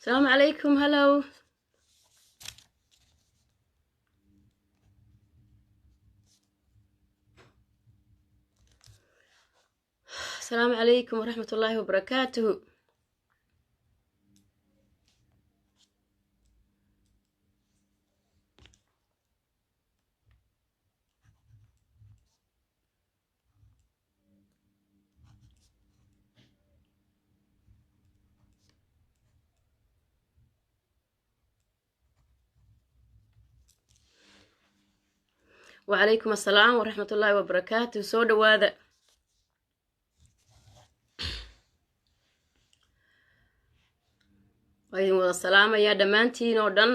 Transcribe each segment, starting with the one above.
السلام عليكم. هلو. السلام عليكم ورحمة الله وبركاته. وعليكم السلام ورحمة الله وبركاته. سو دواada waa idin wada salaamayaa dhammaantiin oo dhan.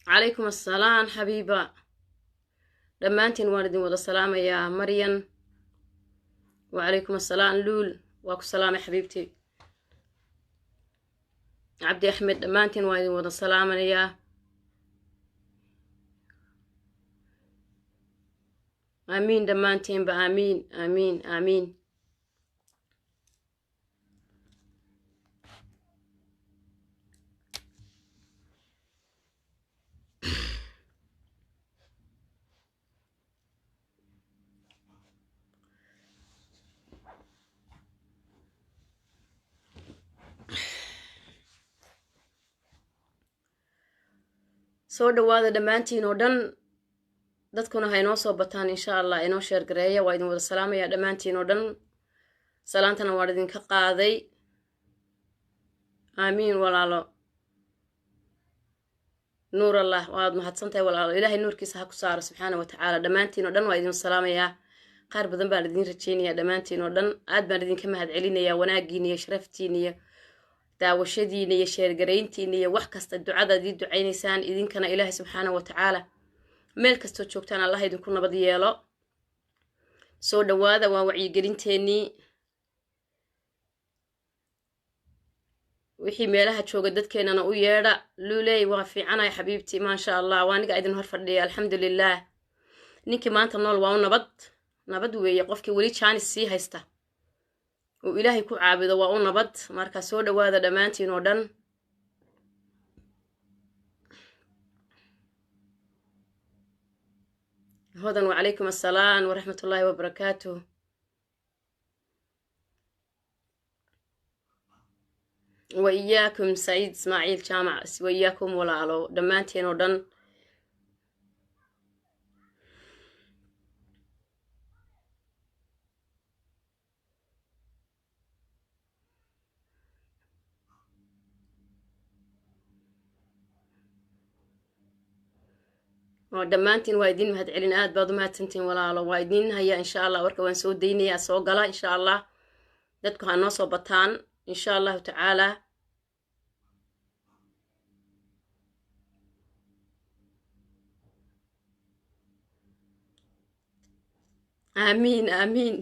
calaykum assalaam xabiiba, dhammaantiin waan idin wada salaamayaa. maryan, wacalaykum assalaam. luul, waa ku salaamay xabiibtii. cabdi axmed, dhammaantiin waan idin wada salaamayaa. aamiin dhammaantiinba, aamiin aamiin aamiin. soo dhawaada dhammaantiin oo dhan. dadkuna ha inoo soo bataan insha allah, inoo sheergareeya. waa idin wada salaamayaa dhammaantiin oo dhan. salaantana waan idinka qaaday. aamiin walaalo. nuur allah, waad mahadsantahay walaalo. ilaahay nuurkiisa ha ku saaro subxaana wa tacaala. dhammaantiin oo dhan waa idin salaamayaa. qaar badan baan idin rajeynayaa dhammaantiin oo dhan. aad baan idinka mahad celinayaa wanaaggiina iyo sharaftiina iyo daawashadiina iyo sheergarayntiina iyo wax kasta ducadaad ii ducaynaysaan. idinkana ilaahay subxaana wa tacaala meel kastoo joogtaan allah idinku nabad yeelo. soo dhawaada, waa wacyigelinteennii. wixii meelaha jooga dadkeenana u yeedha. luuley, waa fiicanay xabiibtii, maasha allah. waa aniga idin hor fadhiya alxamdulilaah. ninkii maanta nool waa u nabad. nabad weeye. qofkii weli jaanis sii haysta uu ilaahay ku caabudo waa u nabad. marka soo dhawaada dhammaantiin oo dhan. hodan, wacalaykum assalaam waraxmatullaahi wabarakaatuh. waiyaakum saciid ismaaciil jaamac, waiyaakum walaalo dhammaantiin oo dhan. dhammaantiin waa idin mahad celin. aad baad u mahadsantiin walaalo. waa idin hayaa insha allah. warka waan soo daynayaa. soo gala insha allah. dadku ha noo soo bataan insha allahu tacaala. aamiin aamiin.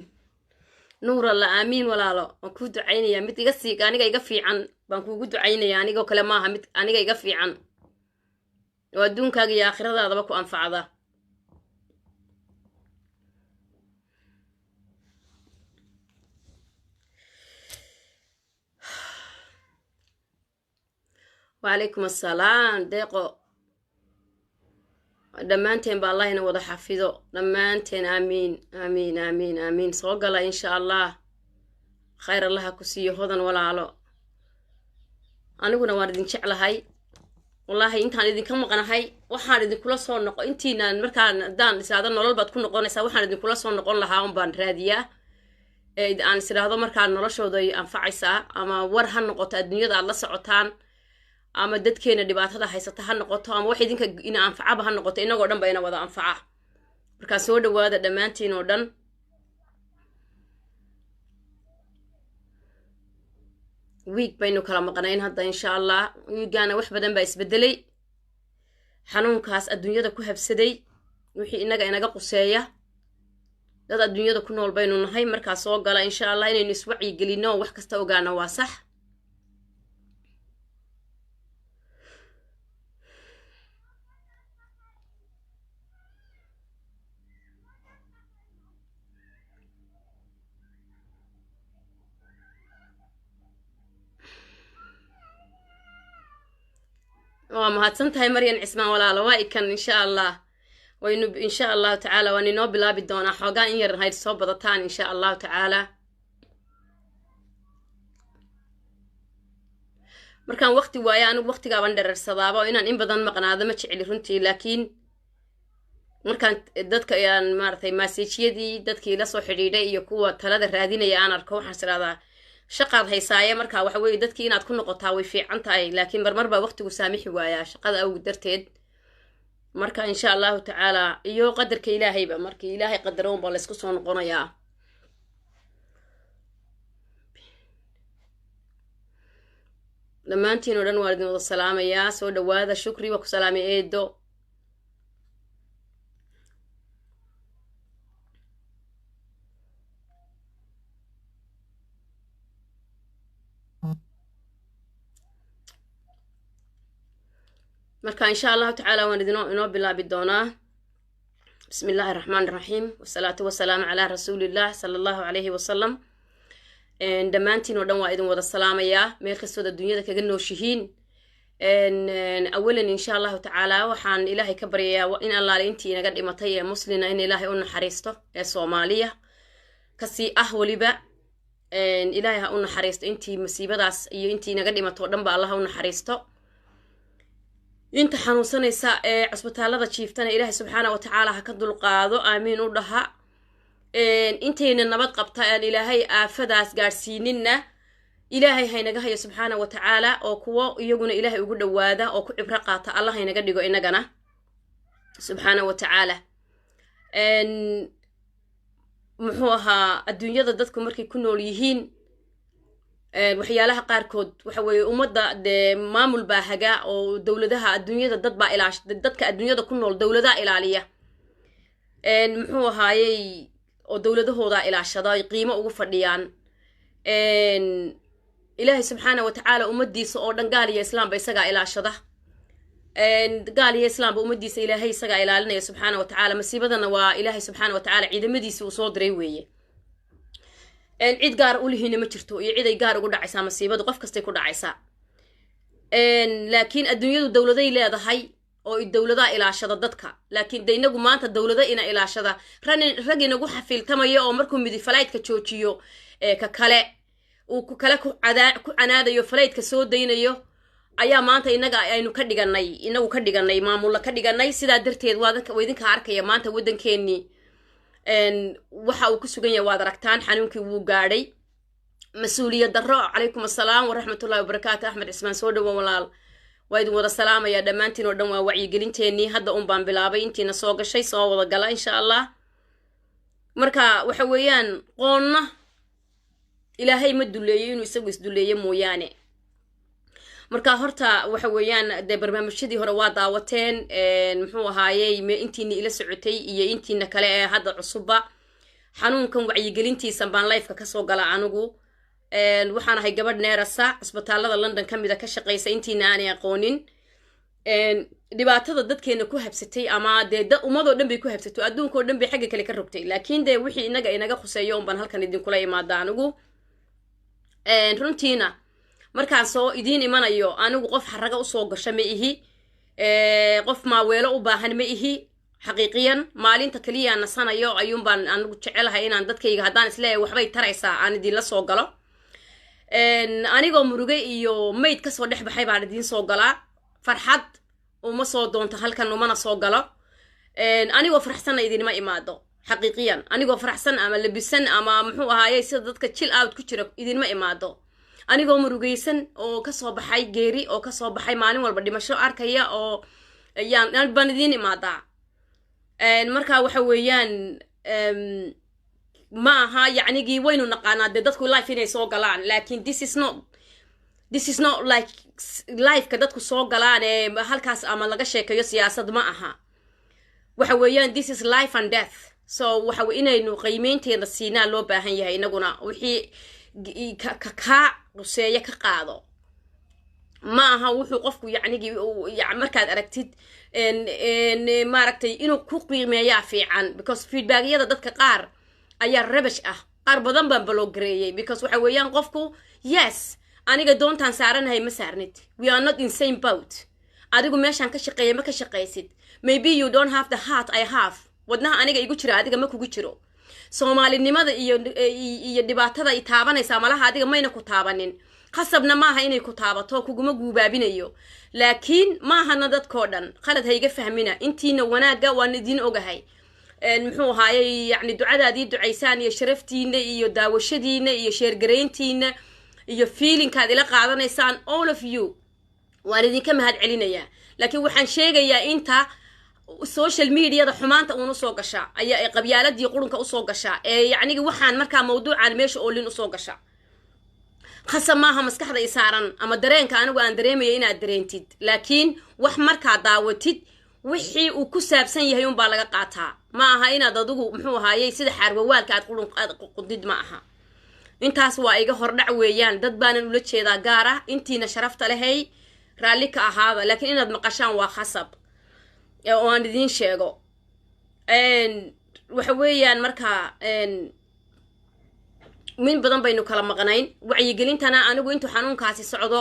nuur alla, aamiin walaalo. waan kuu ducaynayaa. mid iga siig aniga iga fiican baan kuugu ducaynayaa. anigoo kale maaha, mid aniga iga fiican oo adduunkaaga iyo aakhiradaadaba ku anfacda. wacalaykum assalaam deeqo. dhammaanteen ba allah ina wada xafido dhammaanteen. aamiin aamiin aamiin aamiin. soo gala insha allah. khayr allaha ku siiyo hodan walaalo. aniguna waan idin jeclahay wallaahi. intaan idinka maqnahay waxaan idinkula soo noqo intiinaan markaan haddaan isiraahdo nolol baad ku noqonaysaa, waxaan idinkula soo noqon lahaa un baan raadiyaa. aan isiraahdo markaa noloshooda ay anfacaysaa, ama war ha noqoto adduunyada aad la socotaan, ama dadkeena dhibaatada haysata ha noqoto, ama wax idinka ina anfacaba ha noqoto. inagoo dhan ba ina wada anfaca. markaa soo dhawaada dhammaantiin oo dhan. wiig baynu kala maqnayn hadda insha allah. wiigaana wax badan baa isbedelay. xanuunkaas adduunyada ku habsaday wixii inaga quseeya. dad adduunyada ku nool baynu nahay. markaa soo gala insha allah. inaynu iswacyi gelinno wax kasta ogaana waa sax. ومهاتسنتهاي مريم عثمان ولا لوائكن إن شاء الله وإنه إن شاء الله تعالى وإنه بلا بدون حوجان ير هاي الصوبة تاني إن شاء الله تعالى مركان وقتي ويا أنا وقتي قابل درر صدابة وإن إن بدن مقنعة ما تشعلي رنتي لكن مركان دتك يعني مارتي ماسيتشيدي دتك لا soo xiriiray iyo kuwa talada raadinaya aan arko waxaan siraada shaqad haysaaye marka waxa weey dadkii inaad ku noqotaa way fiican tahay laakiin marba waqtigu saamixi waaya shaqada aw darteed marka insha Allah taala iyo qadarka Ilaahayba markii Ilaahay qadaroon baa la isku soo noqonayaa dhammaantiin oo dhan waa idin wada salaamayaa soo dhawaada shukri wa ku salaamay eedo marka insha Allah taala waan idinoo bilaabi doonaa bismillahir rahmanir rahim wassalatu wassalamu ala rasulillah sallallahu alayhi wasallam dhammaantiin oo dhan waa idin wada salaamayaa meel kastoo dunyada kaga nooshihiin awalan insha Allah taala waxaan ilaahay ka baryayaa in Allah intii inaga dhimatay ee muslina in ilaahay u naxariisto ee Soomaaliya kasi waliba ilaahay ha u naxariisto intii masiibadaas iyo intii inaga dhimato dhan ba Allah u naxariisto inta xanuunsanaysa ee cusbitaalada jiiftana ilaahay subxaanahu wa ta'aala ha ka dulqaado aamiin u dhaha intayna nabad qabta aan ilaahay aafadaas gaarsiinina ilaahay haynaga hayo subxaanahu wa ta'aala oo kuwa iyaguna ilaahay ugu dhawaada oo ku cibro qaata Allah haynaga dhigo inagana subxaanahu wa ta'aala muxuu ahaa adduunyada dadku markay ku nool yihiin waxyaalaha qaarkood waxa weeye ummadda maamul baa haga oo dawladaha adduunyada dad baa dadka adduunyada ku nool dawladaha ilaaliya muxuu ahaayay oo dawladahooda ilaashada ay qiimo ugu fadhiyaan ilaahay subxaanahu wa ta'aala ummadiisa oo dhan gaal iyo islaam ba isaga ilaashada gaal iyo islaam ba ummadiisa ilaahay isaga ilaalinaya subxaanahu wa ta'aala masiibadana waa ilaahay subxaanahu wa ta'aala ciidamadiisa uu soo diray weeye cid gaar u lihina ma jirto iyo cid ay gaar ugu dhacaysaa masiibadu qof kastay ku dhacaysaa laakiin adduunyadu dawladay leedahay oo dawladaha ilaashada dadka laakiin deynagu maanta dawlada ina ilaashada rag inagu xafiiltamaya oo markuu midi falaydka joojiyo ka kale uu ku kale ku canaadayo falaydka soo deynayo ayaa maanta inaga aynu ka dhiganay maamul ka dhiganay sidaa darteed waa idinka arkaya maanta waddankeennii waxa uu ku sugan yahay waad aragtaan xanuunkii wuu gaadhay mas-uuliyad darro calaykum assalaam waraxmatullahi wabarakaatu axmed cismaan soo dhawo walaal waa idin wada salaamayaa dhammaantiin oo dhan waa wacyigelinteennii hadda un baan bilaabay intiina soo gashay soo wada gala insha allah marka waxa weeyaan qoonna ilaahay ma duleeyo inuu isagu isduleeyo mooyaane marka horta waxa weeyaan de barnaamijyadii hore waa daawateen muxuu ahaayay intiina ila socotay iyo intiina kale ee hadda cusubba xanuunkan wacyigelintiisa baan live-ka ka soo gala anigu waxaan ahay gabadh neerasa cusbitaalada London kamida ka shaqeysa intiina aan aqoonin dhibaatada dadkeena ku habsatay ama ummadoo dhan bay ku habsato adduunkoo dhan bay xagga kale ka rogtay laakiin wixii inaga khuseeyo baan halkan idin kula imaada anigu runtiina markaan soo idiin imanayo anigu qof xaraga u soo gasho ma ihi qof maaweelo u baahan ma ihi xaqiiqiyan maalinta kaliya nasanayo ayuun baan anigu jecelahay inaan dadkayga haddaan isleeyahay waxbay taraysaa aan idin la soo galo anigoo murugay iyo mayd kasoo dhex baxay baan idiin soo galaa farxad uma soo doonto halkan umana soo galo anigoo faraxsanna idinma imaado xaqiiqiyan anigoo faraxsan ama labisan ama muxuu ahaayay sida dadka chill out ku jira idinma imaado anigoo murugaysan oo kasoo baxay geeri oo kasoo baxay maalin walba dhimasho arkaya oo baan idiin imaadaa marka waxa weeyaan ma aha yacnigii waynu naqaanaa dee dadku life inay soo galaan laakiin this is not like life-ka dadku soo galaan ee halkaas ama laga sheekayo siyaasad ma aha waxa weeyaan this is life and death so waxa inaynu qiimeynteeda siinaa loo baahan yahay inaguna wixii ka quseeya ka qaado ma aha wuxuu qofku yacnigii markaad aragtid maaragtay inuu ku qiimeeyaa fiican because feedbackyada dadka qaar ayaa rabash ah qaar badan baan baloogareeyay because waxa weeyaan qofku yes aniga doontaan saaranahay ma saarnid we are not in same boat adigu meeshaan ka shaqeeya ma ka shaqaysid maybe you don't have the heart I have wadnaha aniga igu jira adiga ma kugu jiro soomaalinimada iyo dhibaatada ay taabanaysaa malaha adiga mayna ku taabanin qasabna maaha inay ku taabato kuguma guubaabinayo laakiin maahana dadkoo dhan qalad hayga fahmina intiina wanaaga waan idin ogahay muxuu ahaayay yani ducadaadii ducaysaan iyo sharaftiina iyo daawashadiina iyo sheergareyntiina iyo feelingkaad ila qaadanaysaan all of you waan idinka mahad celinayaa laakiin waxaan sheegayaa inta social mediada xumaanta uun usoo gasha ayaa qabyaaladii qurunka usoo gasha yacnigi waxaan markaa mawduucan meesha oolin usoo gasha khasab maaha maskaxda i saaran ama dareenka anigu aan dareemaya inaad dareentid laakiin wax markaa daawatid wixii uu ku saabsan yahay unbaa laga qaataa ma aha inaad adigu muxuu ahaayey sida xaarwawaalka aad qudid ma aha intaas waa iga hordhac weeyaan dad baanan ula jeedaa gaar ah intiina sharafta lehay raalli ka ahaada laakiin inaad maqashaan waa khasab oo aan idiin sheego waxa weeyaan markaa min badan baynu kala maqnayn wacyigelintana anigu intuu xanuunkaasi socdo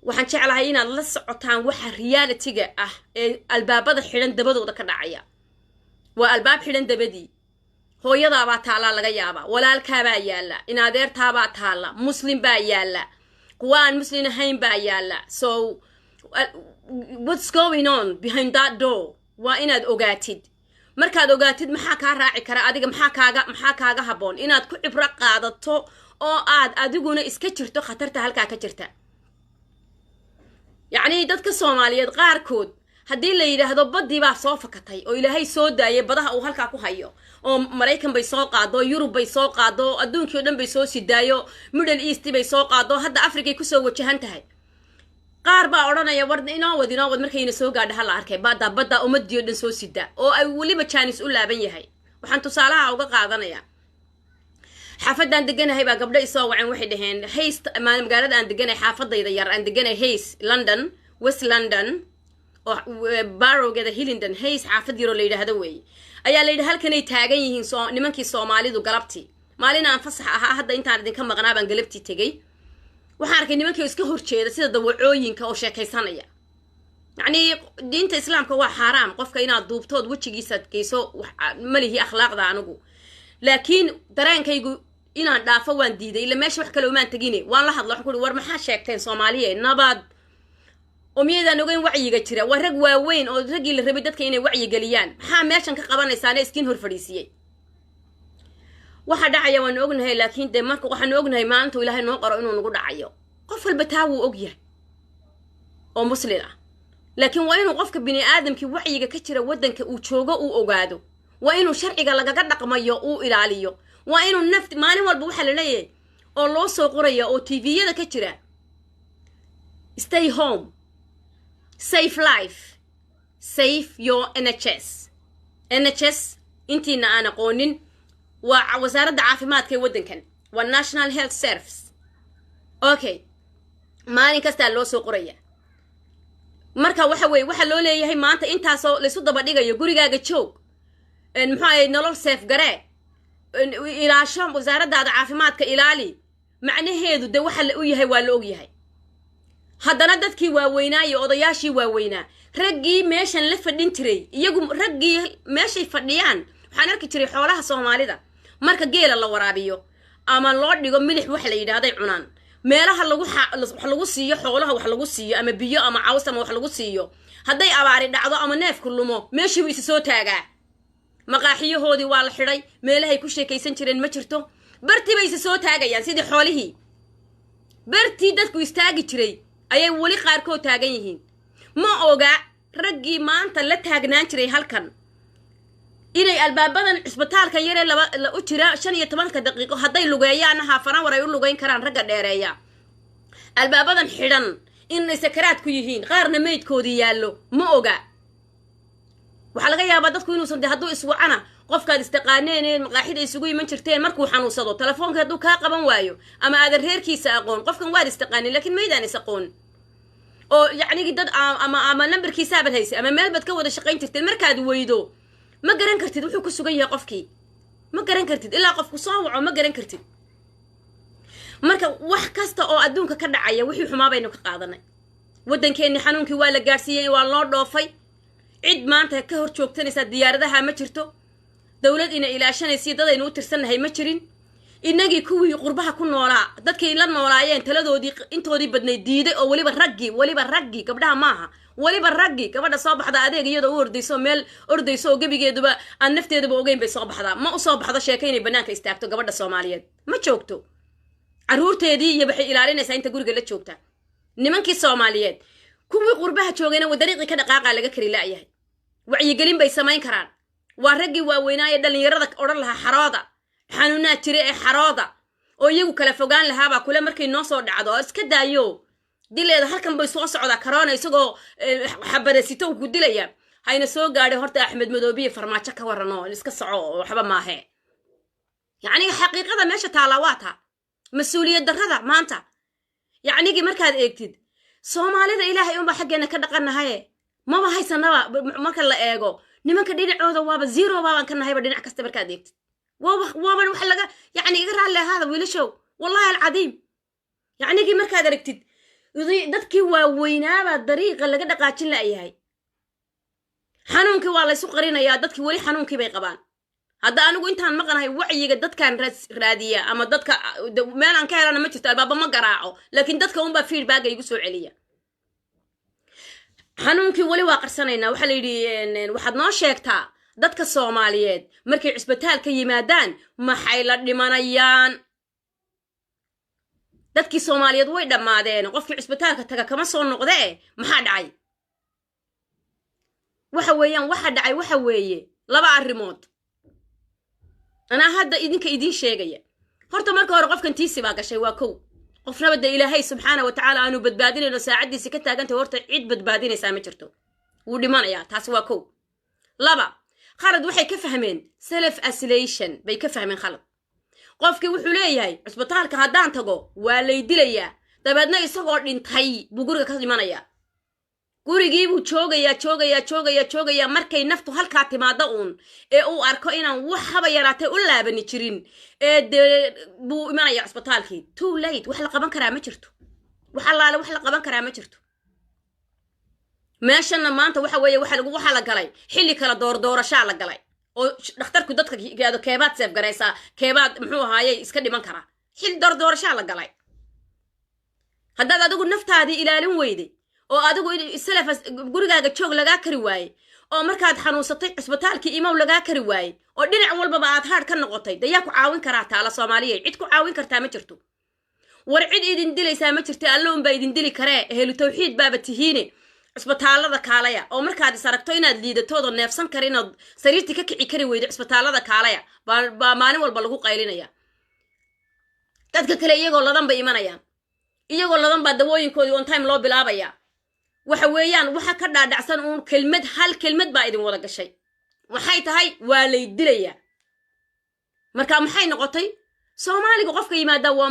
waxaan jeclahay inaad la socotaan waxa reality-ga ah ee albaabada xidhan dabadooda ka dhacaya waa albaab xidhan dabadii hooyadaabaa taallaa laga yaabaa walaalkaabaa yaalla inadeertaabaa taalla muslim baa yaalla kuwa aan muslim ahayn baa yaalla so what's going on behind that door waa inaad ogaatid markaad ogaatid maxaa kaa raaci kara adiga maxaa kaaga habboon inaad ku cibro qaadato oo aad adiguna iska jirto khatarta halkaa ka jirta yacni dadka soomaaliyeed qaarkood haddii la yidhaahdo baddii baa soo fakatay oo ilaahay soo daayay badaha uu halkaa ku hayo oo maraykan bay soo qaado yurub bay soo qaado adduunkii o dhan bay soo sidaayo middle east bay soo qaado hadda africay kusoo wajahan tahay qaar baa odhanaya war inoo wad markayna soo gaadha hala arkay badda ummadii o dhan soo sida oo ay weliba jaanis u laaban yahay waxaan tusaalaha uga qaadanaya xaafaddaan deganahay baa gabdho isoo waceen waxay dhaheen hays magaalada aan deganahay xaafadayda yar aan deganahay hays london west london oo barrowgeeda hillingdon hays xaafad yaroo la yidhaahdo weeye ayaa la yidhi halkanay taagan yihiin nimankii soomaalidu galabtii maalin aan fasax ahaa hadda intaan idinka maqnaa baan galabtii tegey waxaan arkay nimankii oo iska horjeeda sida dawacooyinka oo sheekaysanaya yacni diinta islaamka waa xaaraam qofka inaad duubtood wejigiisaad geyso malihi akhlaaqda anigu laakiin dareenkaygu inaan dhaafo waan diiday ila meesha wax kale umaan tegine waan la hadla waxaan ku uhi war maxaa sheegteen soomaaliye nabad oo miyaydaan ogeyn wacyiga jira waa rag waaweyn oo raggii la rabay dadka inay wacyigeliyaan maxaa meeshan ka qabanaysaana iskiin hor fadhiisiyey waxa dhacaya waan ognahay laakiin dee marka waxaan ognahay maalintuu ilaahay noo qoro inuu nagu dhacayo qof walba taa wuu og yahay oo muslin ah laakiin waa inuu qofka bini aadamkii wacyiga ka jira waddanka uu joogo uu ogaado waa inuu sharciga lagaga dhaqmayo uu ilaaliyo waa inuu nafti maalin walba waxaa la leeyahay oo loo soo qoraya oo tviyada ka jira stay home save life save your nhs intiina aan aqoonin waa wasaaradda caafimaadka ee waddankan waa national health service okay maalin kastaa loo soo qoraya marka waxa weeye waxaa loo leeyahay maanta intaasoo laysu daba dhigayo gurigaaga joog muxuu ahay nolol seef garee ilaasho wasaaraddaada caafimaadka ilaali macnaheedu de waxa la u yahay waa la og yahay haddana dadkii waaweynaa iyo odayaashii waaweynaa raggii meeshan la fadhin jiray iyagu raggii meeshay fadhiyaan waxaan arki jiray xoolaha soomaalida marka geela la waraabiyo ama loo dhigo milix wax la yidhaahday cunaan meelaha wax lagu siiyo xoolaha wax lagu siiyo ama biyo ama caws ama wax lagu siiyo hadday abaari dhacdo ama neefku lumo meeshii buu isa soo taagaa maqaaxiyahoodii waa la xidhay meelahay ku sheekaysan jireen ma jirto bartii bay isa soo taagayaan sidii xoolihii bartii dadku istaagi jiray ayay weli qaarkood taagan yihiin ma oga raggii maanta la taagnaan jiray halkan inay albaabadan cisbitaalka yaree u jira 15 daqiiqo hadday lugeeyaana haafana war ay u lugeyn karaan ragga dheereeya albaabadan xidhan inay sakaraad ku yihiin qaarna meydkoodii yaallo ma oga waxaa laga yaabaa dadku inuusan hadduu iswacana qofkaad istaqaaneen maqaaxida isugu iman jirteen markuu xanuunsado telefoonka hadduu kaa qaban waayo ama aadan reerkiisa aqoon qofkan waad istaqaaneen laakiin maydaan is aqoon oo yacnigi dad ama nambarkiisaabaad haysa ama meel baad ka wada shaqayn jirteen markaad weydo ma garan kartid wuxuu ku sugan yahay qofkii ma garan kartid ilaa qofku soo waco ma garan kartid marka wax kasta oo adduunka ka dhacaya wixii xumaa baynu ka qaadanay waddankeeni xanuunkii waa la gaarsiiyey waa loo dhoofay cid maanta ka hor joogtanaysa diyaaradaha ma jirto dawlad ina ilaashanaysa dadaynu u tirsannahay ma jirin inagii kuwii qurbaha ku noolaa dadkii la noolaayeen taladoodii intoodii badnay diiday oo waliba raggi gabdhaha maaha waliba raggi gabadha soo baxda adeeg iyadoo u ordayso meel ordayso oo gabigeeduba aan nafteeduba ogeyn bay soo baxdaa ma u soo baxdo sheeko inay bannaanka istaagto gabadha Soomaaliyeed ma joogto caruurteedii iyo waxay ilaalinaysaa inta guriga la joogta nimankii Soomaaliyeed kuwii qurbaha joogayna wadariiqi ka dhaqaaqa laga kari laayahay wacyigelin bay samayn karaan waa raggii waaweynaaye dhalinyarada odhan lahaa xarooda xanuunaa jira ee xarooda oo iyagu kala fogaan lahaabaa kule markay noo soo dhacdo oo iska daayo dileeda halkan bay soo socdaa karoona isagoo xabareysito uu ku dilaya hayna soo gaadhay horta Axmed Madoobiye farmaajo ka warano iska soco oo waxba maahe yacni xaqiiqada meesha taala waa taa mas'uuliyad darrada maanta yacnigi markaad eegtid Soomaalida Ilaahay uma xageena ka dhaqanahay ma haysanaba marka la eego nimanka dhinacooda waaba zero baaban ka nahayba dhinac kasta markaad eegtid waaba wax laga yacni iga raali hada wiilashow wallahi alcadiim yacnigi markaad aragtid dadkii waaweynaaba dariiqa laga dhaqaajin laayahay xanuunkii waa la isu qarinayaa dadkii wali xanuunkii bay qabaan hadda anigu intaan maqanahay wacyiga dadkan raadiya ama dadka meel aan ka helana ma jirto albaaba ma garaaco laakiin dadka unbaa feedback igu soo celiya xanuunkii wali waa qarsanaynaa waxa la yidhi waxaad noo sheegtaa dadka Soomaaliyeed markay cisbitaalka yimaadaan maxay la dhimanayaan dadkii Soomaaliyeed way dhamaadeen qofkii cisbitaalka taga kama soo noqdee maxaa dhacay waxa weeye laba arrimood أنا هذا إذن كإذن شيء هرت مركو هرقف كنتي سباق شيء واكو قفنا بدأ إلهي سبحانه وتعالى أنو بدبادين إنه ساعدني سكتها كنت هرت عيد بدبادين سامجرتو ودي ما يا تاس واكو لبا خالد وحي كفهمين سلف أسليشن بي كفهمين خالد قفك وحولي هاي عسبطالك هادان تقو والي دليا دبادنا يساقور لنتهي بقورك كاسي مانا يا gurigiibuu joogaya markay naftu halkaa timaado uun ee uu arko inaan waxaba yaraatay u laabani jirin ee buu imanaya cisbitaalkii too late wax la qaban karaa ma jirto wax la qaban karaa ma jirto meeshana maanta waxa la galay xilli kala doorashaa la galay oo dhakhtarku dadka gaado keebaad seef garaysaa keebaad muxuu ahaayay iska dhiman karaa xilli doorashaa la galay haddaad adigu naftaadii ilaalin weyday oo adigu salaf gurigaaga joog laga kari waayay oo markaad xanuunsatay cisbitaalkii imaw laga kari waayay oo dhinac walba aad haad ka noqotay dayaa ku caawin karaa taala Soomaaliyeed cid ku caawin kartaa ma jirto war cid idin dilaysaa ma jirto Alla un baa idin dili karee ehlu tawxiid baaba tihiine cisbitaalada kaalaya oo markaad isaragto inaad liidatoodo neefsan karin oo sariirtii ka kici kari weydo cisbitaalada kaalaya baa maalin walba lagu qaylinaya dadka kale iyagoo ladan bay imanayaan iyagoo ladan baa dawooyinkoodii on time loo bilaabaya waxa weeyaan waxa ka dhaadhacsan uun hal kelmad baa idin wada gashay waxay tahay waa lay dilaya marka maxay noqotay Soomaaliga qofka yimaada waa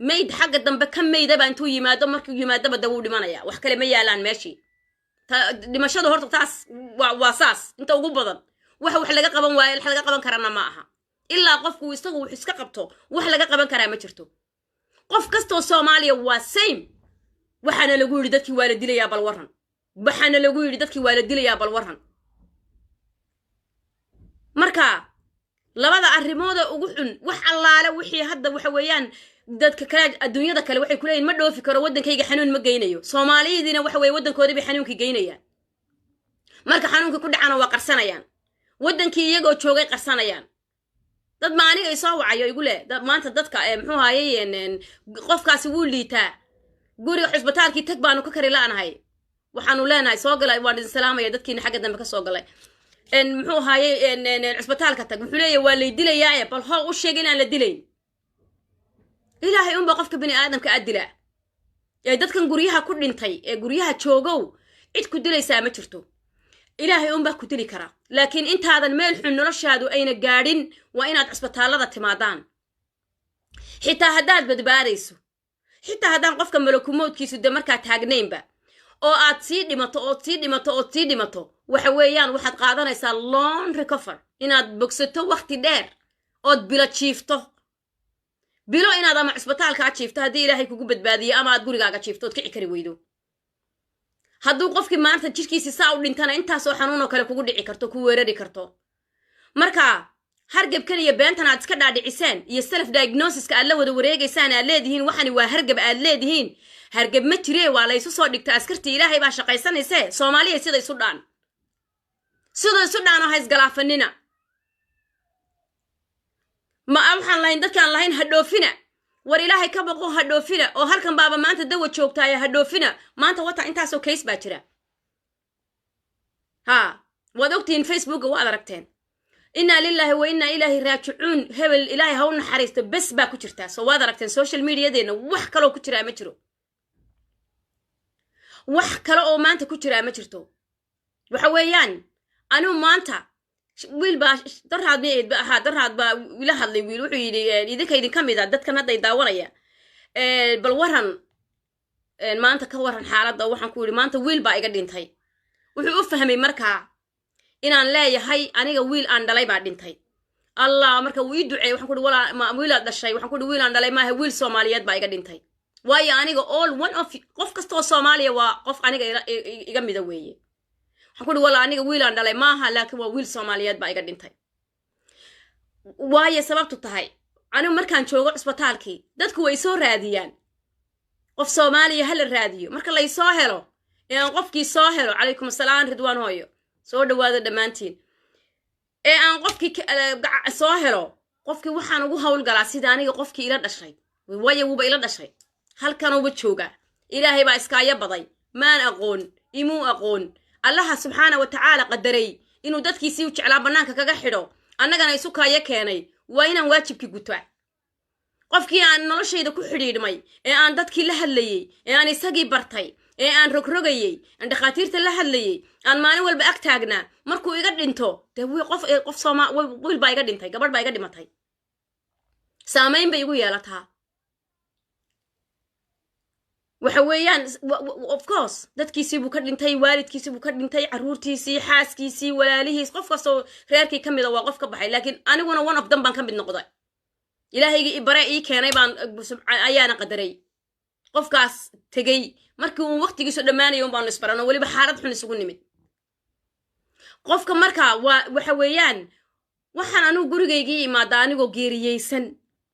mayd xagga dambe ka maydaba intuu yimaado markuu yimaadaba dawo dhimanaya wax kale ma yaalaan meeshii dhimashadu horta taas waa saas inta ugu badan wax laga qaban waayo wax laga qaban karana ma aha ilaa qofku isagu wax iska qabto wax laga qaban karaa ma jirto qof kasto Soomaaliya waa same waxana lagu yiri dadkii waa la dilayaa bal waran marka labada arrimooda ugu xun wax allaale wixii hadda waxa weeyaan dadka kale adduunyada kale waxay ku leeyihiin ma dhoofi karo wadankayga xanuun ma geynayo Soomaaliyiina waxa weey wadankooda bay xanuunka geynayaan marka xanuunka ku dhacana waa qarsanayaan wadankii iyagoo joogay qarsanayaan dad ma aniga soo wacayo igu le maanta dadka muxuu haayeen qofkaasi wuu liitaa guriga cisbitaalkii tag baanu ka kari laanahay waxaanu leenahay soo galay waan idin salaamaya dadkiina xagga dambe ka soo galay muxuu ahaayay cisbitaalka tag wuxuu leeyahay waa la dilayaa bal hoo u sheeg inaan la dilayn ilaahay unba qofka bini aadamka adila ee dadkan guryaha ku dhintay ee guryaha joogow cid ku dilaysaa ma jirto ilaahay unba ku dili kara laakiin intaadan meel xun noloshaadu ayna gaadhin waa inaad cisbitaalada timaadaan xitaa haddaad badbaadayso xitaa haddaan qofka malakumoodkiisu de markaa taagnaynba oo aad sii dhimato waxa weeyaan waxaad qaadanaysaa long recover inaad bogsato waqti dheer ood bilo jiifto bilo inaad ama cisbitaalka jiifto haddii ilaahay kugu badbaadiyo ama aad gurigaaga jiifto ood kici kari weydo hadduu qofkii maanta jirkiisi saa u dhintana intaasoo xanuunoo kale kugu dhici karto ku weerari karto marka hargabkan iyo beentan aad iska dhaadhicisaan iyo self diagnosiska aad la wada wareegaysaan aad leedihiin waxani waa hargab aad leedihiin hargab ma jiree waa la isu soo dhigta askartii ilaahay baa shaqaysanaysee soomaaliya sida isu dhaan oo ha isgalaafanina ma waxaan lahayn dadkaan lahayn ha dhoofina war ilaahay ka baqo ha dhoofina oo halkan baaba maanta dawa joogtaaya ha dhoofina maanta wata intaasoo case baa jira waad ogtihiin facebooka waad aragteen inaa lilaahi wa inaa ilaahi raajicuun hebel ilaahay ha u naxariisto bes baa ku jirtaa soo waad aragteen social mediadeena wax kaloo ku jiraa ma jiro wax kale oo maanta ku jiraa ma jirto waxa weeyaan anigu maanta wiil baa daraad baa ila hadlay wiil wuxuu yidhi idinka mid a dadkan hadday daawanaya bal waran maanta ka waran xaaladda waxaan ku yidhi maanta wiil baa iga dhintay wuxuu u fahmay markaa inaan leeyahay aniga wiil aan dhalay baa dhintay allah marka wuu ii duceey waxaan ku yidhi wiilaad dhashay waxaan ku yidhi wiil aan dhalay maaha wiil soomaaliyeed baa iga dhintay waayo aniga all one of qof kastoo soomaaliya waa qof aniga iga mida weeye waxaan ku yidhi wala aniga wiil aan dhalay maaha laakiin waa wiil soomaaliyeed baa iga dhintay waayo sababtu tahay anigu markaan joogo cisbitaalkii dadku way soo raadiyaan qof soomaaliya hala raadiyo marka laysoo helo ee aan qofkii soo helo calaykum asalaam ridwaan hooyo soo dhawaada dhammaantiin ee aan qofkii soo helo qofkii waxaan ugu howlgalaa sida aniga qofkii ila dhashay waayo wuuba ila dhashay halkanuuba jooga ilaahay baa iskaayo baday maan aqoon imuu aqoon allaha subxaana wa tacaala qadaray inuu dadkiisii u jeclaa bannaanka kaga xidho annagana isu kaayo keenay waa inaan waajibkii gutaa qofkii aan noloshayda ku xidhiidhmay ee aan dadkii la hadlayey ee aan isagii bartay ee aan rogrogayey aan dhakhaatiirta la hadlayey aan maalin walba ag taagnaa markuu iga dhinto dee wiil baa iga dhintay gabadh baa iga dhimatay saamayn bay igu yeelataa waxa weeyaan of course dadkiisii buu ka dhintay waalidkiisii buu ka dhintay carruurtiisii xaaskiisii walaalihiis qof kastoo reerkii ka mida waa qof ka baxay laakiin aniguna one of them baan ka mid noqday ilaahaygii ibare ii keenay baan ayaana qadaray qofkaas tegey markii uu waqtigiisu dhammaanayo un baanu isbarano weliba xaalad xun isugu nimid qofka markaa waxa weeyaan waxaan anigu gurigaygii imaada anigoo geeriyeysan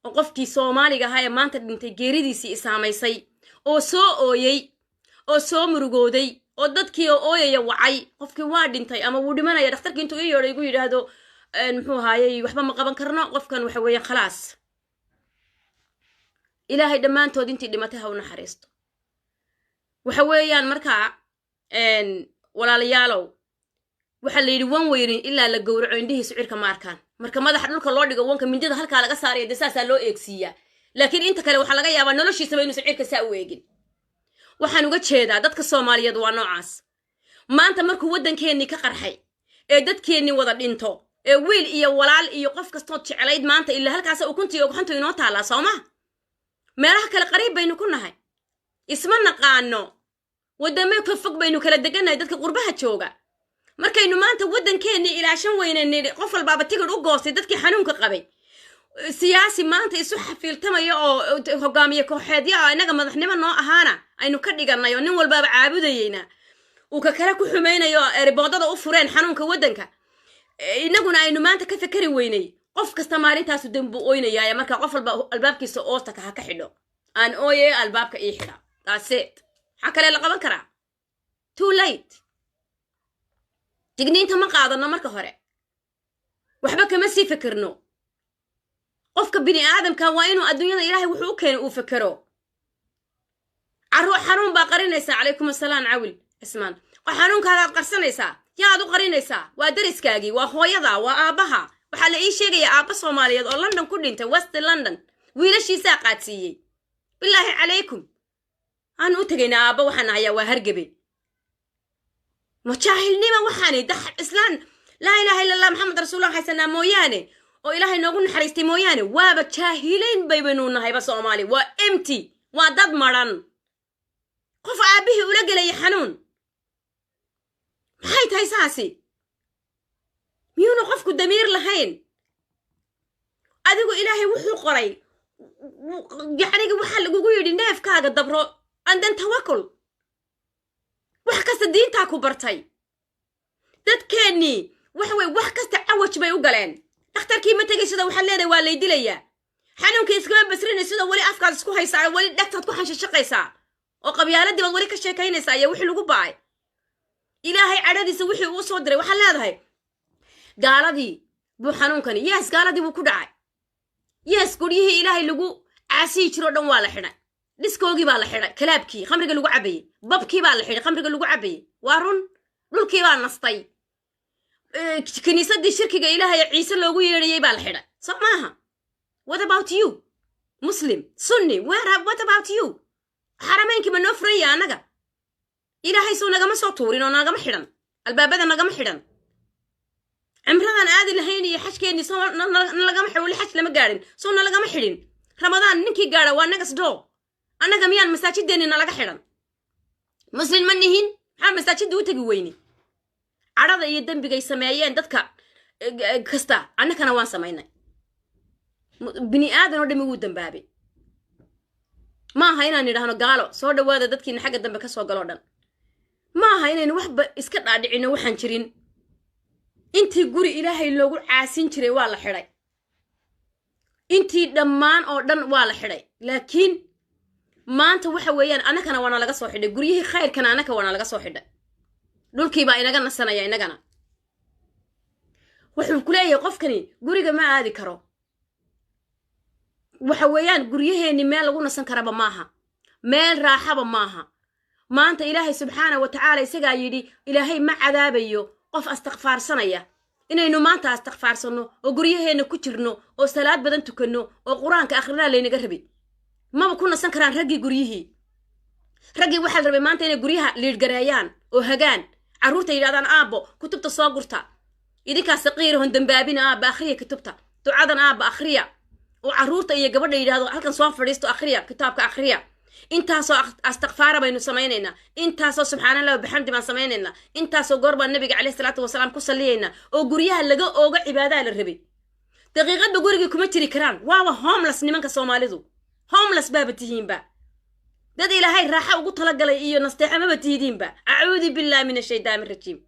oo qofkii soomaaliga ahaa ee maanta dhintay geeridiisii isaamaysay oo soo ooyey oo soo murugooday oo dadkii oo ooyaya wacay qofkii waa dhintay ama wuu dhimanaya dhakhtarkii intuu ii yeedho igu yidhaahdo muxuu ahaayey waxba ma qaban karno qofkan waxa weeyaan khalaas ilaahay dhammaantood intii dhimatay ha u naxariisto waxa weeyaan markaa walaalayaalow waxaa la yidhi wan weyrin ilaa la gowraco indhihiisu cirka ma arkaan marka madaxa dhulka loo dhigo wanka mindida halkaa laga saaraya dee saasaa loo eegsiiyaa laakiin inta kale waxaa laga yaabaa noloshiisaba inuusan cirka saa u eegin waxaan uga jeedaa dadka soomaaliyeed waa noocaas maanta markuu waddankeennii ka qarxay ee dadkeennii wada dhinto ee wiil iyo walaal iyo qof kastood jeclayd maanta ilaa halkaasa ukuntii oo gaxantu inoo taallaa sooma meelaha kale qariib baynu ku nahay isma naqaano waddamo ka fog baynu kala degannahay dadka qurbaha jooga markaynu maanta waddankeennii ilaashan weynanidhi qof walbaaba tigidh u goostay dadkii xanuunka qabay siyaasi maanta isu xafiiltamaya oo hogaamiye kooxeedya oo innaga madaxnimo noo ahaana aynu ka dhigannay oo nin walbaaba caabudayeyna uu ka kale ku xumaynayo eriboodada u fureen xanuunka waddanka innaguna aynu maanta ka fakari weynay qof kasta maalintaasu dembuu oynayaa markaa qof walba albaabkiisa oostaka ha ka xidho aan ooye albaabka ii xidha taaseed maxaa kale la qaban karaa too late digniinta ma qaadano marka hore waxba kama sii fikirno qofka bini aadamka waa inuu adduunyada ilaahay wuxuu u keenay uu fikiro xanuun baa qarinaysaa calaykum asalaam cawil cismaan xanuunkaadaad qarsanaysaa yaad u qarinaysaa waa dariskaagii waa hooyada waa aabbaha waxaa la ii sheegayaa aabba soomaaliyeed oo london ku dhintay west london wiilashiisaa qaadsiiyey bilaahi calaykum aan u tegaynaa aabba waxaan ahayaa waa hargebe majaahilnima waxaani islaan laa ilaaha illa allah maxamed rasuulullah haysanaa mooyaane oo ilaahay noogu naxariistay mooyaane waaba jaahilayn baybaynu nahayba soomaali waa empty waa dad maran qof aabbihii ula gelaya xanuun maxay tahay saasi miyuuna qofku damiir lahayn adigu ilaahay wuxuu qoray yacniga waxaa lagugu yidhi neefkaaga dabro andan tawakul wax kasta diintaa ku bartay dadkeennii wax kasta cawaj bay u galeen dhakhtarkii ma tegay sida waxaa leedahay waa lay dilayaa xanuunkii iskama basrinay sida weli afkaad isku haysaa weli dhagtaad ku xanshashaqaysaa oo qabyaaladii baad weli ka sheekaynaysaa iyo wixii lagu baay ilaahay cadhadiisa wixii uu soo diray waxaa leedahay gaaladii buu xanuunkani yes gaaladii buu ku dhacay yes guryihii ilaahay lagu caasiyi jiro dhan waa la xidhay dhiskoogii baa la xidhay kalaabkii khamriga lagu cabayey babkii baa la xidhay khamriga lagu cabayey waa run dhulkii baa nastay kiniisadii shirkiga ilaahay ciise loogu yeedhayey baa la xidhay soo maaha what about you muslim sunni what about you xarameynkii ma noo furaya annaga ilaahay soo nagama soo tuurin oo nagama xidhan albaabada nagama xidhan cimradan aadi lahayn iyo xajkeennii soo nalagama xidhin weli xaj lama gaadhin soo nalagama xidhin ramadaan ninkii gaadha waa nagas doo annaga miyaan masaajideenni nalaga xidhan muslim ma nihin maxaa masaajidda u tegi weyne cadhada iyo dembigay sameeyeen dadka kasta annakana waan samaynay bini aadan oo dhammi wuu dambaabay maaha inaan idhaahno gaalo soo dhawaada dadkiina xagga dambe ka soo galoo dhan maaha inaynu waxba iska dhaadhicino waxaan jirin intii guri ilaahay loogu caasin jiray waa la xidhay intii dhammaan oo dhan waa la xidhay laakiin maanta waxa weeyaan annakana waana laga soo xidhay guryihii khayrkana annaka waana laga soo xidhay dhulkii baa inaga nasanaya inagana wuxuu ku leeyahay qofkani guriga ma aadi karo waxa weeyaan guryaheenni meel lagu nasan karaba maaha meel raaxaba maaha maanta ilaahay subxaana wa tacaala isagaa yidhi ilaahay ma cadaabayo qof astakfaarsanaya inaynu maanta astakfaarsanno oo guryaheenna ku jirno oo salaad badan tukanno oo qur-aanka akhrinaa laynaga rabay maba ku nasan karaan raggii guryihii raggii waxaa la rabay maanta inay guryaha liidhgareeyaan oo hagaan carruurta yidhahdaan aabbo kutubta soo gurta idinkaa saqiirahon dambaabina aabba akhriya kutubta ducadan aabba akhriya oo carruurta iyo gabadha yidhahdo halkan soo fadhiisto akhriya kitaabka akhriya intaasoo astakfaara baynu samaynaynaa intaasoo subxaanallah bixamdi baan samaynaynaa intaasoo goor baan nabiga caleyhi salaatu wasalaam ku salliyaynaa oo guryaha laga ooga cibaadaa la rabay daqiiqadba gurigii kuma jiri karaan waaba homeless nimanka soomaalidu homeless baaba tihiinba dad ilaahay raaxa ugu talagalay iyo nasteexa maba tihidiinba acuudu billahi min ashaydaani rajiim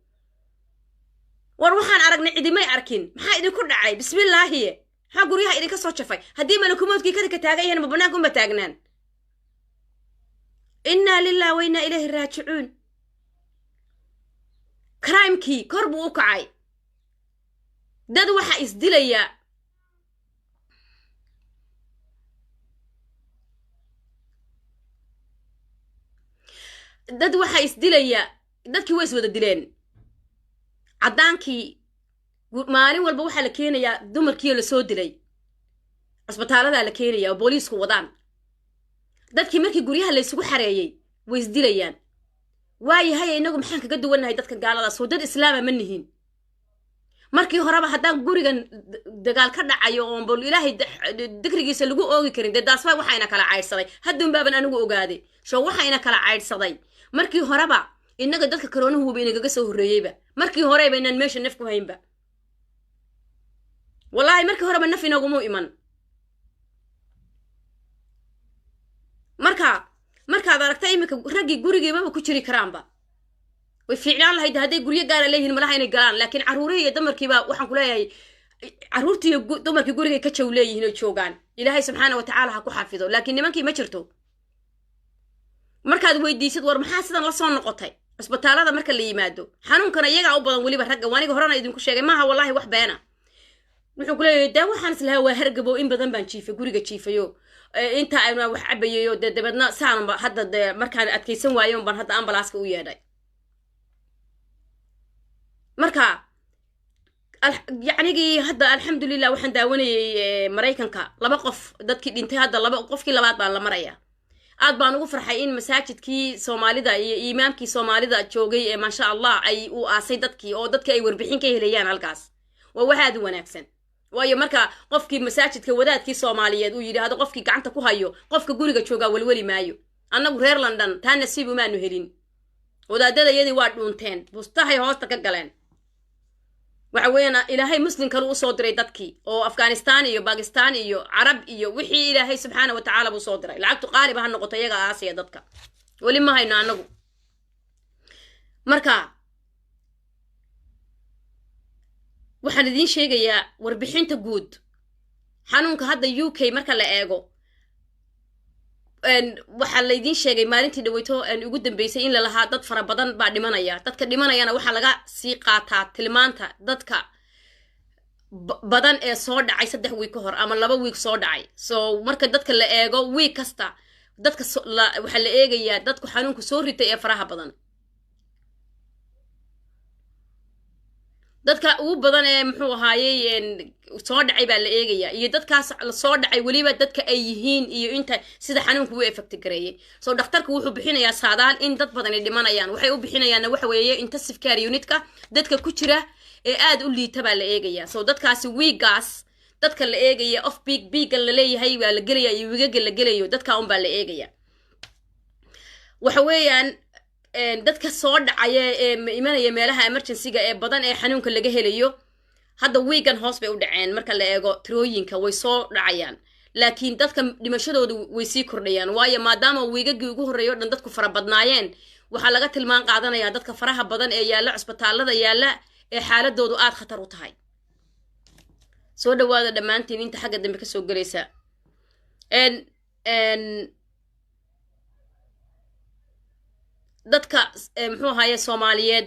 war waxaan aragnay cidimay arkin maxaa idinku dhacay bismillaahiye maxaa guryaha idinka soo jafay haddii malakumoodkii kadika taagan yahan ma banaanka uma taagnaan innaa lillahi wa innaa ilayhi raajicuun crimekii kor buu u kacay dad waxa isdilaya dadkii way iswada dileen caddaankii maalin walba waxaa la keenayaa dumarkiioo lasoo dilay cusbitaaladaa la keenayaa oo booliisku wadaan dadkii markii guryaha laysugu xareeyey way isdilayaan waayahay inagu maxaan kaga duwannahay dadka gaaladaas oo dad islaama ma nihin markii horeba haddaan gurigan dagaal ka dhacayo oon bol ilaahay dikrigiisa lagu oogi karin dee daasbaa waxayna kala caydhsaday hadduun baaban anigu ogaaday soo waxayna kala caydhsaday markii horeba innaga dadka karoonahuuba inagaga soo horreeyeyba markii horeba inaan meesha naf ku haynba wallaahi markii horeba naf inagumuu iman markaad aragta iminka raggii gurigiibaba ku jiri karaanba way fiicnaan lahayd hadday guryo gaara leeyihiin malaha inay galaan laakiin carruurihii iyo dumarkiiba waxaan ku leeyahay carruurtii iyo dumarkii gurigay ka jow leeyihiin oo joogaan ilaahay subxaana wa tacaala ha ku xafido laakiin nimankii ma jirto markaad weydiisid war maxaa sidan la soo noqotay cusbitaalada marka la yimaado xanuunkana iyagaa u badan weliba ragga waaniga horena idinku sheegay maaha wallaahi wax beena wuxuu ku leeyahay dee waxaan islahaa waa hargabo in badan baan jiifay guriga jiifayo inta ayna wax cabayayo dee dabeedna saanba hadda dee markaan adkaysan waayo baan hadda ambalaaska u yeedhay marka yacnigii hadda alxamdulilah waxaan daawanayay maraykanka 2 qof dadkii dhintay hadda qofkii labaad baan la maraya aad baan ugu farxay in masaajidkii Soomaalida iyo imaamkii Soomaalida joogay ee ma sha Allah ay u aasay dadkii oo dadkii ay warbixin ka helayaan halkaas waa waxa wanaagsan waayo marka qofkii masaajidka wadaadkii Soomaaliyeed uu yiraahdo qofkii gacanta ku hayo qofka guriga jooga walwali maayo annagu reer London taa nasiib uma aanu helin wadaadada yadii waa dhuunteen bustahay hoosta ka galeen waxa weeyana ilaahay muslimka uu soo diray dadkii oo Afghanistan iyo Pakistan iyo Arab iyo wixii ilaahay subxaana wa tacaala uu soo diray lacagtu qaaliba ha noqoto iyaga aasiya dadka wali ma hayno anagu marka waxaan idin sheegayaa warbixinta guud xanuunka hadda UK marka la eego waxaa laydin sheegay maalintii dhaweyto ugu dambeysay in la lahaa dad fara badan baa dhimanaya dadka dhimanayana waxaa laga sii qaataa tilmaanta dadka badan ee soo dhacay 3 wiig ka hor ama 2 wiig soo dhacay so marka dadka la eego wiig kasta dadka waxaa la eegayaa dadku xanuunku soo ritay ee faraha badan dadka ugu badan ee muxuu ahaayay soo dhacay baa la eegayaa iyo dadkaas soo dhacay waliba dadka ay yihiin iyo inta sida xanuunku uu effect gareeyay soo dhakhtarku wuxuu bixinayaa saadaal in dad badan ay dhimanayaan waxay u bixinayaan waxa weeye intensive care unitka dadka ku jira ee aad u liita baa la eegayaa soo dadkaasi wiigaas dadka la eegaya off big la leeyahay waa la gelayaa iyo wiigaga la gelayo dadka un baa la eegayaa waxa weeyaan dadka soo dhacaya ee imanaya meelaha emergency-ga ee badan ee xanuunka laga helayo hadda wiigan hoos bay u dhaceen marka la eego tirooyinka way soo dhacayaan laakiin dadka dhimashadoodu way sii kordhayaan waayo maadaama wiigagii ugu horreeyo dhan dadku fara badnaayeen waxaa laga tilmaan qaadanayaa dadka faraha badan ee yaalla cusbitaallada yaalla ee xaaladoodu aad khatar u tahay soo dhawaada dhammaantiin inta xagga dambe ka soo gelaysa dadka muxuu ahaye Soomaaliyeed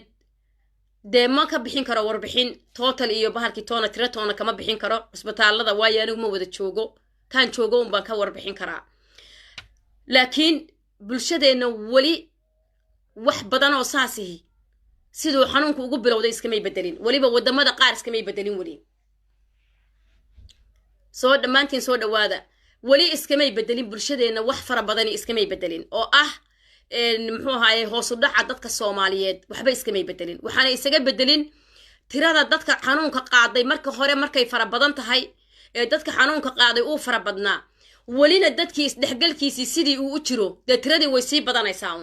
dee ma ka bixin karo warbixin total iyo bahalkii toona tira toona kama bixin karo cusbitaallada waayo anigu ma wada joogo kan joogo un baan ka warbixin karaa laakiin bulshadeena wali wax badan oo saasihi sidoo xanuunku ugu bilowday iskamay bedelin waliba wadamada qaar iskamay bedelin wali soo dhamaantiin soo dhawaada wali iskamay bedelin bulshadeena wax fara badan iskamay bedelin oo ah muxuu ahaayay hoos u dhaca dadka Soomaaliyeed waxba iskamay bedelin waxaana isaga bedelin tirada dadka xanuunka qaaday marka hore markay fara badan tahay ee dadka xanuunka qaaday uu fara badnaa walina dadkii isdhexgalkiisii sidii uu u jiro dee tiradii way sii badanaysaa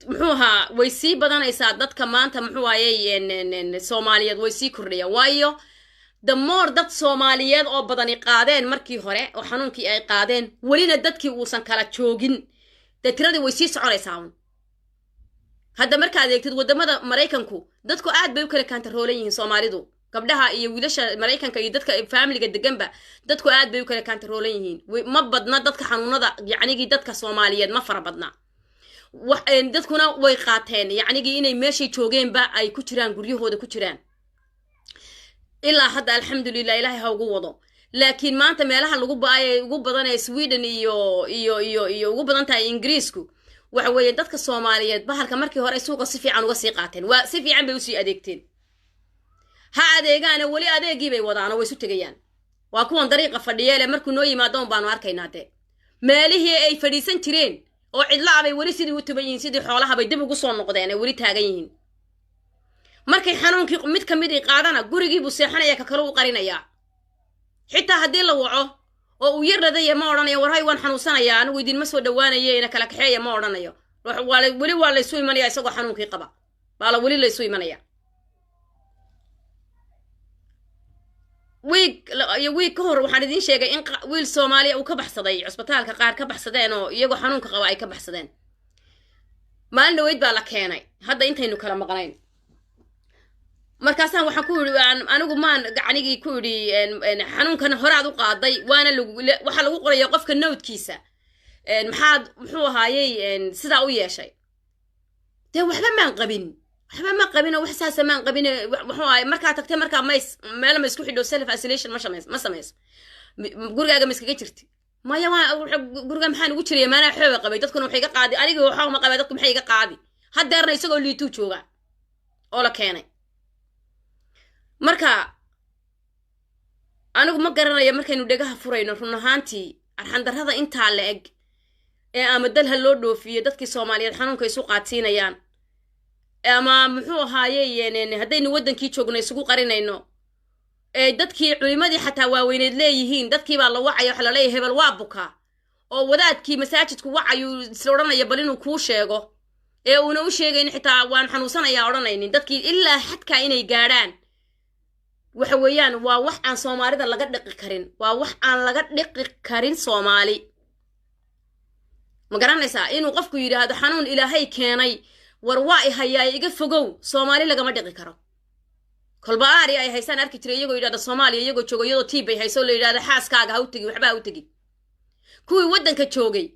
muxuu ahaa way sii badanaysaa dadka maanta muxuu ahaayay Soomaaliyeed way sii kordhayaan waayo the more dad Soomaaliyeed oo badani qaadeen markii hore oo xanuunkii ay qaadeen walina dadkii uusan kala joogin dee tiradii way sii soconaysaa hadda markaad eegtid wadamada Mareykanku dadku aad bay u kala kantaroolan yihiin Soomaalidu gabdhaha iyo wiilasha Mareykanka iyo dadka family-ga deganba dadku aad bay u kala kantaroolan yihiin ma badna dadka xanuunada yacnigi dadka Soomaaliyeed ma fara badna dadkuna way qaateen yacnigi inay meeshay joogeenba ay ku jiraan guryahooda ku jiraan ilaa hadda alxamdulillah ilaahay ha ugu wado laakiin maanta meelaha lagu baayay ugu badan ee Sweden iyo ugu badan tahay Ingiriisku waxa weeye dadka Soomaaliyeed bahalka markii hore suuqa si fiican uga sii qaateen waa si fiican bay u sii adeegteen ha adeegaana wali adeegii bay wadaan oo way isu tagayaan waa kuwan dariiqa fadhiyeele markuu noo yimaado baanu arkaynaa de meelihii ay fadhiisan jireen oo cidla bay wali sidii u tuban yihiin sidii xoolaha bay dib ugu soo noqdeen ee wali taagan yihiin markay xanuunkii mid ka mid qaadana gurigii buu seexanaya ka kale u qarinaya xitaa hadii la waco oo uu yaraday ma oranayo war hay waan xanuunsanaya anigu idin ma soo dhawaanayo ina kala kaxeeya ma oranayo wali waa la isu imanaya isagoo xanuunkii qaba baa wali la isu imanaya wiig ka hor waxaan idin sheegay in wiil Soomaali uu ka baxsaday cusbitaalka qaar ka baxsadeen oo iyagoo xanuunka qaba ay ka baxsadeen maalin dhaweyd baa la keenay hadda intaynu kala maqnayn markaasaan waxaan ku yiri anigu maan gacanigii ku yiri xanuunkan horaad u qaaday waana waxa lagu qorayaa qofka noodkiisa muxuu ahaayay sida u yeeshay de waxba ma qabin oo wax saasa ma qabin wuxuu ahay marka tagtay marka meel ma isku xidho self isolation ma sameys gurigaaga ma iskaga jirti maya guriga maxaan ugu jiray maana xooga qabay dadkuna waxay ka qaadi aniga waxa ma qabay dadku maxay iga qaadi hadeerna isagoo liitu jooga oo la keenay marka anigu ma garanayo markaynu dhagaha furayno run ahaantii arxan darrada intaa la eg ee ama dalha loo dhoofiyo dadkii Soomaaliyeed xanuunka isu qaadsiinayaan ama muxuu ahaayay haddaynu wadankii joogno isugu qarinayno ee dadkii culimadii xataa waaweyneed leeyihiin dadkii baa la wacay waxa la leeyahay hebel waa buka oo wadaadkii masaajidku wacayu isla oranayo bal inuu kuu sheego ee uuna u sheegayn xitaa waan xanuunsanayaa oranaynin dadkii ilaa xadka inay gaadhaan waxa weeyaan waa wax aan Soomaalida laga dhiqi karin waa wax aan laga dhiqi karin Soomaali ma garanaysaa inuu qofku yidhaahdo xanuun ilaahay keenay war waa i hayaa iga fogow soomaali lagama dhiqi karo kolba aari ay haysaan arki jiray iyagoo yidhahda soomaaliya iyagoo jooga iyadoo tiib ay hayso la yidhahda xaaskaaga ha u tegi waxba ha u tegi kuwii waddanka joogay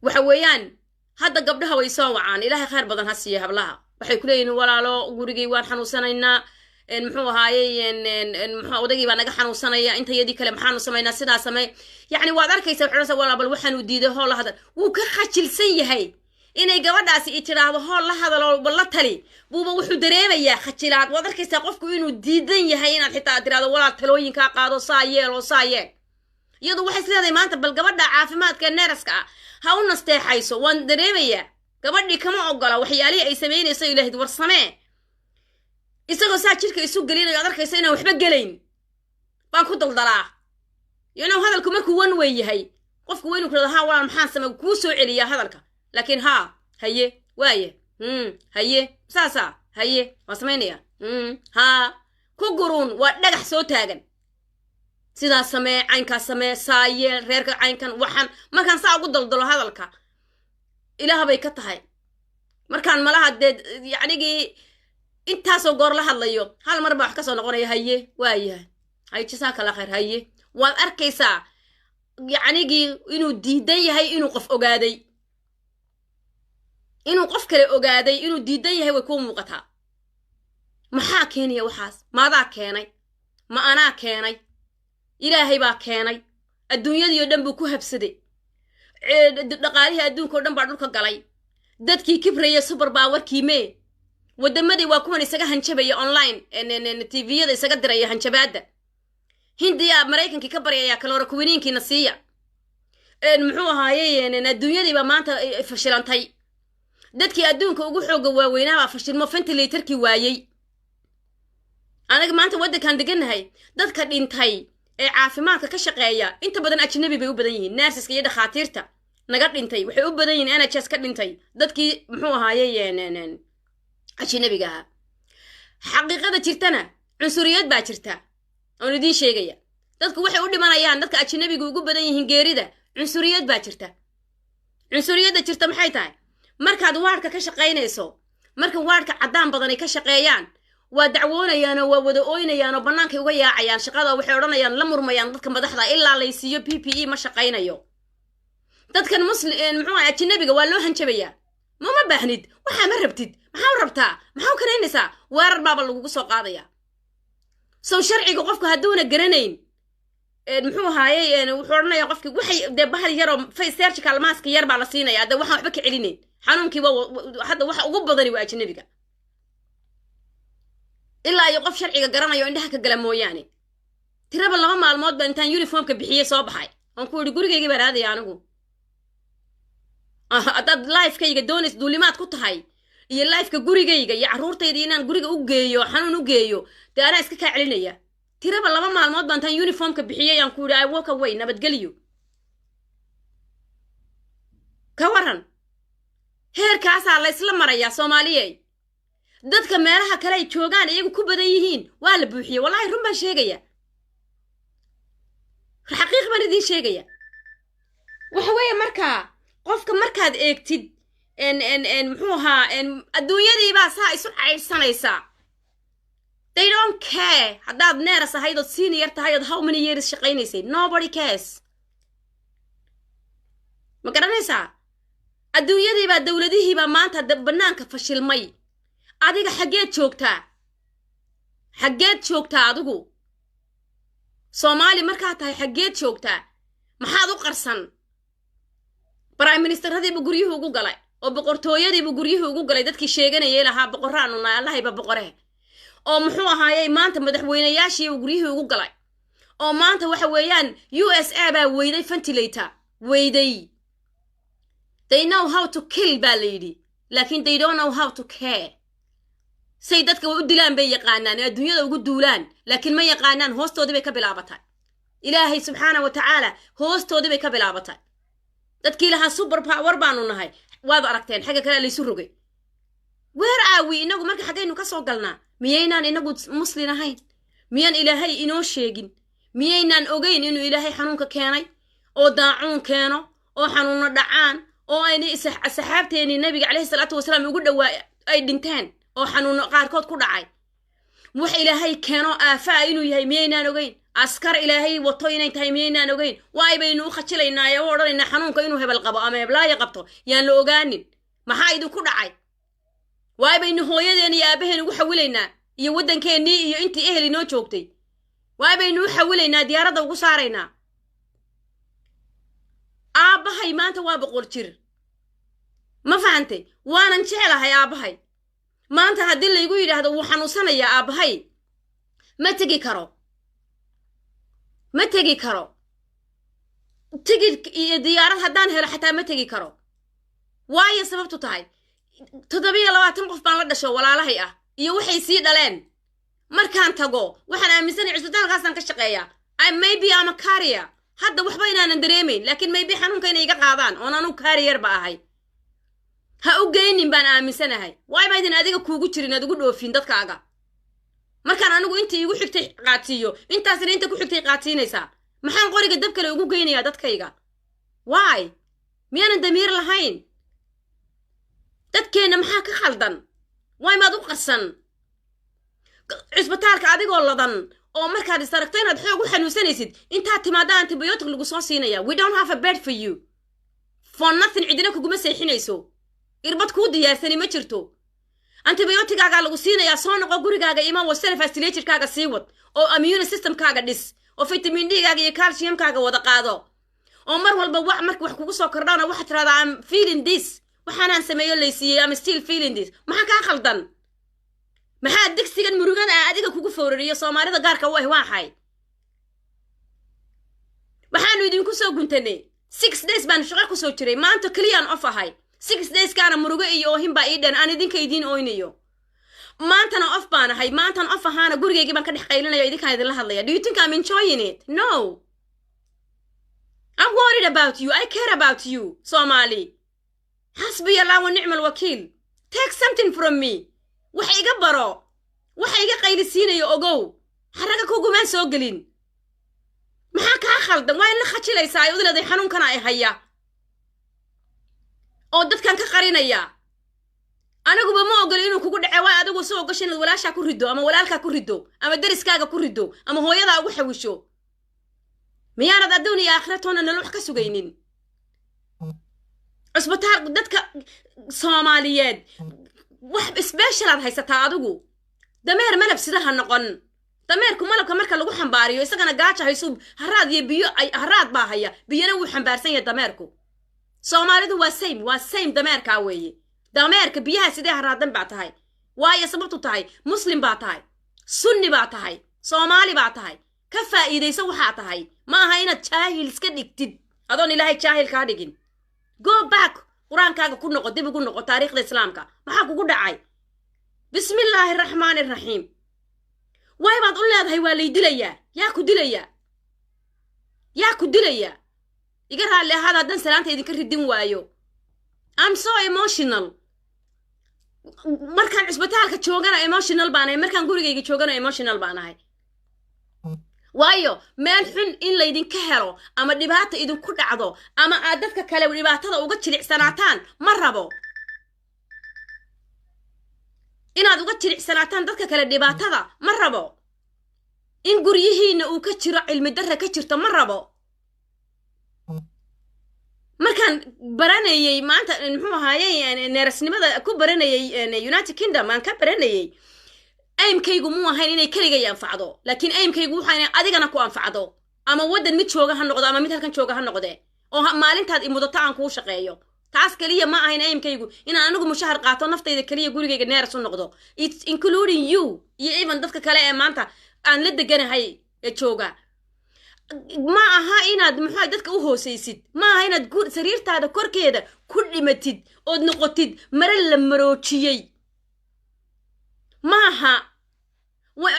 waxa weeyaan hadda gabdhaha way soo wacaan ilaahay khayr badan ha siiya hablaha waxay ku leeyihiin walaalo gurigay waan xanuunsanaynaa muxuu ahaayey muxuu odaygii baa naga xanuunsanaya inta yadii kale maxaanu samaynaa sidaa samee yacni waad arkaysaa waxay walaal bal waxaanu diiday hool la hadal wuu ka khajilsan yahay inay gabadhaasi i tiraahdo hool la hadalo bal la tali buuba wuxuu dareemayaa khajilaad waad arkaysaa qofku inuu diidan yahay inaad xitaa tiraahdo walaal talooyinkaa qaado saa yeel oo saa yeel iyadu waxay isleedahay maanta bal gabadha caafimaadka neeraska ah ha u nasteexayso waan dareemayaa gabadhii kama ogola waxyaalihii ay samaynayso ilaahid war samee isagoo saa jirka isu gelinayo ad arkaysa inaan waxba gelayn baan ku daldalaa hadalku markuu wan wey yahay qofku weynu ku haa walaal maxaan samay kuu soo celiyaa hadalka laakiin haa haye waaye haye saasa haye waan samaynaya haa ku guruun waa dhagax soo taagan sidaa samee caynkaa samee saayee reerka caynkan waxaan markaan saa ugu daldalo hadalka ilaah bay ka tahay markaan malaha dee yacnigii intaasoo goor la hadlayo hal mar baa wax ka soo noqonaya haye waayahay hay jisaa kala khayr haye waad arkaysaa yacnigii inuu diidan yahay inuu qof ogaaday inuu qof kale ogaaday inuu diidan yahay way kuu muuqataa maxaa keenaya waxaas maadaa keenay ma anaa keenay ilaahay baa keenay adduunyadii oo dhan buu ku habsaday dhaqaalihii adduunka oo dhan baa dhulka galay dadkii kibraya super powerkii mee waddamadii waa kuwan isaga hanjabaya online tviyada isaga diraya hanjabaadda hindiya maraykankii ka baryaya kaloorakuwiniinkiina siiya muxuu ahaayey adduunyadiibaa maanta fashilantay dadkii adduunka ugu xooga waaweynaabaa fashilmo ventilatorkii waayey anaga maanta waddankaan degannahay dadka dhintay ee caafimaadka ka shaqeeya inta badan ajnabi bay u badan yihiin naarsiska iyo dhakhaatiirta naga dhintay waxay u badan yihiin nhs ka dhintay dadkii muxuu ahaayey ajnabiga ahaa xaqiiqada jirtana cunsuriyad baa jirta oon idiin sheegaya dadku waxay u dhimanayaan dadka ajnabiga ugu badan yihiin geerida cunsuriyad baa jirta cunsuriyadda jirta maxay tahay markaad waadhka ka shaqaynayso marka waadhka caddaan badanay ka shaqeeyaan waa dacwoonayaanoo waa wada ooynayaanoo bannaankay uga yaacayaan shaqada waxay odhanayaan la murmayaan dadka madaxda ilaa laysiiyo PPE ma shaqaynayo dadkan muxuu ahay ajnabiga waa loo hanjabayaa ma baahnid waxaa ma rabtid maxaa rabtaa maxaa karaynaysaa weerar baaba lagugu soo qaadaya sow sharciga qofku hadduuna garanayn muxuu ahaayey wuxuu odhanaya qofki waxay dee bahal yaroo surgical mask yar baa la siinaya dee waxaan waxba ka celinayn xanuunkiiba hadda waxa ugu badani waa ajnabiga ilaa iyo qof sharciga garanayo indhaha ka gala mooyaane tiraba 2 maalmood baan intaan uniformka bixiyey soo baxay aan ku yidhi gurigaygii baan aadaya anigu haddaad lifekayga doonays duulimaad ku tahay iyo lifeka gurigayga iyo carruurtayda inaan guriga u geeyo xanuun u geeyo dee anaa iska kaa celinaya tiraba 2 maalmood baan intaan uniformka bixiyey aan ku yidhi I walk away nabadgeliyo ka waran heerkaasaa laysla marayaa soomaaliyey dadka meelaha kale ay joogaan iyagu ku badan yihiin waa la buuxiyey wallahi run baan sheegaya xaqiiq baan idiin sheegaya waxa weeye markaa qofka markaad eegtid muxuu ahaa adduunyadii baa saa isu caydsanaysaa they don't care haddaad neeras ahayd ood senior tahay ood how many years shaqaynaysay nobody cares ma garanaysaa adduunyadii baa dowladihii baa maanta bannaanka fashilmay adiga xaggeed joogtaa adigu soomaali markaa tahay xaggeed joogtaa maxaad u qarsan prime ministeradiibu guryuhu ugu galay oo boqortooyadiibu guryuhu ugu galay dadkii sheeganayay lahaa boqoraanu nahay allahayba boqoree oo muxuu ahaayey maanta madaxweynayaashiibu guryuhu ugu galay oo maanta waxa weeyaan USA baa weyday ventilator weyday they know how to kill baa la yidhi laakiin they don't know how to care say dadka u dilaan bay yaqaanaan adduunyada ugu duulaan laakiin ma yaqaanaan hoostoodii bay ka bilaabatay ilaahay subxaanahu wa tacaala hoostoodii bay ka bilaabatay dadkii lahaa super power baanu nahay waad aragteen xagga kale laysu rogay weer aawi inagu marka xaggaynu ka soo galnaa miyaynaan inagu muslin ahayn miyaan ilaahay inoo sheegin miyaynaan ogeyn inuu ilaahay xanuunka keenay oo daacuun keeno oo xanuuno dhacaan oo ay saxaabteeni nabiga calayhi salaatu wasalaam ugu dhawaa ay dhinteen oo xanuuno qaarkood ku dhacay wax ilaahay keeno aafaa inuu yahay miyaynaan ogeyn askar ilaahay wato inay tahay miyaynaan ogeyn waay baynu u khajilaynaa ee u odhanaynaa xanuunka inuu hebel qabo ama heblaaya qabto yaan la ogaanin maxaa idinku dhacay waay baynu hooyadeen iyo aabaheen ugu xawilaynaa iyo waddankeennii iyo intii ehel inoo joogtay waay baynu u xawilaynaa diyaaradda ugu saaraynaa aabbahay maanta waa boqol jir ma fahantay waanan jecelahay aabbahay maanta haddii laygu yidhaahdo wuu xanuunsanayaa aabbahay ma tegi karo tigidh iyo diyaarad haddaan helo xataa ma tegi karo waayo sababtu tahay 27 qof baan la dhasho walaalahay ah iyo waxay sii dhaleen markaan tago waxaan aaminsanay cisbitaalkaasaan ka shaqeeyaa maybe I'm a carrier hadda waxba inaanan dareemayn laakiin maybe xanuunka inay iga qaadaan oon anu carrier ba ahay ha u geynin baan aaminsanahay waay maydin adiga kuugu jirin aad ugu dhoofin dadkaaga markaan anigu intii igu xigtay qaatiyo intaasina inta ku xigtay qaatiinaysaa maxaan qoriga dab kale ugu geynayaa dadkayga waay miyaanan damiir lahayn dadkeenna maxaa ka khaldan waay maad u qarsan cisbitaalka adigoo ladan oo markaad isaragto inaad xoog u xanuunsanaysid intaad timaada antibiotic lagu soo siinaya we don't have a bed for you for nothing cidina kuguma seexinayso irbad kuu diyaarsani ma jirto antibioticaaga lagu siinayaa soo noqo gurigaaga ima wa self-istilatorkaaga sii wad oo immune systemkaaga dhis oo vitamin D-gaaga iyo calciumkaaga wada qaado oo mar walba wax kugu soo kordhana waxaad tiraahdaa I'm feeling this waxaanaan sameeyo laysiiyey I'm still feeling this maxaa kaa khaldan maxaa digsigan murugada adiga kugu foorariyo Soomaalida gaarka u ah waxay waxaanu idinku soo guntanay 6 days baan shaqo ku soo jiray maanta kaliyaan off ahay 6 days kaana murugo iyo oohin baa ii dhan aan idinka idiin oynayo maantana off baan ahay maantana off ahaana gurigeygii baan ka dhex qaylinayo idinkaan idin la hadlaya do you think I'm enjoying it no I'm worried about you I care about you Somali hasbi Allah wa ni'mal wakil take something from me waxa iga baro waxa iga qaylisiinayo ogow haraga kugumaan soo gelin maxaa kaa khaldan waa in la khajilaysaa ay udleeday xanuunkana ay haya oo dadkan ka qarinaya anaguba ma ogol inuu kugu dhace waa adigu soo gashay inaad walaasha ku rido ama walaalka ku rido ama dariskaaga ku rido ama hooyada ugu xawisho miyaanad adduun iyo aakhiratoona nolol wax ka sugaynin cisbitaal dadka Soomaaliyeed wax special aad haysataa adigu dameer malab sidaha noqon dameerku malabka marka lagu xambaariyo isagana gaaja hayso haraad iyo biyo ay haraad baa haya biyana wuu xambaarsan yahay dameerku Soomaalidu waa same dameerka weeye dameerka biyaha sidee haraadan baa tahay waayo sababtu tahay muslim baa tahay sunni baa tahay Soomaali baa tahay ka faa'iideyso waxa tahay ma aha inaad jaahil iska dhigtid adoon ilaahay jaahil ka dhigin go back quraankaaga ku noqo dib ugu noqo taariikhda islaamka maxaa kugu dhacay bismillaahir rahmaanir rahiim way baad u leedahay waa la dilayaa yaa ku dilaya iga raali ahada hadan salaanta idinka ridin waayo I'm so emotional markaan cisbitaalka joogana emotional baanahay markaan gurigayga joogana emotional baanahay waayo meel xun in la idinka helo ama dhibaato idinku dhacdo ama aad dadka kale dhibaatada uga jilicsanaataan ma rabo inaad uga jilicsanaataan dadka kale dhibaatada ma rabo in guryihiina uu ka jiro cilmi darra ka jirto ma rabo markaan baranayay maanta muxuu ahaayay neerasnimada ku baranayay United Kingdom aan ka baranayay aymkaygu muu ahayn inay kaligay anfacdo laakiin aymkaygu waxa inay adigana ku anfacdo ama wadan mid jooga ha noqdo ama mid halkan jooga ha noqde oo maalintaad imudata aan ku shaqeeyo taas kaliya ma ahayn aymkaygu inaan anigu mushahar qaato naftayda kaliya gurigayga neeras u noqdo it's including you iyo even dadka kale ee maanta aan la deganahay ee jooga ma aha inaad muxuu dadka u hooseysid ma aha inaad sariirtaada korkeeda ku dhimatid oo noqotid mara la maroojiyay ma aha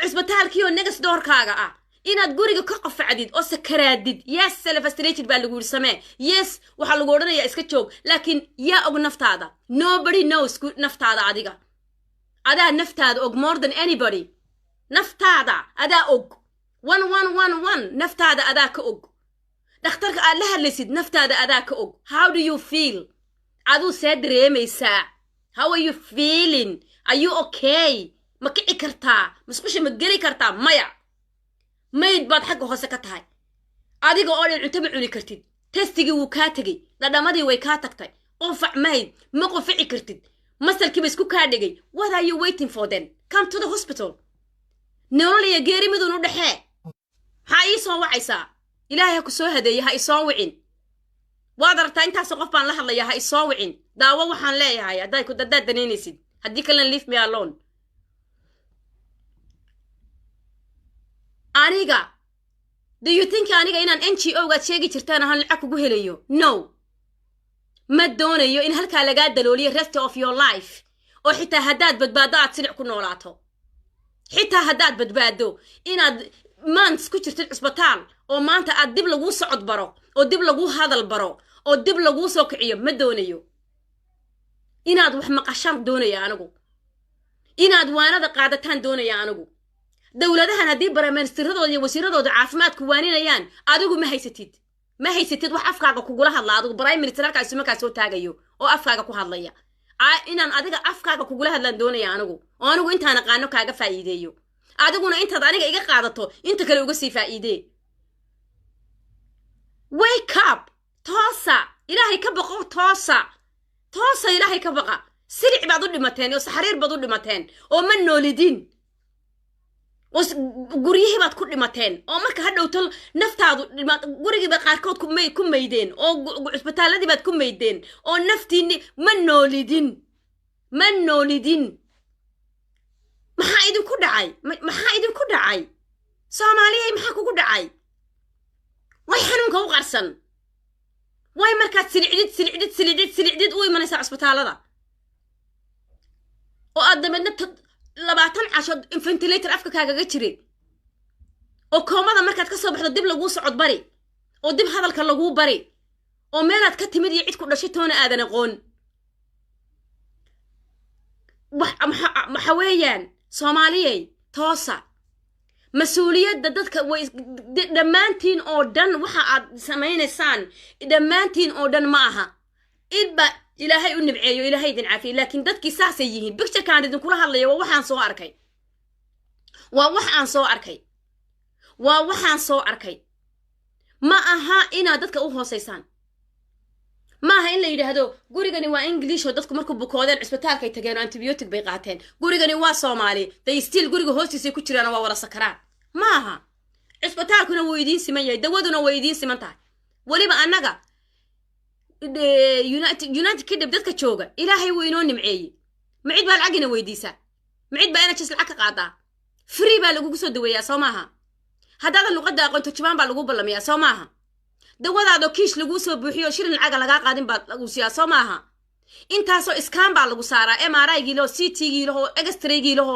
cisbitaalkii oo negas doorkaaga ah inaad guriga ka qofacdid oo sakaraadid yes self-istilated baa lagu samee yes waxa lagu oranayaa iska joog laakiin yaa og naftaada nobody knows naftaada adiga adaa naftaada og more than anybody naftaada adaa og 1111 naftaada adaa ka og dhakhtarka aad la hadlaysid naftaada adaa ka og. How do you feel? Aduu see dareemaysaa? How are you feeling? Are you okay? ma kici kartaa? masqusha ma geli kartaa? maya. mayd baad xagga hoose ka tahay. adiga oo dhan cunto ma cuni kartid. testigii wuu kaa tegey. dhadhamadii way kaa tagtay. qufac mayd ma qufici kartid. masalkiiba isku kaa dhigay. What are you waiting for then? Come to the hospital. nolol iyo geeri midun u dhexee. maxaa ii soo wacaysaa? ilaahay ha ku soo hadeeya, ha isoo wicin. waad aragtaa intaasoo qof baan la hadlayaa, ha isoo wicin. daawo waxaan leeyahay haddaad danaynaysid. haddii kalena leave me alone. aniga do you think aniga inaan NGO-gaad sheegi jirtaan ahaan lacag kugu helayo? No. ma doonayo in halkaa lagaa dalooliyo rest of your life. oo xitaa haddaad badbaado aad silic ku noolaato. xitaa haddaad badbaado inaad months ku jirtid cusbitaal oo maanta aad dib laguu socod baro oo dib laguu hadal baro oo dib laguu soo kiciyo. ma doonayo. inaad wax maqashaan doonaya anigu. inaad waanada qaadataan doonaya anigu. dawladahan haddii baraministeradooda iyo wasiiradooda caafimaadku waaninayaan adigu ma haysatid wax afkaaga kugula hadla. adigu prime minister halkaas markaas soo taagayo oo afkaaga ku hadlaya. inaan adiga afkaaga kugula hadlaan doonaya anigu. oo anigu intaan aqaano kaaga faa'iideeyo. adiguna intaad aniga iga qaadato inta kale uga sii faa'iidee. wake up. toosa. ilaahay ka baqo. toosa ilaahay ka baqa. silic baad u dhimateen oo saxariir baad u dhimateen oo ma noolidin. guryihii baad ku dhimateen oo marka hadhowto naftaadu gurigiiba qaarkood ku maydeen oo cusbitaaladii baad ku maydeen oo naftiinni ma noolidin. maxaa idinku dhacay? soomaaliyey maxaa kugu dhacay? way xanuunka u qarsan. way markaad silicdid u imanaysaa cusbitaalada oo aad dabeedna 20 casho ventilator afka kaagaga jiray oo koomada markaad ka soo baxdo dib laguu socod bari oo dib hadalka laguu bari oo meelaad ka timid iyo cid ku dhashay toona aadan aqoon. waxa weeyaan soomaaliyey toosa. mas-uuliyadda dadka way dhammaantiin oo dhan waxa aad samaynaysaan dhammaantiin oo dhan ma aha. idba ilaahay u nibceeyo, ilaahay idin caafiyo. laakiin dadkii saasay yihiin. picturekaan idinkula hadlayo waa waxaan soo arkay. ma aha inaad dadka u hoosaysaan. ma aha in la yidhaahdo gurigani waa English oo dadku markuu bukoodeen cusbitaalkay tageen oo antibiotic bay qaateen. gurigani waa Soomaali, they still guriga hoostiisa ku jiraan waa wada sakaraan. ma aha. cusbitaalkuna wuu idiin siman yahay, dawaduna way idiin siman tahay. waliba annaga United Kingdom dadka jooga ilaahay wuu inoo nimceeyey. ma cid baa lacagina weydiisaa? ma cid baa NHS lacag ka qaadaa? free baa lagugu soo daweeyaa soo maaha? haddaadan luqadda aqoonto jibaan baa lagu ballamiyaa soo maaha? dawadaadoo kiish laguu soo buuxiyo shirin lacaga lagaa qaadin baa lagu siiyaa soo maaha? intaasoo iskaan baa lagu saaraa. MRI-gii laho, CT-gii laho, X-ray-gii laho,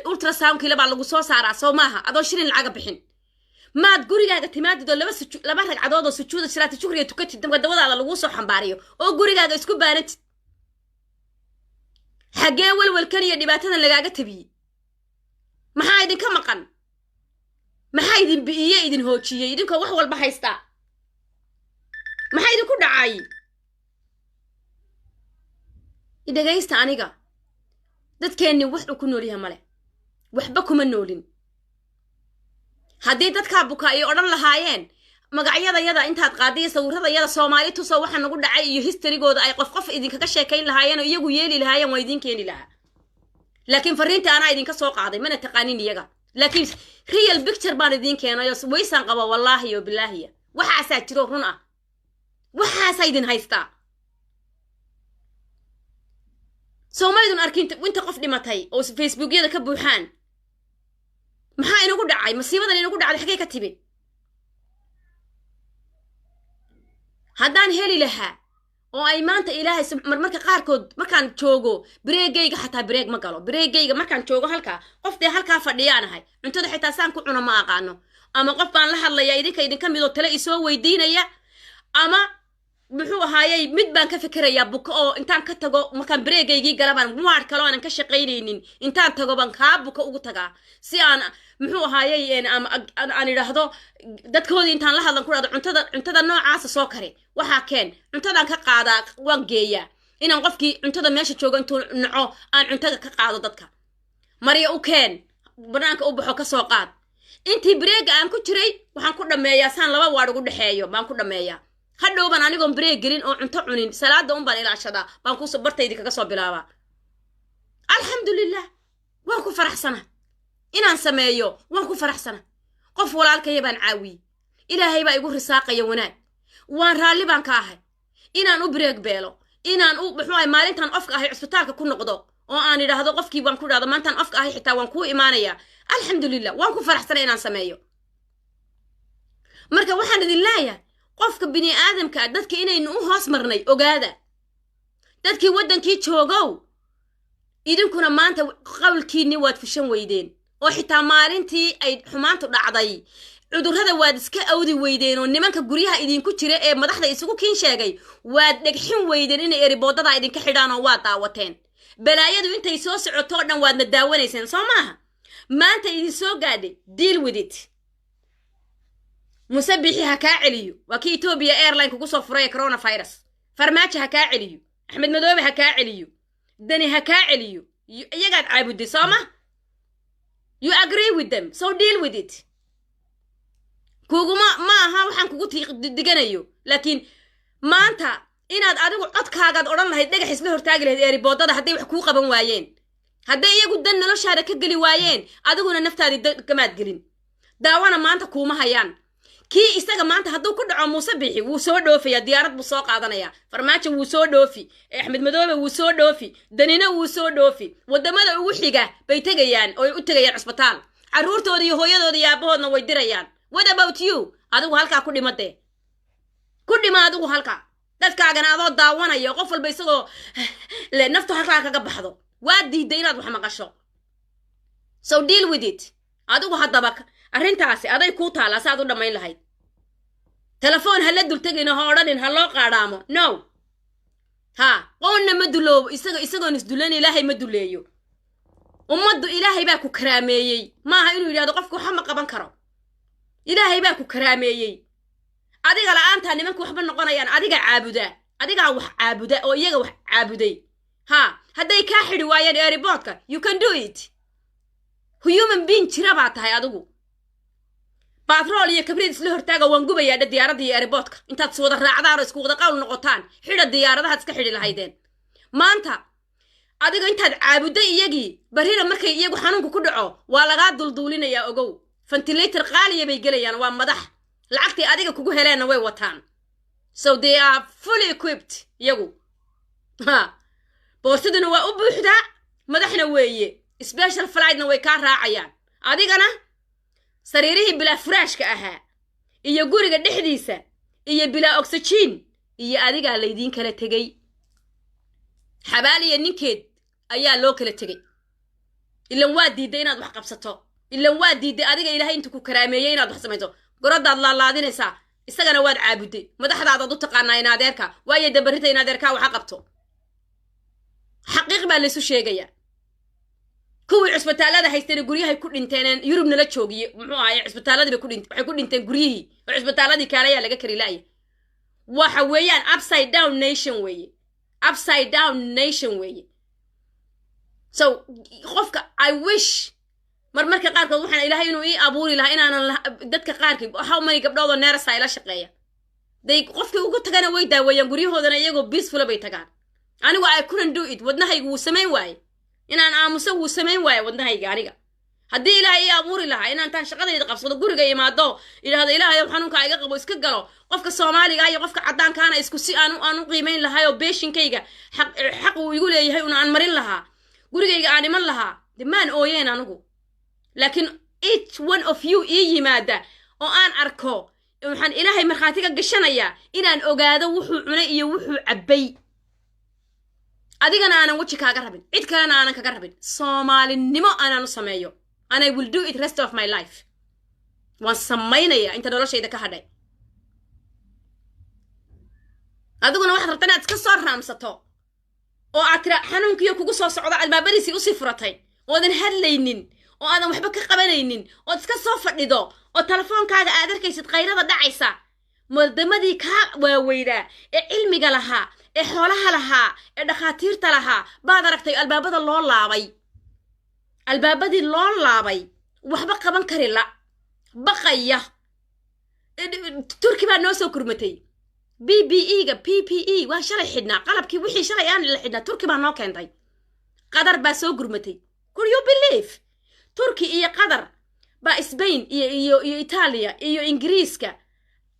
ultrasound-kii baa lagu soo saaraa soo maaha? adoo shirin lacaga bixin. maad gurigaaga timaadid oo laba ragcadood oo sujuuda shiraati shukriya tukatid damka dawadaada lagu soo xambaariyo oo gurigaaga isku baanatid. xagee walwalkan iyo dhibaatadan lagaaga tabiyey? maxaa idinka maqan? maxaa idin bi'iye idin hoojiyey idinkoo wax walba haystaa? maxaa idinku dhacay? idagaysta aniga dadkeenni wax ku nool yahay male. waxba kuma noolin. haddii dadkaa buka ay odhan lahaayeen magacyadayada intaad qaadiyo sawirradayada Soomaali tusoo waxa nagu dhacay iyo historygooda ay qof idinkaga sheekayn lahaayeen oo iyagu yeeli lahaayeen waa idin keeni lahaa. laakiin fariinta ana idinka soo qaaday mana taqaanin iyaga. laakiin real picture baan idin keenayo waysan qaba wallaahi iyo billaahi. waxaasaa jiro run ah. waxaasaa idin haystaa. Soomaalidun arkin inta qof dhimatay oo Facebook-yada ka buuxaan. maxaa inagu dhacay? masiibadan inagu dhacday xagee ka timid? haddaan heli lahaa oo ay maanta ilaahay marmarka qaarkood markaan joogo breegayga xataa breeg ma galo. breegayga markaan joogo halkaa qofdee halkaa fadhiyaanahay cuntada xitaa saan ku cuno ma aqaano. ama qof baan la hadlayaa idinka mid oo tale isoo weydiinaya ama muxuu ahaayay mid baan ka fikirayaa buko oo intaan ka tago markaan breegaygii galabaan waad kale aanan ka shaqaynaynin intaan tago baan kaa buko ugu tagaa si aan muxuu ahaayay aan idhaahdo dadkoodii intaan la hadlan ku dhahdo cuntada noocaasa soo kare waxaa keen cuntadaan ka qaadaa waan geeyaa inaan qofkii cuntada meesha joogo intuu naco aan cuntada ka qaado dadka marya u keen banaanka u baxo ka soo qaad intii breega aan ku jiray waxaan ku dhameeyaa saan laba waad ugu dhexeeyo baan ku dhameeyaa hadhow baan anigoon breeg gelin oo cunto cunin salaada un baan ilaashadaa baan ku bartaydi kaga soo bilaabaa alxamdulilah waan ku faraxsana inaan sameeyo waan ku faraxsana qof walaalkaya baan caawiyey ilaahay baa igu risaaqaya wanaag waan raalli baan ka ahay inaan u breeg beelo inaan u muxuu ahay maalintaan ofka ahay cisbitaalka ku noqdo oo aan idhaahdo qofkii baan ku dhahdo maantaan ofka ahay xitaa waan kuu imaanayaa alxamdulilah waan ku faraxsana inaan sameeyo marka waxaan idin leeyahay qofka bini aadamka dadka inaynu u hoos marnay ogaada dadkii waddankii joogow idinkuna maanta qawlkiinni waad fushan weydeen oo xitaa maalintii ay xumaantu dhacday cudurrada waad iska awdi weydeen oo nimanka guryaha idinku jira ee madaxda isugu kiin sheegay waad dhegxin weydeen inay eriboodada idinka xidhaan oo waad daawateen balaayadu intay soo socoto dhan waadna daawanayseen soo maaha maanta idin soo gaadhay deal with it musabixi ha kaa celiyo waa kii Ethiopia Airline kugu soo furay coronavirus farmaajo ha kaa celiyo axmed madoobe ha kaa celiyo dani ha kaa celiyo iyagaad caabuday soo ma you agree with them so deal with it kuguma ma aha waxaan kugu diganayo laakiin maanta inaad adigu codkaagaad odhan lahayd dhagax isla hortaagi lahayd eriboodada hadday wax kuu qaban waayeen hadday iyagu dan noloshaada ka geli waayeen adiguna naftaadii kamaad gelin daawana maanta kuuma hayaan kii isaga maanta hadduu ku dhaco muuse bixi wuu soo dhoofaya diyaarad buu soo qaadanaya farmaajo wuu soo dhoofi axmed madoobe wuu soo dhoofi danina wuu soo dhoofi waddamada ugu xiga bay tegayaan oo u tegayaan cisbitaal carruurtooda iyo hooyadooda iyo aabahoodna way dirayaan what about you adigu halkaa ku dhimadee ku dhima adigu halkaa dadkaagana adoo daawanaya qof walba isagoo le naftu halkaa kaga baxdo waa diiday inaad wax maqasho so deal with it adigu haddaba arrintaasi aday kuu taala saad u dhammayn lahayd telefoon ha la dultegin ha odhanin ha loo qaadhaamo no ha qoonna ma duloobo isagoon isdulan ilaahay ma duleeyo ummaddu ilaahay baa ku karaameeyey maaha inuu yidhahdo qofku waxa ma qaban karo ilaahay baa ku karaameeyey adiga la'aantaa nimanku waxba noqonayaan adiga caabuda adigaa wax caabuda oo iyaga wax caabuday ha hadday kaa xidhi waayeen airportka you can do it human being jira baa tahay adigu batrool iyo kabriid isla hortaaga waan gubayaa diyaaradda iyo airportka intaad si wada raacdaan oo isku wada qawl noqotaan xidha diyaaradaha iska xidhi lahaydeen maanta adiga intaad caabuday iyagii barina markay iyagu xanuunku ku dhaco waa lagaa dulduulinayaa ogow ventilator qaaliya bay gelayaan waa madax lacagtii adiga kugu heleenna way wataan so they are fully equipped iyagu ha boorsaduna waa u buuxdaa madaxna weeye special flightna way kaa raacayaan adigana sariirihii bilaa furaashka ahaa iyo guriga dhexdiisa iyo bilaa oxygen iyo adigaa laydiin kala tegey xabaaliya ninkeed ayaa loo kala tegey ilan waa diiday inaad wax qabsato ilan waa diiday adiga ilaahay intuu ku karaameeyey inaad wax samayso goradaad laalaadinaysaa isagana waad caabuday madaxdaadaad u taqaanaa in adeerka waayo dabarita in adeerkaa waxa qabto xaqiiq baa laysu sheegayaa kuwii cisbitaalada haysteen guryahay ku dhinteen Yurub nala joogiye muxuu ahaay cisbitaaladii bay ku dhinteen waxay ku dhinteen guryihii oo cisbitaaladii kaalayaa laga kari laayay waxa weeyaan upside down nation weeye so qofka I wish marmarka qaarkood waxaan ilaahay inuu ii abuuri lahaa inaanan dadka qaarkii how many gabdhood neersa ila shaqeeya day qofkii ugu tagana way daaweeyaan guryahoodana iyagoo peaceful bay tagaan anigu I couldn't do it wadnahaygu wuu samayn waayay inaan aamuso wuu samayn waayay wadnahayga aniga haddii ilaahay ii abuuri lahaa inaan taan shaqadayda qabsado guriga imaado idhaahdo ilaahay xanuunka iga qabo iska galo qofka Soomaaliga iyo qofka cadaankaana isku si aan u qiimeyn lahaa oo beeshinkayga xaq uu igu leeyahay aan marin lahaa gurigayga aan iman lahaa dimaan ooyeen anigu laakiin each one of you ii yimaada oo aan arko waxaan ilaahay markhaatiga gashanayaa inaan ogaado wuxuu cunay iyo wuxuu cabbay adigana aanan waji kaaga rabin cid kalena aanan kaga rabin Soomaalinimo aanan u sameeyo and I will do it rest of my life waan samaynaya inta noloshayda ka hadhay adiguna waxaad rabtaa inaad iska soo raamsato oo aad tira xanuunkiyo kugu soo socda albaabadiisii usii furatay oodan hadlaynin oo aadan waxba ka qabanaynin ood iska soo fadhido oo telefoonkaaga aad arkaysid qayrada dhacaysa maldamadii kaa waaweydaa ee cilmiga lahaa ee xoolaha lahaa ee dhakhaatiirta lahaa baad aragtay albaabada loo laabay albaabadii loo laabay waxba qaban kari la baqaya turki baa noo soo kurmatay BBE-ga PPE waa shalay xidhnaa qalabkii wixii shalay aan la xidhnaa turki baa noo keentay qatar baa soo gurmatay could you believe turki iyo qatar baa Spain iyo Italia iyo Ingiriiska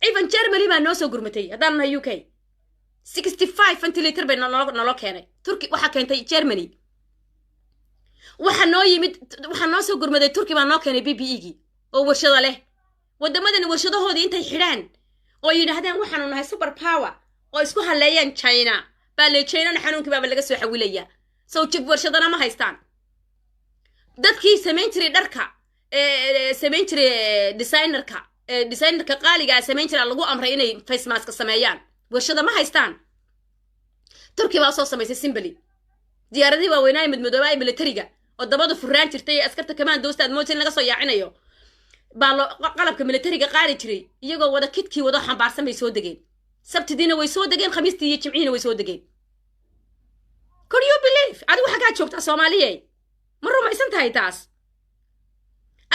even Germany baa noo soo gurmatay haddaan nahay UK 65 ventilator bay noo keenay turki waxa keentay Germany waxa noo yimid waxa noo soo gurmaday turki baa noo keenay BBE-gi oo warshado leh wadamadan warshadahoodii intay xidhaan oo yidhaahdeen waxaanu nahay super power oo isku haleeyaan China baa le China xanuunkii baa laga soo xawilaya soo jib warshadana ma haystaan dadkii samayn jiray dharka samayn jiray designerka qaaliga samayn jiray lagu amray inay face mask sameeyaan warshada ma haystaan turki baa soo samaysay simply diyaaradii waa weynaa midmadooba militariga oo dabada furaan jirtay askarta kamaan doostaad moojin laga soo yaacinayo baa qalabka militariga qaari jiray iyagoo wada kidkii wada xambaarsan bay soo degeen sabtidiina way soo degeen khamiistii iyo jimciina way soo degeen could you believe adigu xagaa joogtaa Soomaaliyeey ma rumaysan tahay taas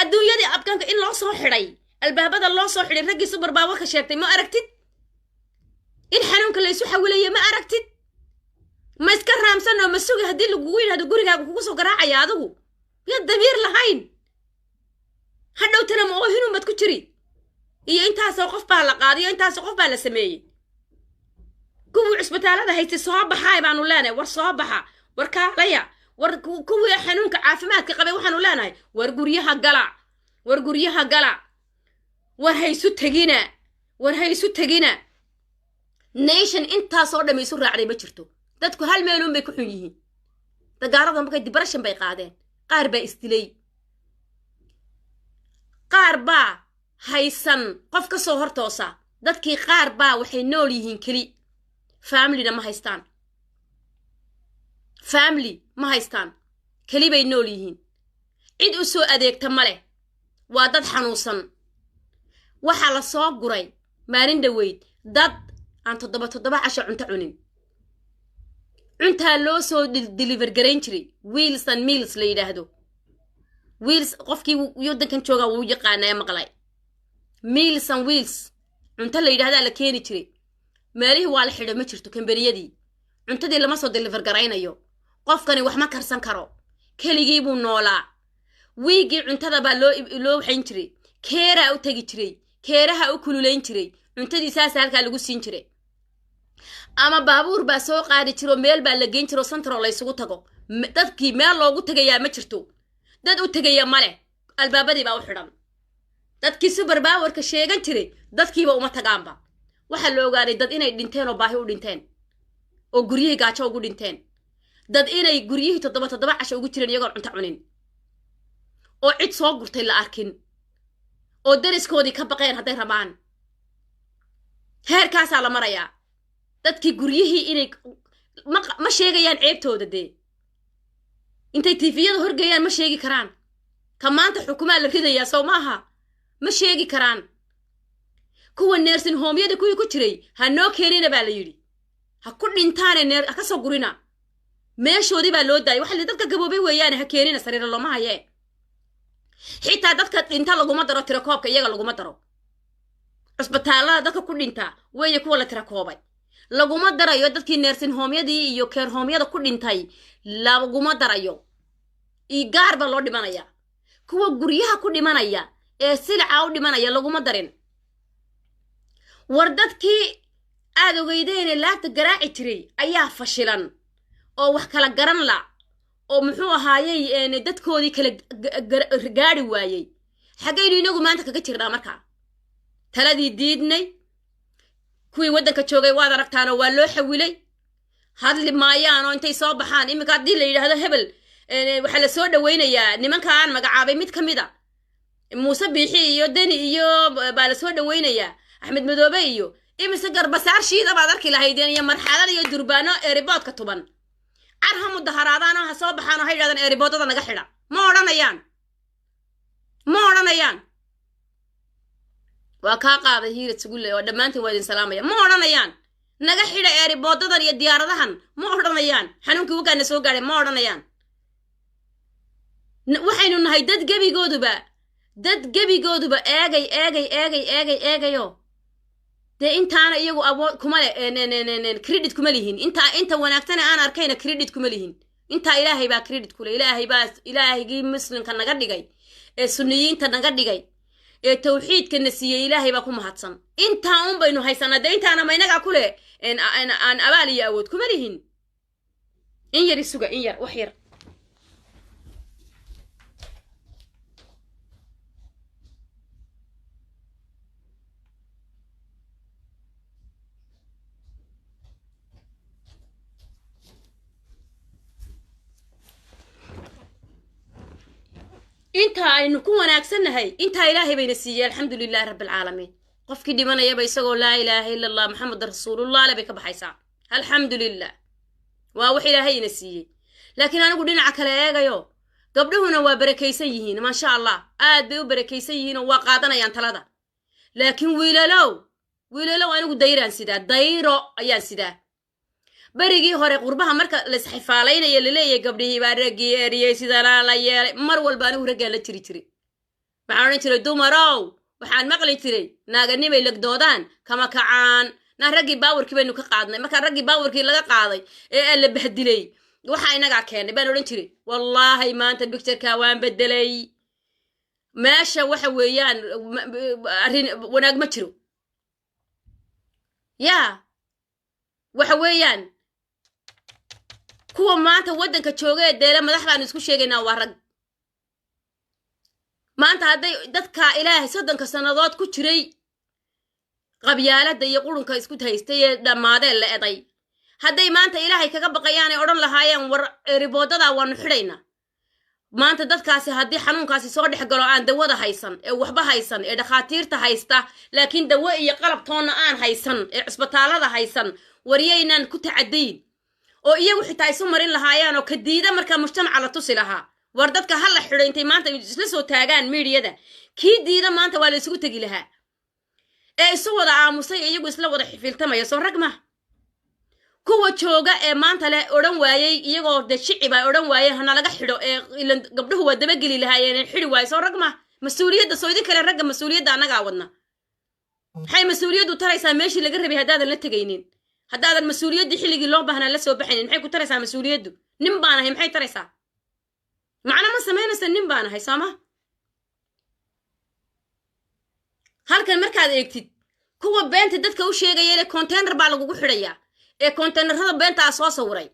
adduunyadii afkanka in loo soo xidhay albaabada loo soo xidhay raggii super power ka sheegtay ma aragtid in xanuunka la isu xawilaya ma aragtid ma iska raamsan oo ma sugi haddii lagugu yidhaahdo gurigaaga kugu soo garaacaya adigu miyaad damiir lahayn hadhowtana ma oohinun baad ku jiri iyo intaasoo qof baa la qaadiyo intaasoo qof baa la sameeyey kuwii cusbitaalada haystay soo baxaay baanu leenahay war soo baxa war kaalaya war kuwii xanuunka caafimaadka qabay waxaanu leenahay war guryaha gala war haysu tegina nation intaasoo dhamay isu raacday ma jirto dadku hal meeluun bay ku xun yihiin dagaarada markay depression bay qaadeen qaar baa isdilay qaar baa haysan qof ka soo hortoosa dadkii qaar baa waxay nool yihiin keli family ma haystaan keli bay nool yihiin cid u soo adeegta male waa dad xanuunsan waxa la soo guray maalin dhaweyd dad aan 7 casho cunto cunin cuntaa loo soo deliver garayn jiray wheels and meals la yidhaahdo wheels qofkii waddankan jooga wuu yaqaanaa maqlay meals and wheels cunto la yidhaahdaa la keeni jiray meelihii waa la xidhay ma jirto kambaniyadii cuntadii lama soo deliver garaynayo qofkani wax ma karsan karo keligii buu noolaa wiigii cuntada baa loo waxayn jiray keeraa u tegi jiray keeraha u kululayn jiray cuntadii saas halkaa lagu siin jiray ama baabuur baa soo qaadi jiro meel baa la geyn jiro central la isugu tago dadkii meel loogu tagayaa ma jirto dad u tagaya male albaabadii baa u xidhan dadkii super powerka sheegan jiray dadkiiba uma tagaanba waxaa la ogaaday dad inay dhinteen oo baahi u dhinteen oo guryihii gaajo ugu dhinteen dad inay guryihii 7 casho ugu jireen iyagoo cunto cunin oo cid soo gurtay la arkin oo dariskoodii ka baqeen hadday rabaan heerkaasaa la marayaa dadkii guryihii inay ma sheegayaan ceebtooda dee intay tiifiyada horgeeyaan ma sheegi karaan ka maanta xukumaa la ridayaa soo maaha ma sheegi karaan kuwa neersin hoomyada kuwii ku jiray ha noo keenina baa la yidhi ha ku dhintaane ha ka soo gurina meeshoodii baa loo daayay waxa la dadka gaboobay weeyaane ha keenina sariira looma hayee xitaa dadka dhinta laguma daro tirakoobka iyaga laguma daro cusbitaalada dadka ku dhinta weeye kuwa la tirakoobay laguma darayo dadkii neersin hoomyadii iyo keer hoomyada ku dhintay laguma darayo gaar baa loo dhimanaya kuwa guryaha ku dhimanaya ee silca u dhimanaya laguma darin war dadkii aad ogeydeene laagta garaaci jiray ayaa fashilan oo wax kala garan la oo muxuu ahaayey dadkoodii kala gaari waayey xagaynu inagu maanta kaga jirnaa markaa taladii diidnay kuwii waddanka joogay waad aragtaanoo waa loo xawilay hadli maayaanoo intay soo baxaan iminka haddii la yidhaahdo hebel waxaa la soo dhawaynayaa nimankaan magacaabay mid ka mid a muuse biixi iyo deni iyo baa la soo dhawaynayaa axmed madoobe iyo imise garbasaar shiida baad arki lahaydeen iyo marxalad iyo durbaano eeriboodka tuban carha mudaharaadaana ha soo baxaan oo ha yidhahdaan eeriboodada naga xidha ma odhanayaan waa kaa qaaday hiirad sugulle oo dhammaantiin waa idin salaamaya ma odhanayaan naga xidha eeribooddadan iyo diyaaradahan ma odhanayaan xanuunkii wagaana soo gaadhay ma odhanayaan waxaynu nahay dad gebigooduba eegayo dee intaana iyagu awood kuma le credit kuma lihin inta wanaagsane aan arkayna credit kuma lihin intaa ilaahay baa credit kule ilaahigii muslimka naga dhigay ee sunniyiinta naga dhigay ee tawxiidkana siiyey ilaahay baa ku mahadsan intaa un baynu haysanaa dee intaana ma inagaa kule aan abaal iyo awood kuma lihin in yar isuga in yar wax yar inta aynu ku wanaagsannahay intaa ilaahay bayna siiyey alxamdulilahi rabbilcaalamiin qofkii dhimanayaba isagoo laa ilaaha ila allah maxamed rasuulullah le bay ka baxaysaa alxamdulilah waa wax ilaahayna siiyey laakiin anigu dhinaca kale eegayo gabdhuhuna waa barakaysan yihiin maasha allah aad bay u barakaysan yihiinoo waa qaadanayaan talada laakiin wiilalow anigu dayraan sidaa dayro ayaan sidaa berigii hore qurbaha marka laisxifaalaynaya laleeyahay gabdhihii baa raggii eriyey sidanaa la yeelay mar walba anigu raggaa la jiri jiray waxaan odhan jiray dumarow waxaan maqli jiray naaganimay legdoodaan kama kacaan naa raggii baawarkii baynu ka qaadnay markaa raggii baawarkii laga qaaday ee la bahdilay waxa inagaa keenay baan odhan jiray wallaahi maanta bictureka waan bedelay meesha waxa weeyaan arrin wanaag ma jiro yaa waxa weeyaan kuwa maanta waddanka jooga ee deela madax baanu isku sheegaynaa waa rag maanta hadday dadka ilaahay 30 sannadood ku jiray qabyaaladda iyo qurunka isku haystay ee dhammaadeen la eday hadday maanta ilaahay kaga baqayaan ee odhan lahaayeen war riboodada waanu xidhaynaa maanta dadkaasi haddii xanuunkaasi soo dhex galo aan dawada haysan ee waxba haysan ee dhakhaatiirta haysta laakiin dawo iyo qalabtoonna aan haysan ee cusbitaalada haysan waryaynaan ku tacadayn oo iyagu xitaa isu marin lahaayeen oo kadiida markaa mujtamaca la tusi lahaa war dadka ha la xidho intay maanta isla soo taagaan miidiyada kii diida maanta waa la isugu tegi lahaa ee isu wada aamusay iyagu isla wada xifiltamaya soo rag ma kuwa jooga ee maanta leh odhan waayey iyagoo de shicib ay odhan waayeen hana laga xidho ee gabdhuhu waa dabageli lahaayeen xidhi waayo soo rag ma mas-uuliyadda soo idin kale ragga mas-uuliyadda annagaa wadna maxay mas-uuliyaddu taraysaa meeshii laga rabay haddaadan la tegaynin haddaadan mas-uuliyaddii xilligii loo baahnaa la soo baxaynin maxay ku taraysaa mas-uuliyaddu nin baan ahay maxay taraysaa macna ma samaynaysa nin baan ahay sooma halkan markaad eegtid kuwa beenta dadka u sheegaya ile container baa lagugu xidhayaa ee containerada beenta soo sawiray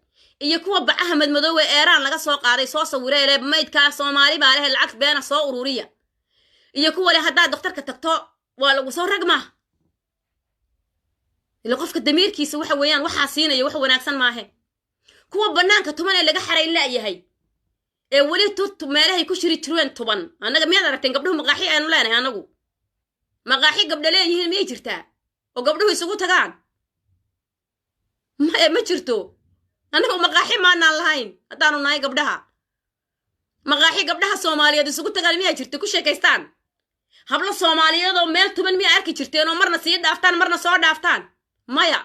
iyo kuwa bacaha madmadoowe eeraan laga soo qaaday soo sawiray ile maydkaa Soomaali baa leh lacag beena soo ururiya iyo kuwa leh haddaad dhakhtarka tagto waa lagu soo ragma ila qofka damiirkiisa waxa weeyaan waxa siinaya wax wanaagsan maahe kuwa banaanka tuman ee laga xarayn la yahay ee wali meelahay ku shiri jireen tuban anaga miyaad aragteen gabdhuhu maqaaxi aanu leenahay anagu maqaaxi gabdha leeyihiin miyay jirtaa oo gabdhuhu isugu tagaan ma jirto anagu maqaaxi maanaan lahayn haddaanu nahay gabdhaha maqaaxi gabdhaha Soomaaliyeed isugu tagaan miyay jirto ku sheekaystaan hablo Soomaaliyeed oo meel tuban miya arki jirteen oo marna sii dhaaftaan marna soo dhaaftaan maya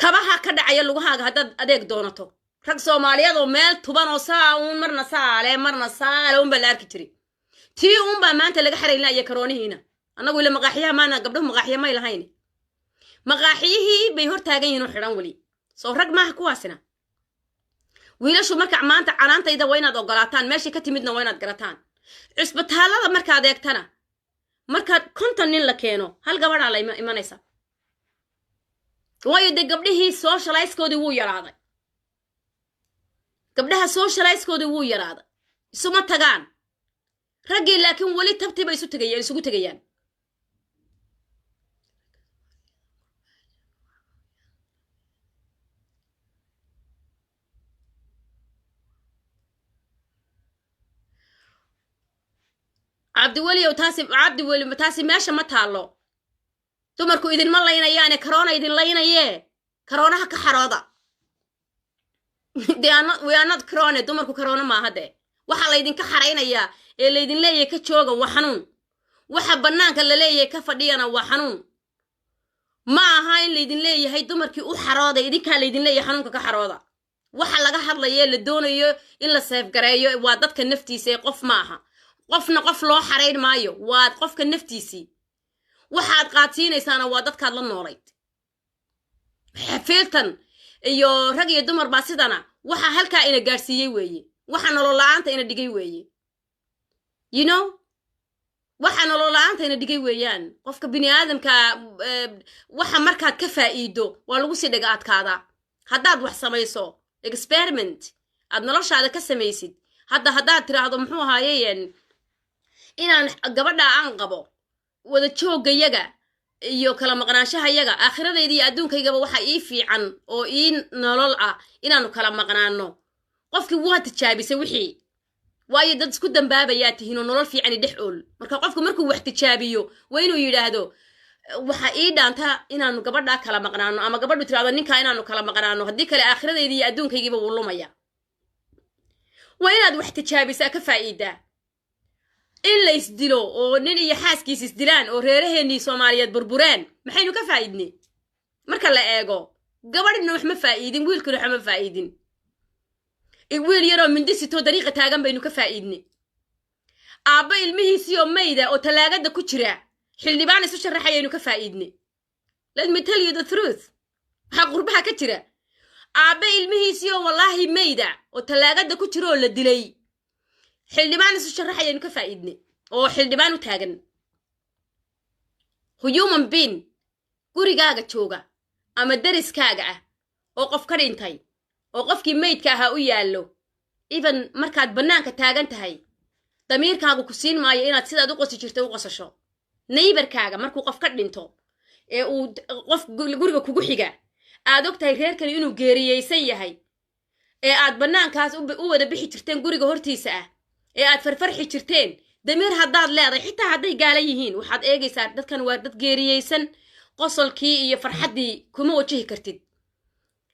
kabaha ka dhacaya lugahaaga haddaad adeeg doonato rag Soomaaliyeed oo meel tuban oo saa uun marna saale marna saale uun baa la arki jiray tii uun baa maanta laga xarayn laaya karoonihiina annagu ila maqaaxiyaha maana gabdhuhu maqaaxiya may lahayn maqaaxiyihii bay hor taagan yihiin oo xidhan weli soo rag maaha kuwaasina wiilashu marka maanta canaantayda waa inaad ogolaataan meeshii ka timidna waa inaad garataan cusbitaalada markaad eegtana markaad 50 nin la keeno hal gabadhaa la imanaysa waayo de gabdhihii socialize-koodii wuu yaraaday gabdhaha socialize-koodii wuu yaraaday isuma tagaan raggii laakiin weli tabtiba isugu tegayaan cabdi weli taasi meesha ma taalo dumarku idinma laynayaane corona idin laynaye coronaha ka xarooda we are not corona dumarku corona maaha dee waxa laydinka xaraynayaa ee laydin leeyahay ka jooga waa xanuun waxa bannaanka la leeyahay ka fadhiyana waa xanuun ma aha in laydin leeyahay dumarkii u xarooda idinkaa laydin leeyahay xanuunka ka xarooda waxa laga hadlayo la doonayo in la seefgareeyo waa dadka naftiisa ee qof ma aha qofna qof loo xarayn maayo waa qofka naftiisii waxaad qaadsiinaysaana waa dadkaad la noolayd xafiiltan iyo rag iyo dumar baa sidana waxa halkaa ina gaarsiiyey weeye waxa nolol la'aanta ina dhigay weeye you know waxa nolol la'aanta ina dhigay weeyaan qofka bini'aadamka waxa markaad ka faa'iido waa lagu sii dhaga adkaadaa haddaad wax samayso experiment aad noloshaada ka samaysid haddaad tiraahdo muxuu ahaayeen inaan gabadha aan qabo wada jooggayaga iyo kala maqnaanshahayaga aakhiradeeda iyo adduunkaygaba waxa ii fiican oo ii nolol ah inaanu kala maqnaano qofkii waa tijaabisay wixii waayo dad isku dambaabayaa tihiinoo nolol fiicani dhex ool marka qofku markuu wax tijaabiyo waa inuu yidhaahdo waxa ii dhaanta inaanu gabadhaa kala maqnaano ama gabadhu tiraahdo ninkaa inaanu kala maqnaano haddii kale aakhiradeeda iyo adduunkaygiiba wuu lumaya waa inaad wax tijaabisaa ka faa'iidaa in la isdilo oo nin iyo xaaskiis isdilaan oo reeraheennii soomaaliyeed burbureen maxaynu ka faa'iidnay marka la eego gabadhina wax ma faa'iidin wiilkuna wax ma faa'iidin wiil yaroo mindisitoo dariiqa taagan baynu ka faa'iidnay aabba ilmihiisii oo mayda oo talaagada ku jira xildhibaan isu sharaxayaynu ka faa'iidnay let me tell you the truth waxaa qurbaha ka jira aabba ilmihiisii oo wallaahi mayda oo talaagada ku jira oo la dilay xildhibaan isu sharaxayaynu ka faa'iidnay oo xildhibaan u taagan human being gurigaaga jooga ama dariskaaga ah oo qof ka dhintay oo qofkii maydka ahaa u yaallo even markaad bannaanka taagan tahay damiirkaagu ku siin maayo inaad sidaad u qosi jirta u qosasho naybarkaaga markuu qof ka dhinto ee uu qof guriga kugu xiga aad og tahay reerkani inuu geeriyeysan yahay ee aad bannaankaas u wada bixi jirteen guriga hortiisa ah ee aad farfarxi jirteen damiir haddaad leedahay xitaa hadday gaala yihiin waxaad eegaysaa dadkan waa dad geeriyeysan qosolkii iyo farxaddii kuma wajihi kartid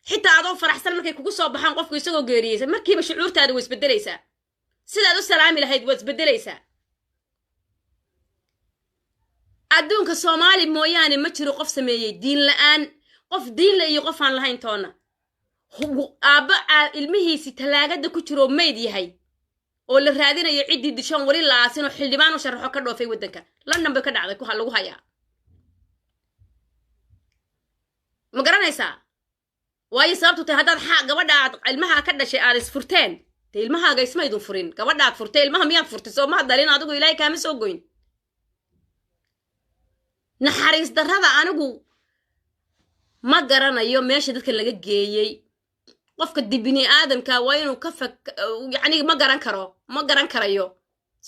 xitaa adoo faraxsan markay kugu soo baxaan qofku isagoo geeriyeysan markiiba shucuurtaada waa isbedelaysaa sidaad u salaami lahayd waa isbedelaysaa adduunka soomaali mooyaane ma jiro qof sameeyey diin la'aan qof diin la iyo qof aan lahayn toona aabba ilmihiisii talaagada ku jiroo mayd yahay oo la raadinayo ciddii dishoon weli la aasin oo xildhibaan u sharaxo ka dhoofay waddanka london bay ka dhacday lagu hayaa ma garanaysaa waayo sababtu tahay haddaad gabadha aad ilmaha ka dhashay aad isfurteen dee ilmahaaga ismaydun furin gabadha aad furtay ilmaha miyaad furtay soo ma dalin adigu ilaahay kaama soo goyn naxariis darrada anigu ma garanayo meesha dadka laga geeyey qofka bini aadamka waa inuu ka yacni ma garan karayo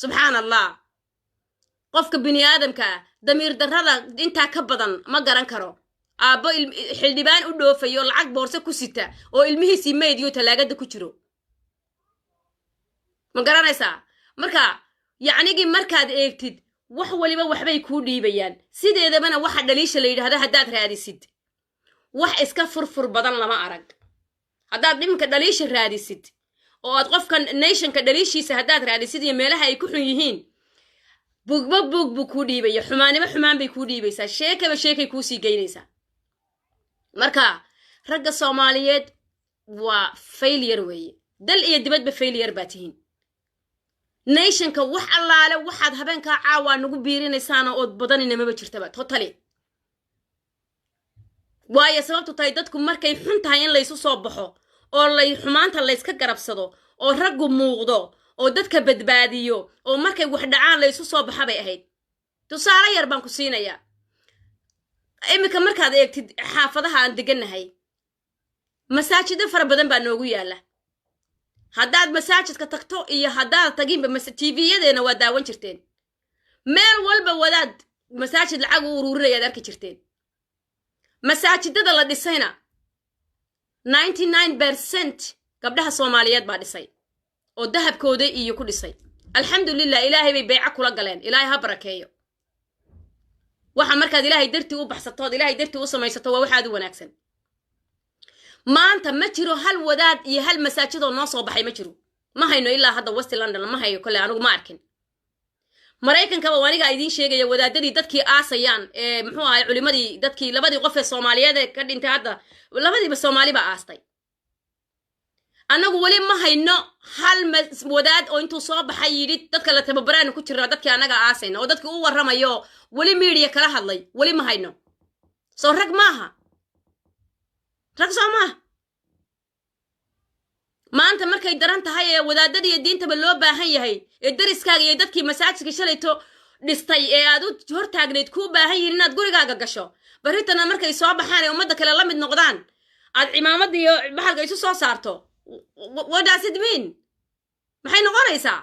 subxaan allah qofka bini aadamka damiir darrada intaa ka badan ma garan karo aabbo xildhibaan u dhoofayo lacag boorso ku sita oo ilmihiisii maydyo talaagada ku jiro ma garanaysaa marka yacnigii markaad eegtid wax waliba waxbay kuu dhiibayaan sideedabana waxa dhaliisha la yidhaahda haddaad raadisid wax iska furfur badan lama arag haddaad dhimanka dhaliisha raadisid oo aad qofkan nationka dhaliishiisa haddaad raadisid iyo meelaha ay ku xun yihiin bugba bug buu kuu dhiibaya xumaanimo xumaan bay kuu dhiibaysaa sheekaba sheekay kuu sii geynaysaa marka ragga soomaaliyeed waa failure weeye dal iyo dibadba failure baa tihiin nationka wax allaale waxaad habeenkaa caawaa nagu biirinaysaana ood badanina maba jirtaba totally waayo sababtu tahay dadku markay xun tahay in laysu soo baxo oo xumaanta layska garabsado oo raggu muuqdo oo dadka badbaadiyo oo markay wax dhacaan laysu soo baxa bay ahayd tusaale yar baan ku siinayaa iminka markaad eegtid xaafadaha aan degannahay masaajido fara badan baa noogu yaalla haddaad masaajidka tagto iyo haddaad taginba tvyadeena waa daawan jirteen meel walba wadaad masaajid lacag u uruurinayaad arki jirteen masaajidada la dhisayna 99% gabdhaha soomaaliyeed baa dhisay oo dahabkooda iyo ku dhisay alxamdulilah ilaahay bay bayca kula galeen ilaahay ha barakeeyo waxa markaad ilaahay dartii u baxsatood ilaahay dartii u samaysato waa waxaad u wanaagsan maanta ma jiro hal wadaad iyo hal masaajid oo noo soo baxay ma jiro ma hayno ilaa hadda West London ma hayo kale anigu ma arkin Mareykanka waa aniga idin sheegaya wadaadadii dadkii aasayaan muxuu ahay culimadii dadkii labadii qof ee Soomaaliyeed ka dhintay hadda labadiiba Soomaali ba aastay anagu wali ma hayno hal wadaad oo intuu soo baxay yiri dadka la tababaraan ku jira dadkii anaga aasayna oo dadkii u waramayo wali media kala hadlay wali ma hayno soo rag maaha rag Soomaa maanta markay daran tahay ee wadaadadii diintaba loo baahan yahay ee dariskaaga iyo dadkii masaajidka shalayto dhistay ee aad u hortaagneed ku baahan yihiin inaad gurigaaga gasho baritana markay soo baxaan ee ummadda kale la mid noqdaan aad cimaamada iyo bahalka isu soo saarto what does it mean maxay noqonaysaa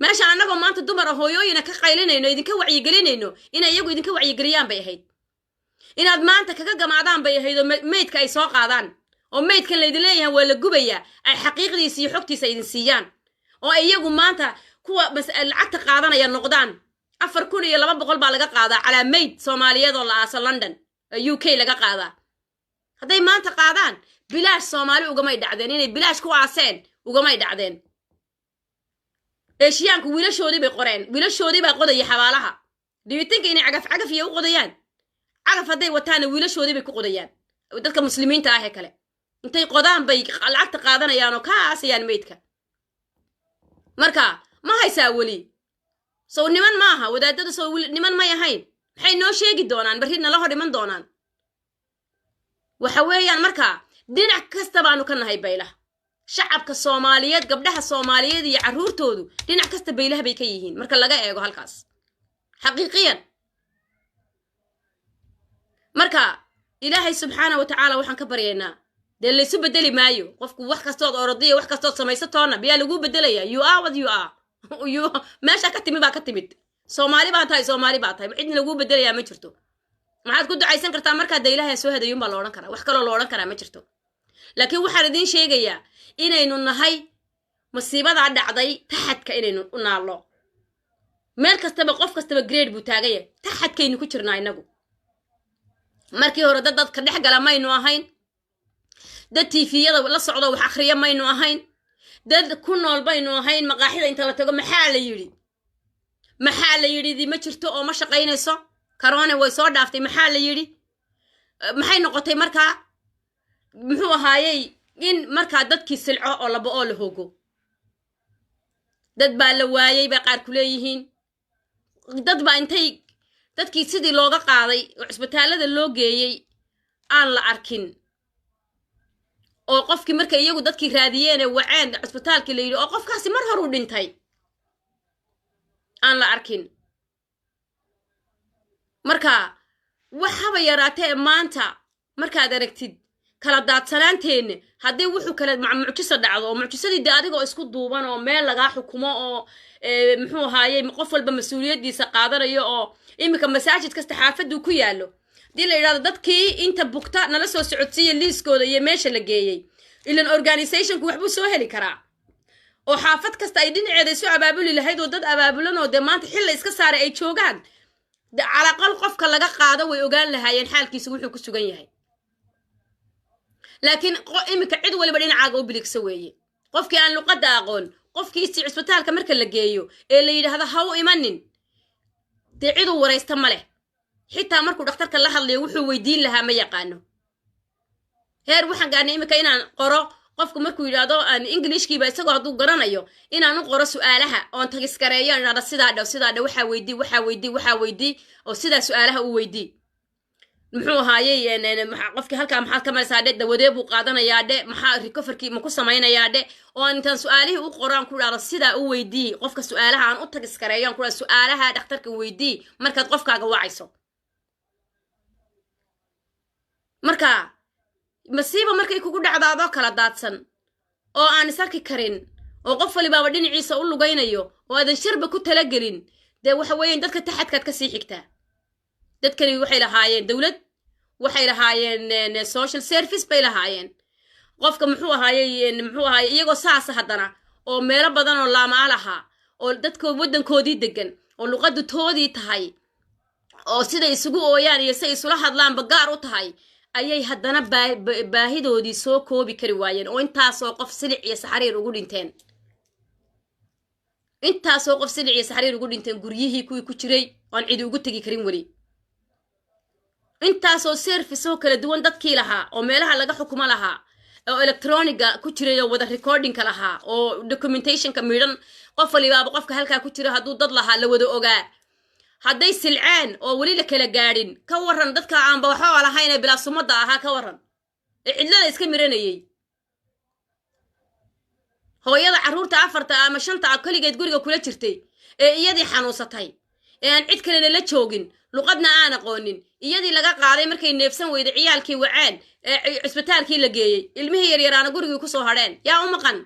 meesha anagoo maanta dumar hooyooyina ka qaylinayno idinka wacyigelinayno in iyagu idinka wacyigeliyaan bay ahayd inaad maanta kaga gamaadaan bay ahayd oo meydka ay soo qaadaan oo meydkan la idin leeyahay waa la gubayaa ay xaqiiqdiisa iyo xogtiisa idin siiyaan oo iyagu maanta kuwa lacagta qaadanaya noqdaan 4200 baa laga qaadaa calaa meyd Soomaaliyeed oo la aasa London UK laga qaadaa hadday maanta qaadaan bilaash Soomaali ugamay dhacdeen inay bilaash ku aaseen ugamay dhacdeen eeshiyaanku wiilashoodii bay qoreen wiilashoodii baa qodaya xabaalaha diitinka inay cagaf iyo u qodayaan cagaf hadday wataana wiilashoodii bay ku qodayaan dadka muslimiinta ah ee kale intay qodaan bay lacagta qaadanayaan oo ka aasayaan meydka marka ma haysaa wali soo niman maaha wadaadada soo niman ma yahayn maxay noo sheegi doonaan barina la hor iman doonaan waxa weeyaan marka dhinac kasta baanu ka nahay baylaha shacabka Soomaaliyeed gabdhaha Soomaaliyeed iyo caruurtoodu dhinac kasta baylaha bay ka yihiin marka laga eego halkaas xaqiiqiyan marka ilaahay subxaanahu wa ta'ala waxaan ka baryaynaa dee la isu bedeli maayo qofku wax kastood orodiyo wax kastood samaysatoona biyaa lagu bedelaya you are what you are meesha ka timid baa ka timid Soomaali baa tahay cidna lagu bedelayaa ma jirto maxaad ku ducaysan kartaa marka Ilaahay soo hadayun baa la oran karaa wax kale oo la oran karaa ma jirto laakiin waxaan idin sheegayaa inaynu nahay masiibada dhacday taxadka inaynu u naalo meel kastaba qof kastaba grade buu taagay taxadkaynu ku jirnaa inagu markii hore dadka dhex gala maynu ahayn dad TV-yada la socdo wax akhriya maynu ahayn dad ku nool baynu ahayn maqaaxida inta la tago maxaa la yiri ma jirto oo ma shaqaynayso corona way soo dhaaftay maxaa la yiri maxay noqotay marka muxuu ahaayay in marka dadkii silco oo laba oo la hoogo dad baa la waayay ba qaar ku leeyihiin dad baa intay dadkii sidii looga qaaday oo isbitaalada loo geeyay aan la arkin oo qofkii marka iyagu dadkii raadiyeen waceen isbitaalkii la yiri oo qofkaasi mar hore u dhintay aan la arkin marka waxaba yaraatee maanta markaad aragtid kala daadsanaanteena haddii wuxuu kala mucjiso dhacdo oo mucjisadii adigoo isku duuban oo meel laga xukumo oo muxuu ahaayay qof walba mas'uuliyadiisa qaadanayo oo imika masaajid kasta xaafadu ku yaalo dii la yiraahdo dadkii inta bugta nala soo socodsiiyay liiskooda iyo meesha la geeyay ilan organizationku waxbuu soo heli karaa oo xaafad kasta ay dhinaceeda soo abaabuli lahayd oo dad abaabulan oo maanta xil la iska saaray ay joogaan على الأقل قفك لقى قاعدة ويقال لها ينحال كي سويحو كسوغن لكن إمك عدو ولا بدين عاقو بليك سويه قفك أن لقد أقول قفك يستيع اسبتال كمركا لقيو اللي يدي هذا هاو إيمانين تعيدو ورا يستمله حتى مركو دكتورك الله اللي وحو ويدين لها ما يقانو هير وحن قاني إمك إنان قرو qofku markuu yiraahdo aan Englishkii ba isagoo haduu garanayo inaan u qoro su'aalaha oo tagiskareeyo inaan sidaa waxa weydii oo sida su'aalaha u weydii muxuu ahaayay qofkii halka maxaad ka maraysaa dawadee buu qaadanayaa maxaa recovery ma ku sameeynayaa oo intaan su'aalihii u qoraan ku dhaaro sida u weydii qofka su'aalaha aan u tagiskareeyo aan ku dhaaro su'aalaha dhakhtarka weydii markaad qofkaaga wacayso marka masiiba markay kugu dhacdaado kala daadsan oo aan isarki karin oo qof waliba dhinaciisa u lugaynayo oo aadan shirba ku tala gelin de waxa weeyeen dadka taxadkaad ka sii xigtaa dadkani waxay lahaayeen dawlad waxay lahaayeen social service bay lahaayeen qofka muxuu ahaayay iyagoo saas hadana oo meelo badan oo laama laha oo dadka wadankoodii degan oo luqadu toodii tahay oo sida isugu ooyaan iyo say isula hadlaanba gaar u tahay ayay haddana baahidoodii soo koobi kari waayeen oo intaasoo qof silic iyo saxariir ugu dhinteen intaasoo qof silic iyo saxariir ugu dhinteen guryihii kuwii ku jiray oon cidi ugu tegi karin weli intaasoo service oo kala duwan dadkii lahaa oo meelaha laga xukumo lahaa oo electroniga ku jiray oo wada recordingka lahaa oo documentationka midhan qof walibaaba qofka halkaa ku jira hadduu dad lahaa la wada ogaa hadday silceen oo weli la kala gaadhin ka warran dadka aanba waxba lahayn ee bilaa sumadda ahaa ka warran ee cidlada iska miranayay hooyada carruurta 4 ama 5 kaligeed guriga kula jirtay ee iyadii xanuunsatay ee aan cid kalena la joogin luqadna aan aqoonin iyadii laga qaaday markay neefsan weyday ciyaalkii wacaan ee cisbitaalkii la geeyey ilmihii yaryaraana gurigii ku soo hadheen yaa u maqan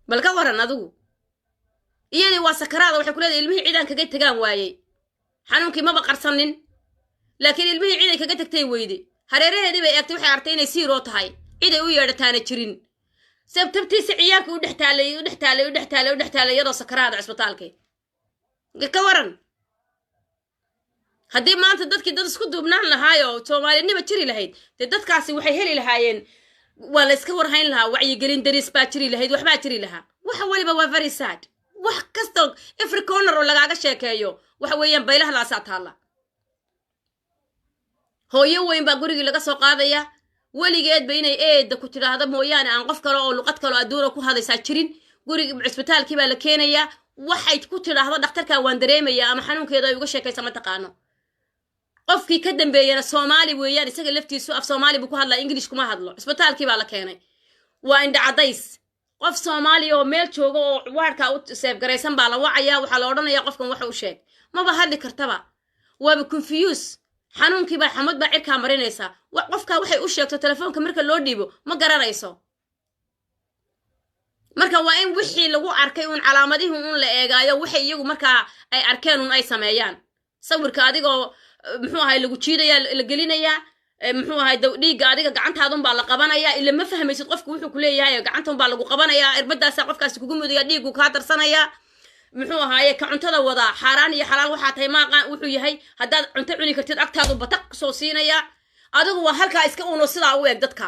bal ka warran adigu iyadii waa sakaraada waxay ku leedahay ilmihii ciidan kaga tagaan waayey xanuunkii maba qarsanin laakiin ilmihii ciiday kaga tagtay weyde hareeraheedii bay eegtay waxay artay inay siiroo tahay ciday u yeedhataana jirin sabtabtiisa ciyaalka u dhex taalay iyadoo sakaraada cisbitaalkii ka waran haddii maanta dadkii dad isku duubnaan lahaayo soomaalinima jiri lahayd dee dadkaasi waxay heli lahaayeen waa la iska warhayn lahaa wacyigelin daris baa jiri lahayd waxbaa jiri lahaa waxa waliba waa very sad wax kasta every corner oo lagaaga sheekeeyo waxa weeyaan baylahlaasaa taalla hooyo weyn baa gurigii laga soo qaadaya weligeedba inay eedda ku tidhaahda mooyaane aan qof kale oo luqad kale adduuna ku hadaysaa jirin guriga cisbitaalkii baa la keenayaa waxay ku tidhaahdo dhakhtarkaa waan dareemayaa ama xanuunkeeda ay uga sheekaysa ma taqaano qofkii ka dambeeyana soomaali weeyaan isaga laftiisu af soomaali buu ku hadlaa ingilish kuma hadlo cisbitaalkii baa la keenay waa indha cadays qof soomaali oo meel jooga oo waarkaa u seefgaraysan baa la wacayaa waxaa la odhanayaa qofkan waxa u sheeg maba hadli kartaba waaba confuse xanuunkii baa xamad baa cirkaa marinaysaa qofkaa waxay u sheegto telefoonka marka loo dhiibo ma garanayso marka waa in wixii lagu arkay uun calaamadihii uun la eegaayo waxay iyagu markaa ay arkeen uun ay sameeyaan sawirka adigoo muxuu ahay lagu jiidayaa la gelinayaa muxuu ahay dhiigga adiga gacantaadun baa la qabanayaa ila ma fahmaysid qofku wuxuu ku leeyahay gacantan baa lagu qabanayaa irbadaasa qofkaasi kugu mudaya dhiiggu kaa darsanayaa muxuu ahaaye ka cuntada wadaa xaaraan iyo xalaal waxaa tahay maaqaan wuxuu yahay haddaad cunto cuni kartid agtaadu bataq soo siinaya adigu waa halkaa iska uno sidaa u eeg dadka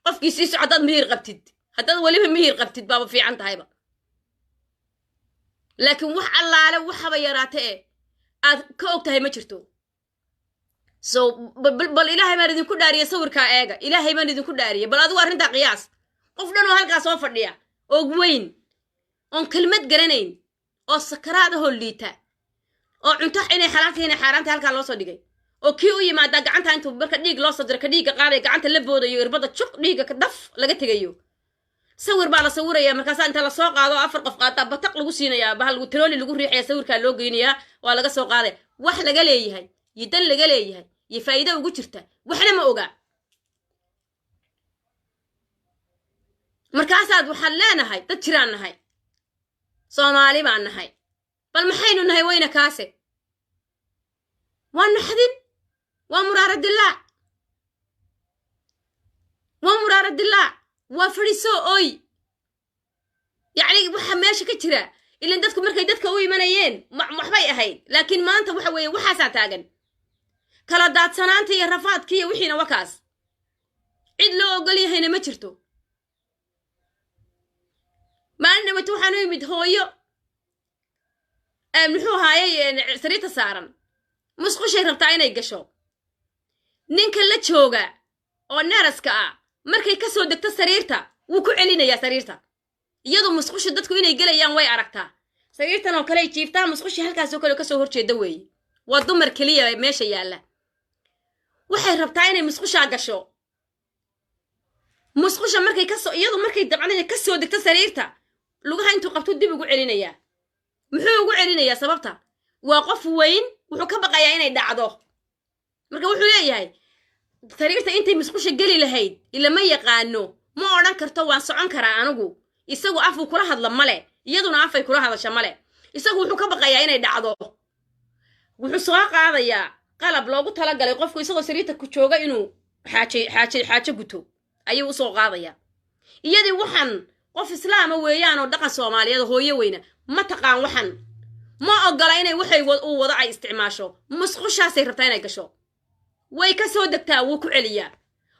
qofkii siiso haddaad mihir qabtid haddaad weliba mihir qabtid baaba fiican tahayba laakiin wax allaale waxaba yaraate e aad ka og tahay ma jirto so bal ilaahay baan idinku dhaariye sawirkaa eega ilaahay baan idinku dhaariye bal adigu arrintaa qiyaas qof dhan oo halkaa soo fadhiya og weyn oon kelmad garanayn oo sakaraada hoo liita oo cunto inay xalaantay inay xaaraantay halkaa loo soo dhigay oo kii u yimaada gacanta intuu marka dhiig loo soo diro ka dhiigga qaaday gacanta la boodayo irbada juq dhiigga ka daf laga tegayo sawir baa la sawirayaa markaasaa inta la soo qaado 4 qof qaataa bataq lagu siinayaa bahal lagu tirooli lagu riixaya sawirkaa loo geynayaa waa laga soo qaaday wax laga leeyahay iyo dan laga leeyahay iyo faa'iido ugu jirta waxna ma oga markaasaad waxaan leenahay dad jiraan nahay soomaali baan nahay bal maxaynu nahay wayna kaase waa naxdin waa muraaradilaa waa fadhiso oy yacni waxa meesha ka jira ilan dadku markay dadka u imanayeen waxbay ahayd laakiin maanta waxa weeye waxaasaa taagan kala daadsanaanta iyo rafaadka iyo wixiina wakaas cid loo ogol yahayna ma jirto maalin dhawata waxaan u imid hooyo muxuu ahaayey sariirta saaran musqushay rabtaa inay gasho ninka la jooga oo neeraska ah markay ka soo degto sariirta wuu ku celinayaa sariirta iyadoo musqusha dadku inay gelayaan way aragtaa sariirtan oo kale ay jiiftaa musqushi halkaasoo kale kasoo horjeeda weeye waa dumar keliya meesha yaalla waxay rabtaa inay musqushaa gasho musqusha markay iyadu markay dabcanaya ka soo degto sariirta lugaha intuu qabto dib ugu celinayaa muxuu ugu celinayaa sababta waa qof weyn wuxuu ka baqayaa inay dhacdo marka wuxuu leeyahay sariirta intay musqusha geli lahayd ilama yaqaano ma odhan karto waan socon karaa anigu isagu afuu kula hadla male iyaduna afay kula hadasha male isagu wuxuu ka baqayaa inay dhacdo wuxuu soo qaadayaa qalab loogu talagalay qofku isagoo sariirta ku jooga inuu xaaje guto ayuu usoo qaadayaa iyadii waxaan qof islaama weeyaan oo dhaqan soomaaliyeed hooyo weyna ma taqaan waxan ما أقلا إني وحي وضع استعماشه مسخوشة سيرتين أي كشو ويك سودك تاوك عليا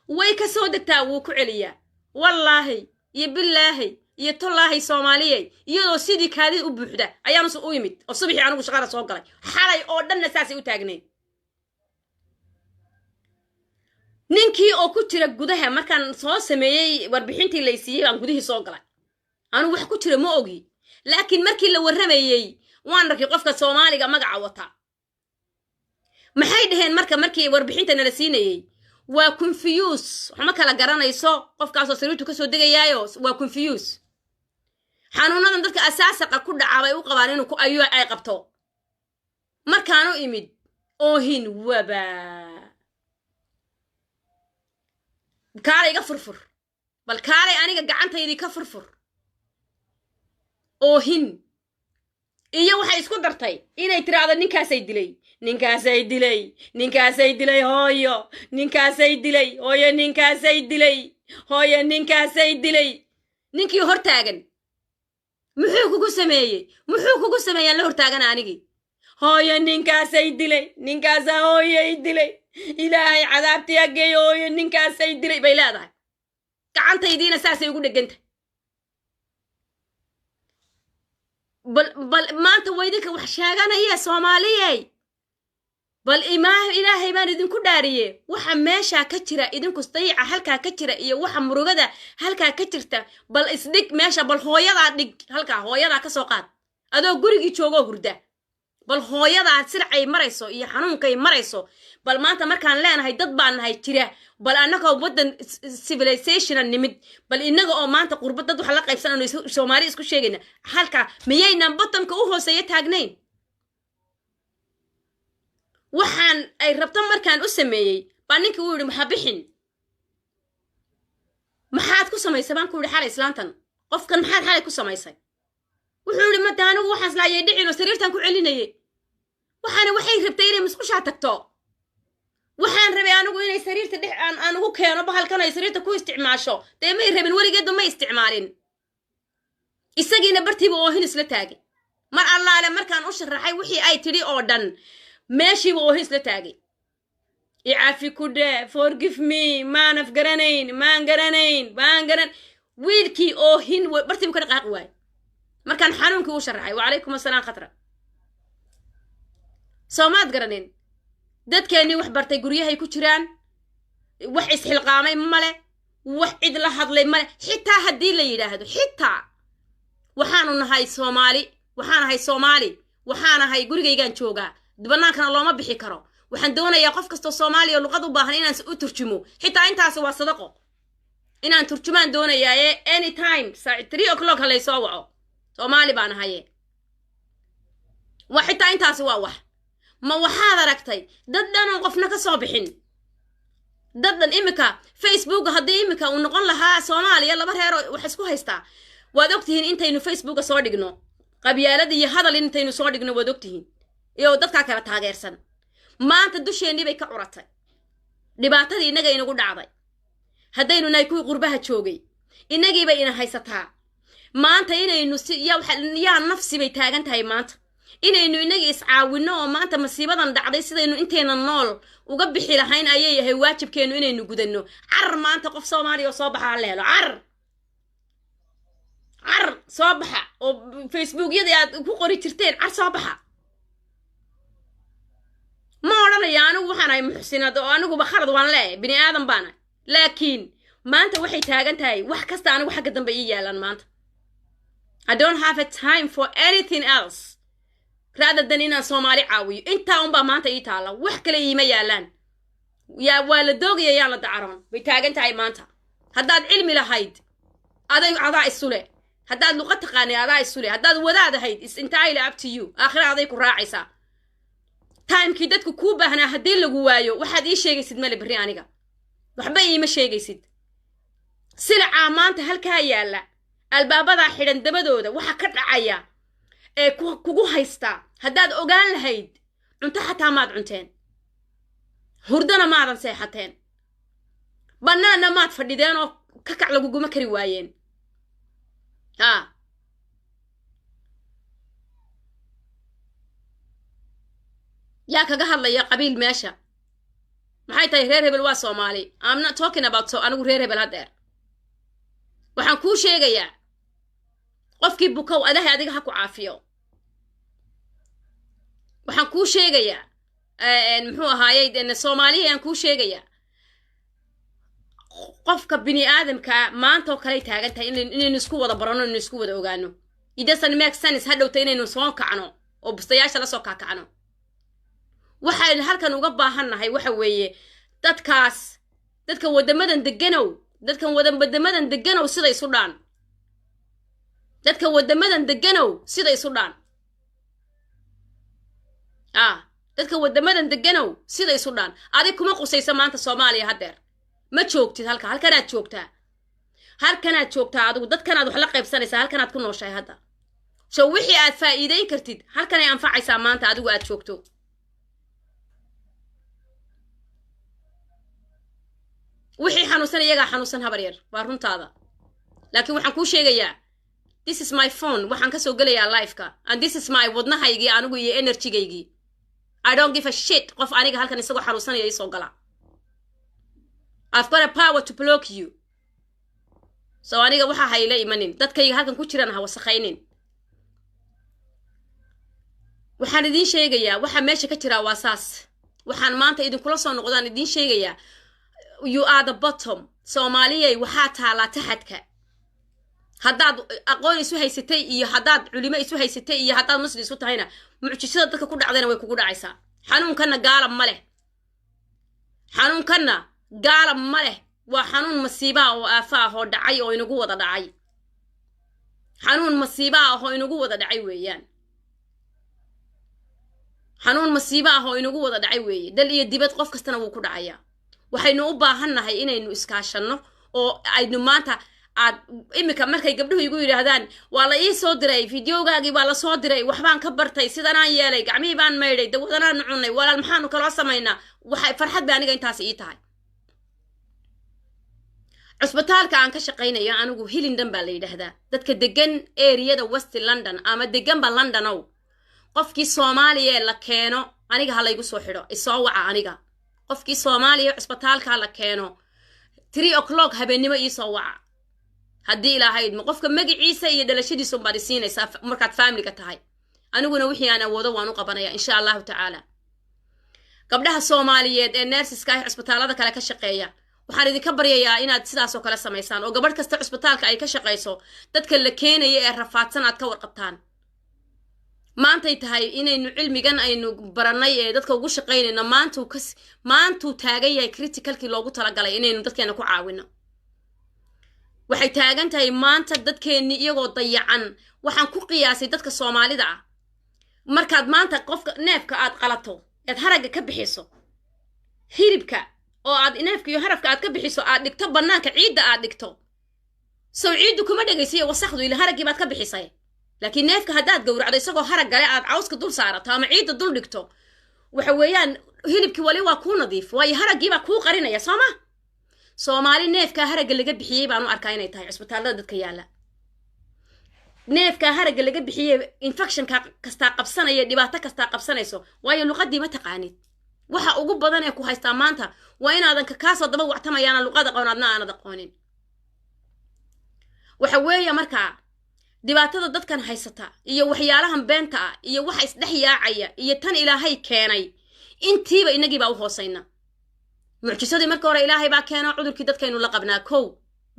ويك سودك تاوك عليا والله يبالله يتالله سوماليي يدو سيدي كادي وبوحدة أيام سو يمد الصبح عنو شغالة سوق قلي حالي أودن نساسي وتاقنين ninkii oo ku jira gudaha markaan soo sameeyay warbixintii la siiyay aan gudihii soo galay aan wax ku jira ma ogi laakiin markii la waramayay waan arkay qofka Soomaaliga magaca wata maxay dhaheen markii warbixinta la siinayay waa confuse waxma kala garanayso qofkaas oo sariirtu ka soo degayaayo waa confuse xanuunadan dadka asaasaqa ku dhacay u qabaan inuu ku ayu ay qabto markaan u imid oohin waba كاري كفرفر بل كاري أنا قعدت يدي كفرفر أوهن إياه وحي إسكو درتاي إنا يترى هذا نينكا سيدلي نينكا سيدلي نينكا سيدلي هايا نينكا سيدلي هايا نينكا سيدلي هايا نينكا سيدلي نينكي هرتاغن محوكو كو سميي اللي هرتاغن آنيكي هايا نينكا سيدلي نينكا ساويا يدلي إلهي عذابتي أجيو ينكا سيدري بيلاده كعنت يدينا ساسي يقول لك أنت بل ما أنت ويدك وحشاغانا هي صومالية بل إلهي ما ندين كداريه وحماشا كتيرة إذن كستيعة هلكا كتيرة إيه وحمرغدا هلكا كتيرتا بل إصدق ماشا بل هويدا دق هلكا هويدا كسوقات أدو قريقي تشوغو هردا بل هويدا سرعي مريسو إيه حنونكي مريسو بل ما أنت مركان لنا هاي ضد هاي ترى بل أنك وبدن civilization النمد بل إنك أو ما أنت قربت ضد حلقة يفسنا إنه سومالي إسكو شيء حلقة ميانا بطن كأوه سيتهاجنين وحن أي ربطان مركان أسميه بانك ويري محبحين محاد كسميسة بان كوري حالة إسلانتان قف كان محاد حالة كسميسة وحوري مدانو وحاس لا يدعي وسريرتان كو عليني وحانا وحي ربطيني مسكوش عتكتو waxaan rabay anigu inay sariirta dhex aan ugu keeno bahalkan ay sariirta ku isticmaasho deemay rabin waligeed ma isticmaalin isagiina bartiiba oo hin isla taagay mar allaale markaan u sharaxay wixii ay tiri oo dhan meeshiiba oo hin isla taagay icafi ku dhee forgive me maan garan wiilkii oo hin bartiiba ka dhaqaaqi waay markaan xanuunkii u sharaxay wa calaykum assalaam khatra soomaad garanin dadkeeni wax bartay guryahay ku jiraan wax isxilqaamay male wax cid la hadlay male xitaa haddii la yidhaahdo xitaa waxaanu nahay Soomaali waxaanahay gurigaygaan joogaa bannaankana looma bixi karo waxaan doonayaa qof kastoo Soomaali oo luqad u baahan inaan u turjumo xitaa intaas waa sadaqo inaan turjumaan doonayaa anytime 3 o'clock halay soo waco Soomaali baan ahaye wax xitaa intaas waa wax ما waxaad aragtay dad dhan qofna ka soo bixin dad dhan imika Facebook hadii imika uu noqon lahaa Soomaaliya laba reer wax isku haystaa waad ogtihiin intaynu Facebook soo dhigno qabyaaladii iyo hadal intaynu soo dhigno waad ogtihiin iyo dadka kala taageersan maanta dusheenii bay ka curatay dhibaatadii inaga inagu dhacday hadaynu nay ku qurbaha joogay inagii bay ina haysataa maanta inaynu yaa nafsi bay taagan tahay maanta inaynu inaga iscaawino oo maanta masiibadan dhacday sidaynu inteena nool uga bixi lahayn ayay yahay waajibkeenu inaynu gudano car maanta qof Soomaali oo soo baxa leelo car soo baxa oo Facebook-yada aad ku qori jirteen car soo baxa ma odhanaya anigu waxaan ahay muxsinad oo anigu bakharad waan leeyahay bini aadan baan laakiin maanta waxay taagan tahay wax kasta anigu xagga dambe ii yaalan maanta I don't have a time for anything else rather than inaan Soomaali caawiyo inta un baa maanta ii taala wax kale iima yaalaan yaa waa la doogaya yaa la dacaroon way taagan tahay maanta haddaad cilmi lahayd adaa isule haddaad luqad taqaanay adaa isule haddaad wadaad ahayd is entirely up to you aakhira aday ku raacaysaa timekii dadku kuu baahnaa haddii lagu waayo waxaad ii sheegaysid male berri aniga waxba iima sheegaysid silacaa maanta halkaa yaalla albaabadaa xidhan dabadooda waxa ka dhacaya ee kugu haysta haddaad ogaan lahayd cunto xataa maad cunteen hurdana maadan seexateen bannaanna maad fadhideen oo kakac laguguma kari waayeen yaa kaga hadlaya qabiil meesha maxay tahay reer hebel waa Soomaali I'm not talking about so anigu reer hebel hadeer waxaan kuu sheegayaa qofkii bukow adahay adiga ha ku caafiyo waxaan kuu sheegayaa muxuu ahaayay Soomaaliya aan kuu sheegayaa qofka bini aadamka maanta oo kale taagan tahay inaynu isku wada barano inaynu isku wada ogaano it doesn't make sense hadhowta inaynu soo kacno oo bustayaasha la soo kacno waxaan halkan uga baahannahay waxa weeye dadka wadamadan deganow sida isu dhaan dadka wadamadan deganow sida isu dhaan dadka wadamadan deganow sida isu dhaan adig kuma qusaysa maanta Soomaaliya hadeer ma joogtid halkanaad joogtaa adigu dadkanaad wax la qaybsanaysaa halkanaad ku nooshahay hadda so wixii aad faa'iideyn kartid halkanay anfacaysaa maanta adigu aad joogto wixii xanuunsan iyaga xanuunsan habar yar waa runtaada laakiin waxaan kuu sheegayaa this is my phone waxaan ka soo gelayaa live-ka and this is my wadnahaygii anigu iyo energy-gaygii I don't give a shit qof aniga halkan isagoo xanuunsanaya isoo gala I've got a power to block you so aniga waxa hayla imanin dadkayga halkan ku jiraan ha wasaqaynin waxaan idin sheegayaa waxa meesha ka jira waa saas waxaan maanta idin kula soo noqdaan idin sheegayaa you are the bottom Soomaaliyay waxa taala taxadka haddaad aqoon isu haysatay iyo haddaad culimo isu haysatay iyo haddaad muslim isu tahayna mucjisada dadka ku dhacdayna way kugu dhacaysaa xanuunkana gaalab ma leh waa xanuun masiiba oo aafa ah oo dhacay oo inagu wada dhacay xanuun masiiba ah oo inagu wada dhacay weeyaan xanuun masiiba ah oo inagu wada dhacay weeye dal iyo dibad qof kastana wuu ku dhacayaa waxaynu u baahannahay inaynu iskaashano oo aynu maanta aad imika markay gabdhuhu igu yiraahdaan waa la ii soo diray videogaagii baa la soo diray waxbaan ka bartay sidanaan yeelay gacmihii baan maydhay dawadanaan cunay walaal maxaanu kala samaynaa waxay farxad baa aniga intaas ii tahay cusbitaalka aan ka shaqaynayo anigu Hillingdon baa la yiraahdaa dadka degan area-da West London ama deganba Londonow qofkii Soomaaliya la keeno aniga ha la igu soo xidho isoo waca aniga qofkii Soomaaliya cusbitaalka la keeno 3 o'clock habeenimo ii soo waca haddii ilaahay ma qofka magaciisa iyo dhalashadiisu baad siinaysaa markaad family-ga tahay aniguna wixii aan awoodo waan u qabanaya insha Allah ta'ala gabdhaha Soomaaliyeed ee nurses-ka ah cusbitaalada kale ka shaqeeya waxaan idinka baryayaa inaad sidaas oo kale sameysaan oo gabadh kasta cusbitaalka ay ka shaqeyso dadka la keenayo ee rafaadsan aad ka warqabtaan maantay tahay inaynu cilmigan aynu baranay ee dadka ugu shaqeynayna maantuu taagan yahay criticalkii loogu talagalay inaynu dadkeena ku caawino waxay taagan tahay maanta dadkeenni iyagoo dayacan waxaan ku qiyaasay dadka Soomaalida ah markaad maanta qofka neefka aad qalato eed haragga ka bixiso hiribka oo aad neefka iyo harafka aad ka bixiso aad dhigto banaanka ciidda aad dhigto soo ciiddu kuma dhagaysiyo wasaqdu ila haraggii baad ka bixisay laakiin neefka haddaad gowracdo isagoo harag gale aad cawska dul saarato ama ciidda dul dhigto waxa weeyaan hilibkii wali waa kuu nadiif waayo haraggii baa kuu qarinaya sooma Soomaali neefka haragga laga bixiyay baan u arkaa inay tahay cusbitaalada dadka yaala neefka haragga laga bixiyay infection kasta qabsanaya dhibaato kasta qabsanayso waayo luqadii ma taqaanid waxa ugu badan ee ku haystaa maanta waa inaadan ka kaasoo daba wactamayaan luqada qownaadna aanad aqoonin waxa weeye markaa dhibaatada dadkan haysata iyo waxyaalahan beenta ah iyo waxa isdhex yaacaya iyo tan ilaahay keenay intiiba inagii baa u hoosayna mucjisadii marka hore ilaahay baa keenay cudurkii dadkaynu la qabnaa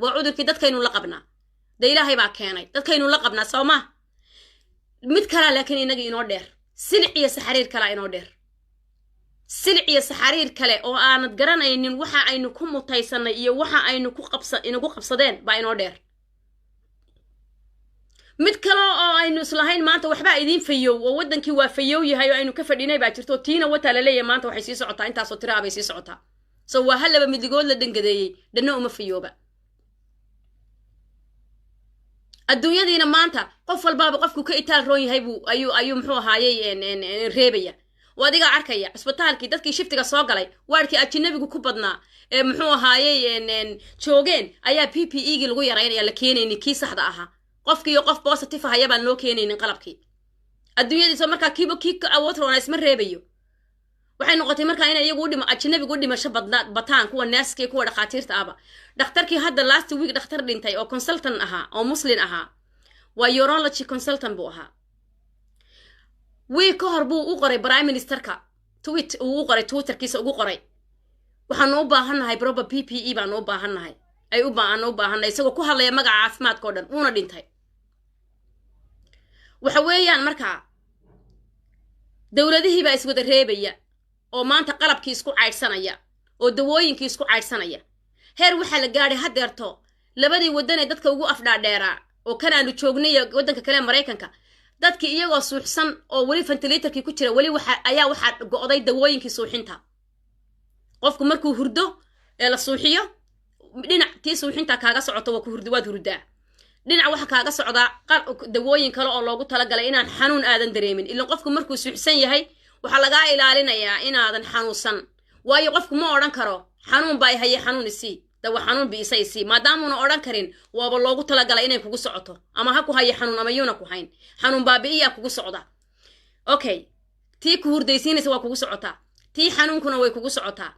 waa cudurkii dadkaynu la qabnaa ilaahay baa keenay dadkaynu la qabnaa sooma mid kale laakiin inagii inoo dheer silic iyo saxariir kale inoo dheer silic iyo saxariir kale oo aanad garanaynin waxa aynu ku mutaysanay iyo waxa aynu inagu qabsadeen baa inoo dheer mid kale oo aynu islahayn maanta waxba idin fayow oo wadankii waa fayow yahay oo aynu ka fadhinay baa jirto tiina wata la leeyahay maanta waxay sii socotaa intaas oo tiraabay sii socotaa soo waa halaba midigood la dangadeeyay dhanna uma fayooba adduunyadiina maanta qof walbaaba qofku ka itaal roon yahay ayuu muxuu ahaayay reebaya wadiga arkaya cusbitaalkii dadkii shiftiga soo galay waarkii ajnabigu ku badnaa ee muxuu ahaayay joogeen ayaa PPE-gii lagu yareynaya la keenaynin kii saxda ahaa qofkii qof positive ah ayaan loo keenaynin qalabkii adduunyadiisa markaa kii awood roona isma reebayo waxay noqotay markaa inay iyagu ajnabigu u dhimasho bataan kuwa naaskii kuwa dhakhaatiirta ahba dhakhtarkii hadda last week dhakhtar dhintay oo consultant ahaa oo muslin ahaa waa urology consultant buu ahaa week ka hor buu u qoray prime ministerka tweet uu u qoray twitterkiisa ugu qoray waxaanu u baahannahay proper PPE baanu u baahannahay u baahannahay isagoo ku hadlaya magaca caafimaadka oo dhan uuna dhintay waxa weeyaan markaa dowladihii baa iswada reebaya oo maanta qalabkii isku caydhsanaya oo dawooyinkii isku caydhsanaya heer waxaa la gaadhay haddeerto labadii waddan ee dadka ugu afdhaadheeraa oo kan aanu joognay waddanka kale Mareykanka dadkii iyagoo suuxsan oo weli ventilatorkii ku jira weli waxaa go'day dawooyinkii suuxinta qofku markuu hurdo ee la suuxiyo dhinac tii suuxinta kaaga socoto waad hurdaa dhinac waxa kaaga socdaa dawooyin kale oo loogu talagalay inaan xanuun aadan dareemin ilaa qofku markuu suuxsan yahay waxa laga ilaalinayaa inaadan xanuunsan waayo qofku ma oran karo xanuun baa haye xanuun isii dawa xanuun bi isii maadaamuna oran karin waaba loogu talagalay inay kugu socoto ama ha ku haye xanuun ama yuuna ku hayn xanuun baabi'iya kugu socda okay tii ku hurdaysiinaysa waa kugu socotaa tii xanuunkuna way kugu socotaa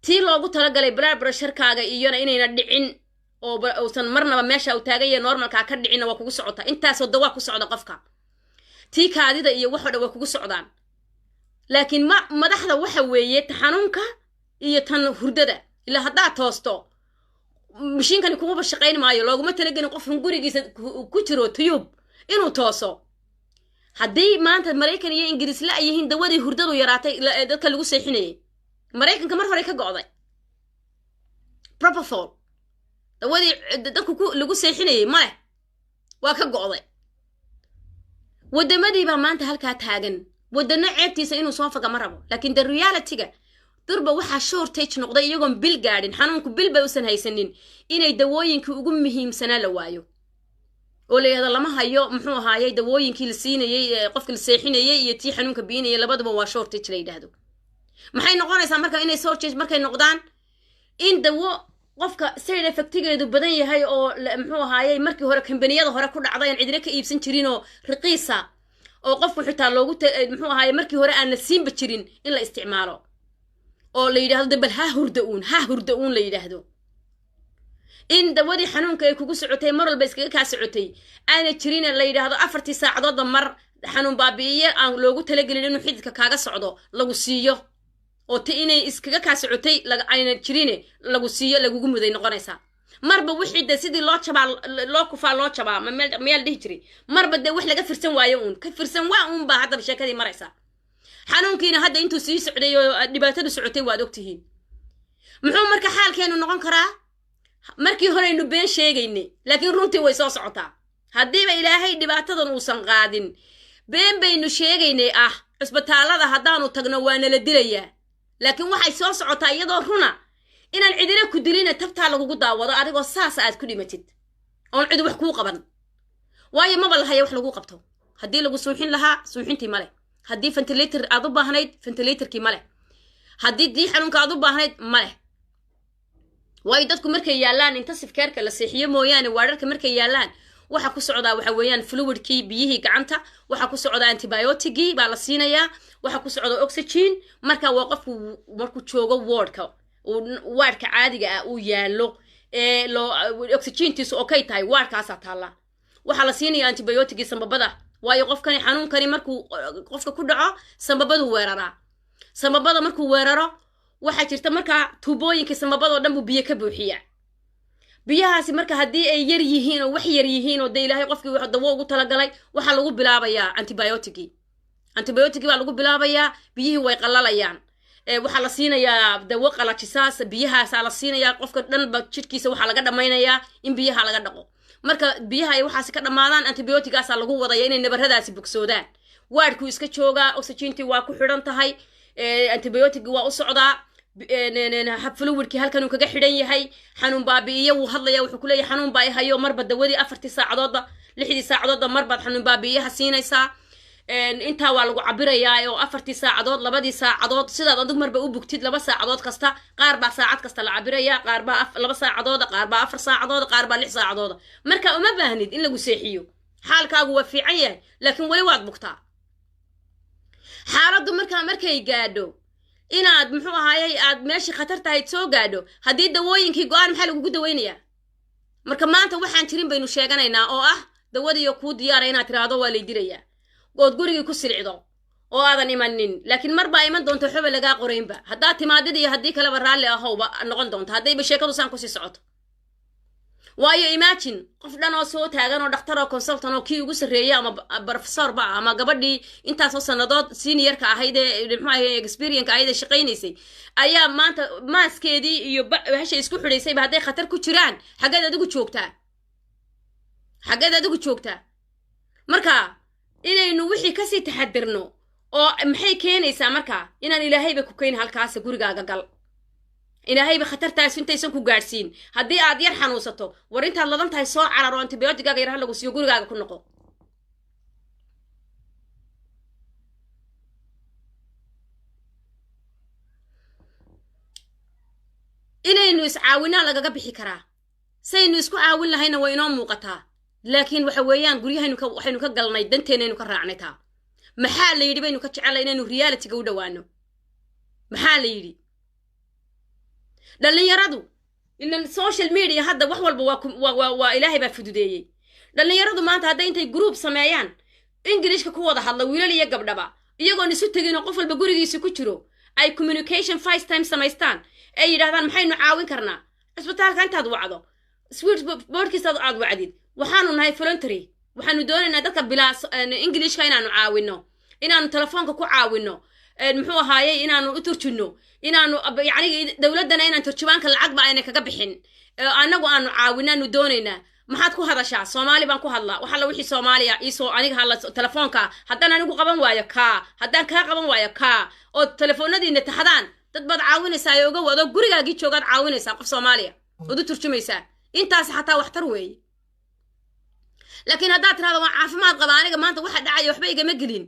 tii loogu talagalay blood pressure-kaaga iyona inayna dhicin oo uusan marnaba meesha uu taagay normalka ka dhicina waa kugu socotaa intaasoo dawa ku socda qofka tii kaadida iyo wax dhan waa kugu socdaan laakiin madaxda waxa weeye xanuunka iyo tan hurdada ilaa haddaa toosto mishiinkani kuguba shaqayn maayo looguma talagelin qof gurigiisa ku jiro tiyub inuu tooso haddii maanta Mareykan iyo Ingiriis la yihiin dawadii hurdadu yaraatay dadka lagu seexinayay Mareykanka mar hore ka go'day propofol dawadii dadku lagu seexinayay male waa ka go'day wadamadii baa maanta halkaa taagan wadana ceebtiisa inuu soo faga ma rabo laakiin the reality-ga durba waxaa shortage noqday iyagoon bil gaadhin xanuunku bil bay usan haysanin inay dawooyinkii ugu muhiimsanaa la waayo oo leeyada lama hayo muxuu ahaayay dawooyinkii la siinayay qofkii la seexinayay iyo tii xanuunka biinayay labaduba waa shortage la yiraahdo maxay noqonaysaa marka inay shortage markay noqdaan in dawo qofka side effect-geedu badan yahay oo muxuu ahaayay markii hore kambaniyada hore ku dhacday aan cidina ka iibsan jirin oo raqiisa oo qofku xitaa loogu muxuu ahaayay markii hore aan la siinba jirin in la isticmaalo oo la yiraahdo dabal ha hurda uun la yiraahdo in dawadii xanuunka ay kugu socotay mar walba iskaga ka socotay aana jirin la yiraahdo 4 saacadood mar xanuun baabi'iye aan loogu talagelin inuu xididka kaaga socdo lagu siiyo oo inay iskaga ka socotay ayna jirin lagu siiyo lagugu muday noqonaysa marba wixii de sidii loo kufaa meel dhihi jiray marba de wax laga firsan waayo uun ka firsan waa uun baa hadda sheekadii maraysa xanuunkiina hadda intuu sii socday oo dhibaatadu socotay waad ogtihiin muxuu marka xaalkeenu noqon karaa markii hore aynu been sheegaynay laakiin runtii way soo socotaa haddiiba ilaahay dhibaatadan uusan qaadin been baynu sheegaynay cisbitaalada haddaanu tagno waana la dilayaa laakiin waxay soo socotaa iyadoo runa inaan cidina ku dilina tabtaa lagugu daawado adigoo saas aad ku dhimatid oon cid wax kuu qaban waayo maba lahaya wax lagu qabto haddii lagu suuxin lahaa suuxintii male haddii ventilator aad u baahnayd ventilatorkii male haddii dii xanuunka aad u baahnayd male waayo dadku markay yaalaan intensive care-ka la seexiyo mooyaane waararka markay yaalaan waxa ku socdaa waxa weeyaan fluidkii biyihii gacanta waxa ku socdaa antibiotic-gii baa la siinayaa waxa ku socda oxygen marka waa qofku markuu joogo wardka caadiga uu yaalo oxygentiisu okay tahay wardkaasa taala waxa la siinayaa antibiotic-gii sambabada waayo qofkani xanuunkani markuu qofka ku dhaco sambabadu weeraraa sambabada markuu weeraro waxa jirta marka tuubooyinka sambabada oo dhan buu biyo ka buuxiya biyahaasi marka haddii ay yar yihiin oo wax yar yihiin oo de ilaahay qofkii wax dawo ugu talagalay waxa lagu bilaabayaa antibiotic baa lagu bilaabayaa biyihii way qalalayaan waxa la siinayaa dawo qalajisaas biyahaas la siinayaa qofka dhanba jidhkiisa waxa laga dhamaynayaa in biyaha laga dhaqo marka biyaha ay waxaas ka dhamaadaan antibiotic-gaas lagu wadaya inay nabaradaasi bogsoodaan waadku iska joogaa oxygentii waa ku xidhan tahay antibiotic waa u socdaa fluidkii halkan uu kaga xidhan yahay xanuun baabi'iye wuu hadlaya wuxuu ku leeyahay xanuun baa hayo marba dawadii 4 saacadoodba 6 saacadoodba marbaad xanuun baabi'iyaha siinaysaa intaa waa lagu cabirayaa oo 4 saacadood 2 saacadood sidaad adigu marba u bugtid 2 saacadood kasta qaar baa saacad kasta la cabirayaa qaar baa 2 saacadood qaar baa 4 saacadood qaar baa 6 saacadood marka uma baahnid in lagu seexiyo xaalkaagu waa fiican yahay laakiin wali waad bugtaa xaaladdu markay gaadho inaad muxuu ahaayay aad meeshii khatar tahay soo gaadho haddii dawooyinkii go-aan maxaa lagugu daweynayaa marka maanta waxaan jirin baynu sheeganaynaa oo ah dawadiyo kuu diyaara inaad tiraahdo waa lay dilayaa good gurigii ku silcdo oo aadan imanin laakiin mar baa iman doonto xoba lagaa qoraynba haddaad timaadid iyo haddii kaleba raalli ahowba noqon doonto haddayba sheekadu saan kusii socoto waayo imagine qof dhan oo soo taagan oo dhakhtar oo consultant oo kii ugu sarreeyay ama professor ba ama gabadhii intaasoo sannadood seniorka ahayd ee muxuu ahaye experience ahayd ee shaqaynaysay ayaa maanta maaskeedii iyo hasha isku xidhaysayba hadday khatar ku jiraan xaggeed adigu joogtaa marka inaynu wixii kasii taxadirno oo maxay keenaysaa marka inaan ilaahayba ku keyn halkaas gurigaaga gal ilaahayba khatartaas intaysan ku gaadhsiin haddii aad yar xanuunsato war intaad ladan tahay soo carar oo antibiyootigaaga yar lagu siiyo gurigaaga ku noqo inaynu iscaawinaa lagaga bixi karaa saynu isku caawin lahayna waa inoo muuqataa laakiin waxa weeyaan waxaynu ka galnay danteenaynu ka raacnay taa maxaa la yidhi baynu ka jecelay inaynu realityga u dhowaano maxaa la yidhi dhalinyaradu ilan social media hadda wax walba waa ilaahay baa fududeeyey dhalinyaradu maanta hadday intay group sameeyaan ingiriishka ku wada hadla wiilal iyo gabdhaba iyagoon isu tegin oo qof walba gurigiisa ku jiro ay communication FaceTime samaystaan ay yidhaahdaan maxaynu caawin karnaa cisbitaalka intaad wacdo switchboardkiisa aad wacdid waxaanu nahay voluntary waxaanu doonaynaa dadka bilaa ingiriishka inaanu caawino inaanu telefoonka ku caawino muxuu ahaayey inaanu u turjino inaanu yacni dowladdana inaan turjubaanka lacagba ayna kaga bixin annagu aanu caawinaanu doonaynaa maxaad ku hadashaa soomaali baan ku hadlaa waxa la wixii soomaaliya iisoo aniga hadla telefoonka haddaan anigu qaban waayo kaa haddaan kaa qaban waayo kaa oo telefoonadiina taxdaan dad baad caawinaysaa ee uga wado gurigaagii joogaad caawinaysaa qof soomaaliya ood u turjumaysaa intaas xataa waxtar weeye laakiin haddaad tirahdo waan caafimaad qaba aniga maanta waxa dhacaya waxba igama gelin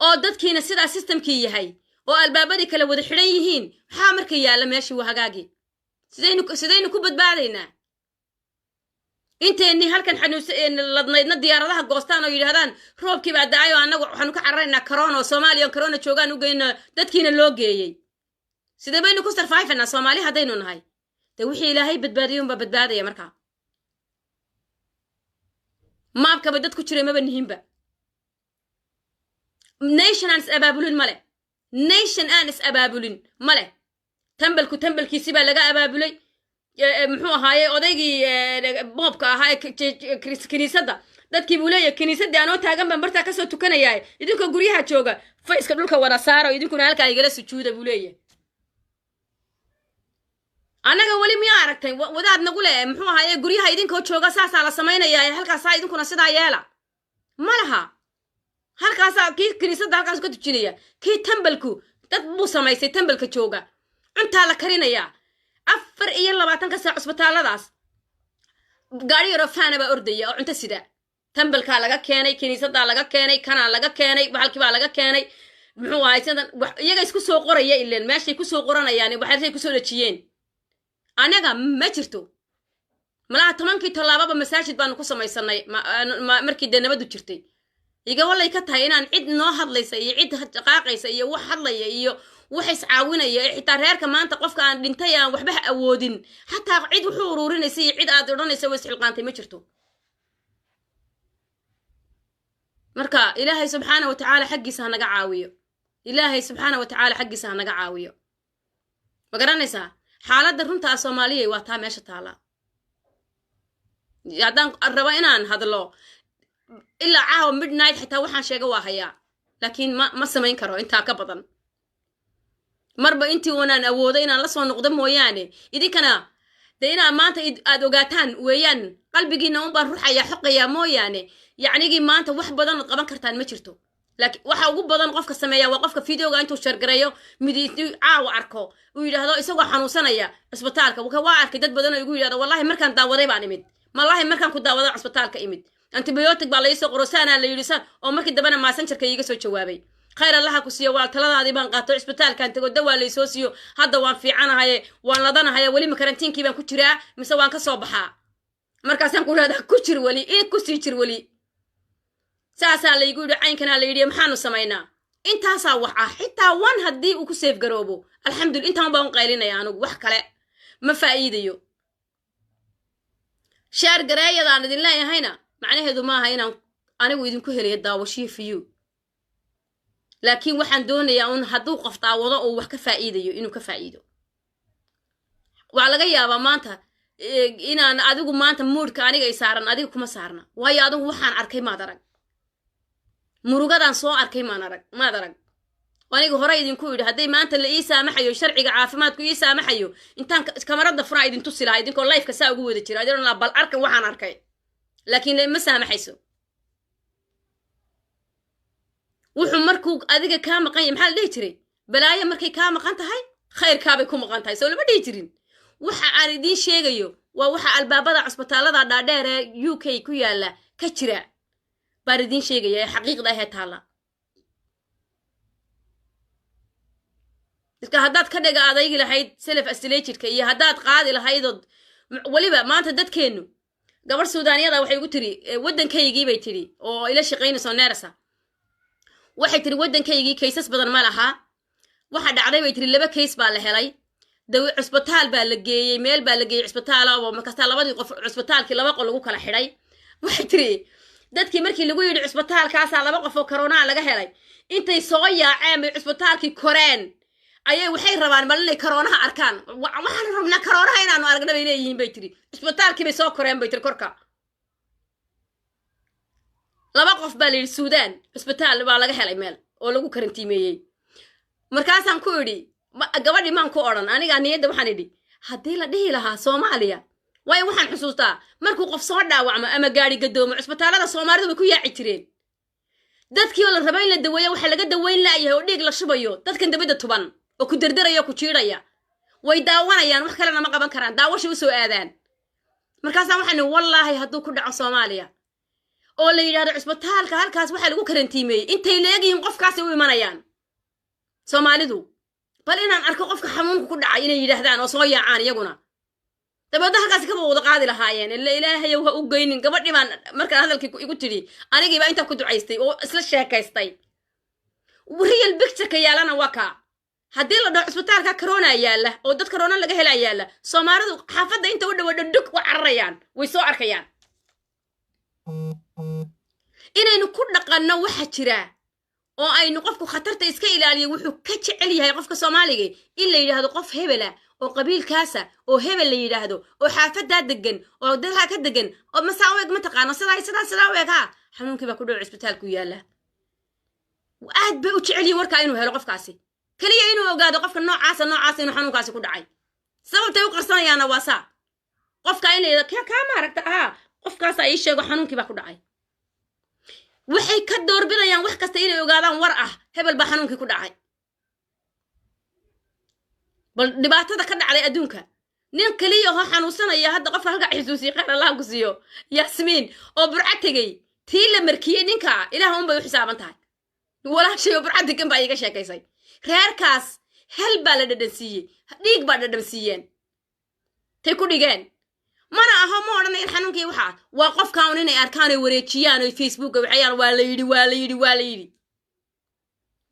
oo dadkiina sidaa systemkii yahay oo albaabadii kala wada xidhan yihiin maxaa marka yaalla meeshii waa hagaagii sidaynu ku badbaadaynaa inteenni halkan ladnaydna diyaaradaha goostaan oo yidhaahdaan roobkii baa da-ay oo annagu waxaanu ka cararaynaa corona oo soomaaliya oo corona joogaan u geyno dadkiina loo geeyey sidee baynu ku sarfayfanaa soomaali haddaynu nahay dee wixii ilaahay badbaadiyo unbaa badbaadaya markaa maabkaba dad ku jiray maba nihinba nation aan is abaabulin male nation aan is abaabulin male tambalkiisi baa laga abaabulay muxuu ahaaye odaygii boobka ahaa kiniisadda dadkii buu leeyahay kiniisaddii anoo taagan baan bartaa kasoo tukanayaa idinkoo guryaha jooga fayska dhulka wada saaro idinkuna halkaa igala sujuuda buu leeyahay annaga weli miyaa aragtay wadaad nagu le muxuu ahaaye guryaha idinkoo jooga saasaa la samaynayaa halkaasaa idinkuna sidaa yeela ma laha halkaasaa kii kiniisadda halkaas ka tujinaya kii tambalku dad buu samaysay tambalka jooga cuntaa la karinayaa 24 saac cusbitaalladaas gaari yaro faana baa ordaya oo cunto sida tambalkaa laga keenay kiniisaddaa laga keenay kanaa laga keenay bahalkii baa laga keenay muxuu ahay sidan iyaga isku soo qoraya ileen meeshay ku soo qoranayaan waxay ku soo dhajiyeen anaga ma jirto malaha 10 tallaababa masaajid baanu ku samaysanay markii nabadu jirtay iga walay ka tahay inaan cid noo hadlaysa iyo cid qaaqaysa iyo wax hadlaya iyo wax iscaawinaya xitaa reerka maanta qofka aan dhintay aan waxba awoodin xataa cid wuxuu ururinaysa iyo cid aad odhanaysa way isxilqaantay ma jirto marka ilaahay subxaanahu wa ta'aala xaqiisa naga caawiyo ilaahay subxaanahu wa ta'aala xaqiisa naga caawiyo ma garanaysaa xaaladda runta Soomaaliyeed waa taa meesha taala yaadaan raba inaan hadlo ilaa caawa midnight xitaa waxaan sheega waa hayaa laakiin ma samayn karo intaa ka badan marba intii wanaan awoodo inaan la soo noqdo mooyaane idinkana deena maanta aad ogaataan weeyaan qalbigiina un baan ruuxaya xoqaya mooyaane yacnigii maanta wax badan oo qaban kartaan ma jirto laakiin waxa ugu badan qofka sameeya waa qofka videoga intuu shargareeyo midii caawa arko uu yiraahdo isagoo xanuunsanaya isbitaalka waa arkay dad badan oo igu yiraahdo wallahi markaan daawaday baan imid wallahi markaan ku daawaday isbitaalka imid antibiyootig baa la isoo qorosana la yirisan oo markii dambana maasanjarka iiga soo jawaabay khayr allah ku siiyo waa taladaadii baan qaato isbitaalkan tago dawaa la isoo siiyo hadda waan fiicanahay waan ladanahay wali ma karantiinkii baan ku jiraa mise waan ka soo baxaa markaasaan ku leedahay ku jir wali ku sii jir wali saasaa la igu yiri caynkana la yiri maxaanu samaynaa intaasaa wax ah xitaa wan haddii uu ku seef garoobo alxamdulillah intaan baan qaylinaya anigu wax kale ma faa'iidayo shaar gareeyadaan idin leeyahayna macnaheedu maaha inaan anigu idinku helayo daawashiyo fiyu laakiin waxaan doonayaa un hadduu qof daawado oo wax ka faa'iidayo inuu ka faa'iido waxaa laga yaabaa maanta inaan adigu maanta moodka aniga ay saaran adiga kuma saarna waayo adigu waxaan arkay maad arag murugadan soo arkay maad arag aniga hore idinku yidhi hadday maanta la ii saamaxayo sharciga caafimaadku ii saamaxayo intaan kamarada furaa idin tusi lahaa idinkoo lifeka saa ugu wada jira adin bal arkan waxaan arkay laakiin ma saamaxayso wuxuu markuu adiga kaa maqan yahay maxaa la dhihi jiray balaayo markay kaa maqan tahay khayrkaabay ku maqan tahay soo lama dhihi jirin waxa aan idiin sheegayo waa waxa albaabada cusbitaalada dhaadheer ee UK ku yaala ka jira baan idiin sheegaya ee xaqiiqda ahee taalla iska haddaad ka dhaga adaygi lahayd self isolation-ka iyo haddaad qaadi lahaydood weliba maanta dadkeennu gabar suudaaniyada waxay ugu tiri waddankaygii bay tiri oo ila shaqaynayso neerasa waxay tiri waddankaygii kaysas badan ma laha waxa dhacday bay tiri 2 kays baa la helay cusbitaal baa la geeyey meel baa la geeyey cusbitaal oo markasta labadii qof cusbitaalkii 2 qol lagu kala xidhay waxay tiri dadkii markii lagu yidhi cusbitaalkaas 2 qof oo corona laga helay intay soo yaaceen bay cusbitaalkii koreen ayay waxay rabaan mal inay corona arkaan waxaan rabnaa corona inaanu aragna bay leeyihiin bay tiri cusbitaalkii bay soo koreen bay tiri korka 2 qof baa la yidhi Suudaan cusbitaal baa laga helay meel oo lagu karantiimeeyey markaasaan ku idhi gabadhii maan ku odhan aniga niyadda waxaan idhi haddii la dhihi lahaa Soomaaliya waayo waxaan xusuustaa markuu qof soo dhaawacmo ama gaari gadoomo cusbitaalada Soomaalidu way ku yaaci jireen dadkii oo la rabay in la daweeyo waxa laga daweyn laayahay oo dhiig la shubayo dadkan dabada tuban oo ku dardarayo ku jiidaya way daawanayaan wax kale ma qaban karaan daawasho u soo aadaan markaasaan waxaan wallaahi hadduu ku dhaco Soomaaliya oo la yiraahdo cusbitaalka halkaas waxa lagu karantiimeeyay intay leegiin qofkaas u imanayaan Soomaalidu bal inaan arko qofka xanuunku ku dhacay inay yiraahdaan oo soo yaacaan iyaguna dabada halkaas ka wada qaadi lahaayeen illa ilaahay waxa u geynin gabadhii baan markaan hadalkii igu tiri anigiiba inta ku ducaystay oo isla sheekaystay real picture ka yaalana waka haddii la dhaco cusbitaalka corona yaala oo dad corona laga helay yaala Soomaalidu xaafadda inta u dhaw dhug u cararayaan way soo arkayaan inaynu ku dhaqanno waxa jira oo aynu qofku khatarta iska ilaaliyo wuxuu ka jecel yahay qofka Soomaaliga in la yiraahdo qof hebela oo qabiilkaasa oo hebel la yiraahdo oo xaafadda degan oo dadka ka degan oo masaaweeg ma taqaano sidaa weega xanuunkii baa ku dhaw cusbitaalku yaala aad bay u jecel yihiin warka inuu helo qofkaasi kaliya inuu ogaado qofka noocaas inuu xanuunkaasi ku dhacay sababtay u qarsanayaana waa saa qofka inay ka maaragta qofkaas ay sheego xanuunkii baa ku dhacay waxay ka doorbidayaan wax kasta inay ogaadaan war ah hebel baa xanuunkii ku dhacay bal dhibaatada ka dhacday adduunka nin kaliya oo xanuunsanaya hadda qofka halka xisuusi qara la ku siiyo Yasmiin oo burca tagay tii la markiyay ninka ilaaha un bay u xisaaban tahay walaashay oo burca degan baa iga sheekaysay reerkaas hel baa la dhadhansiiyey dhiig baa dhadhansiiyeen tay ku dhigeen mana aha ma odhan in xanuunkii waxa waa qofkaan inay arkaan ay wareejiyaan oo Facebook waxayaan waa la yiri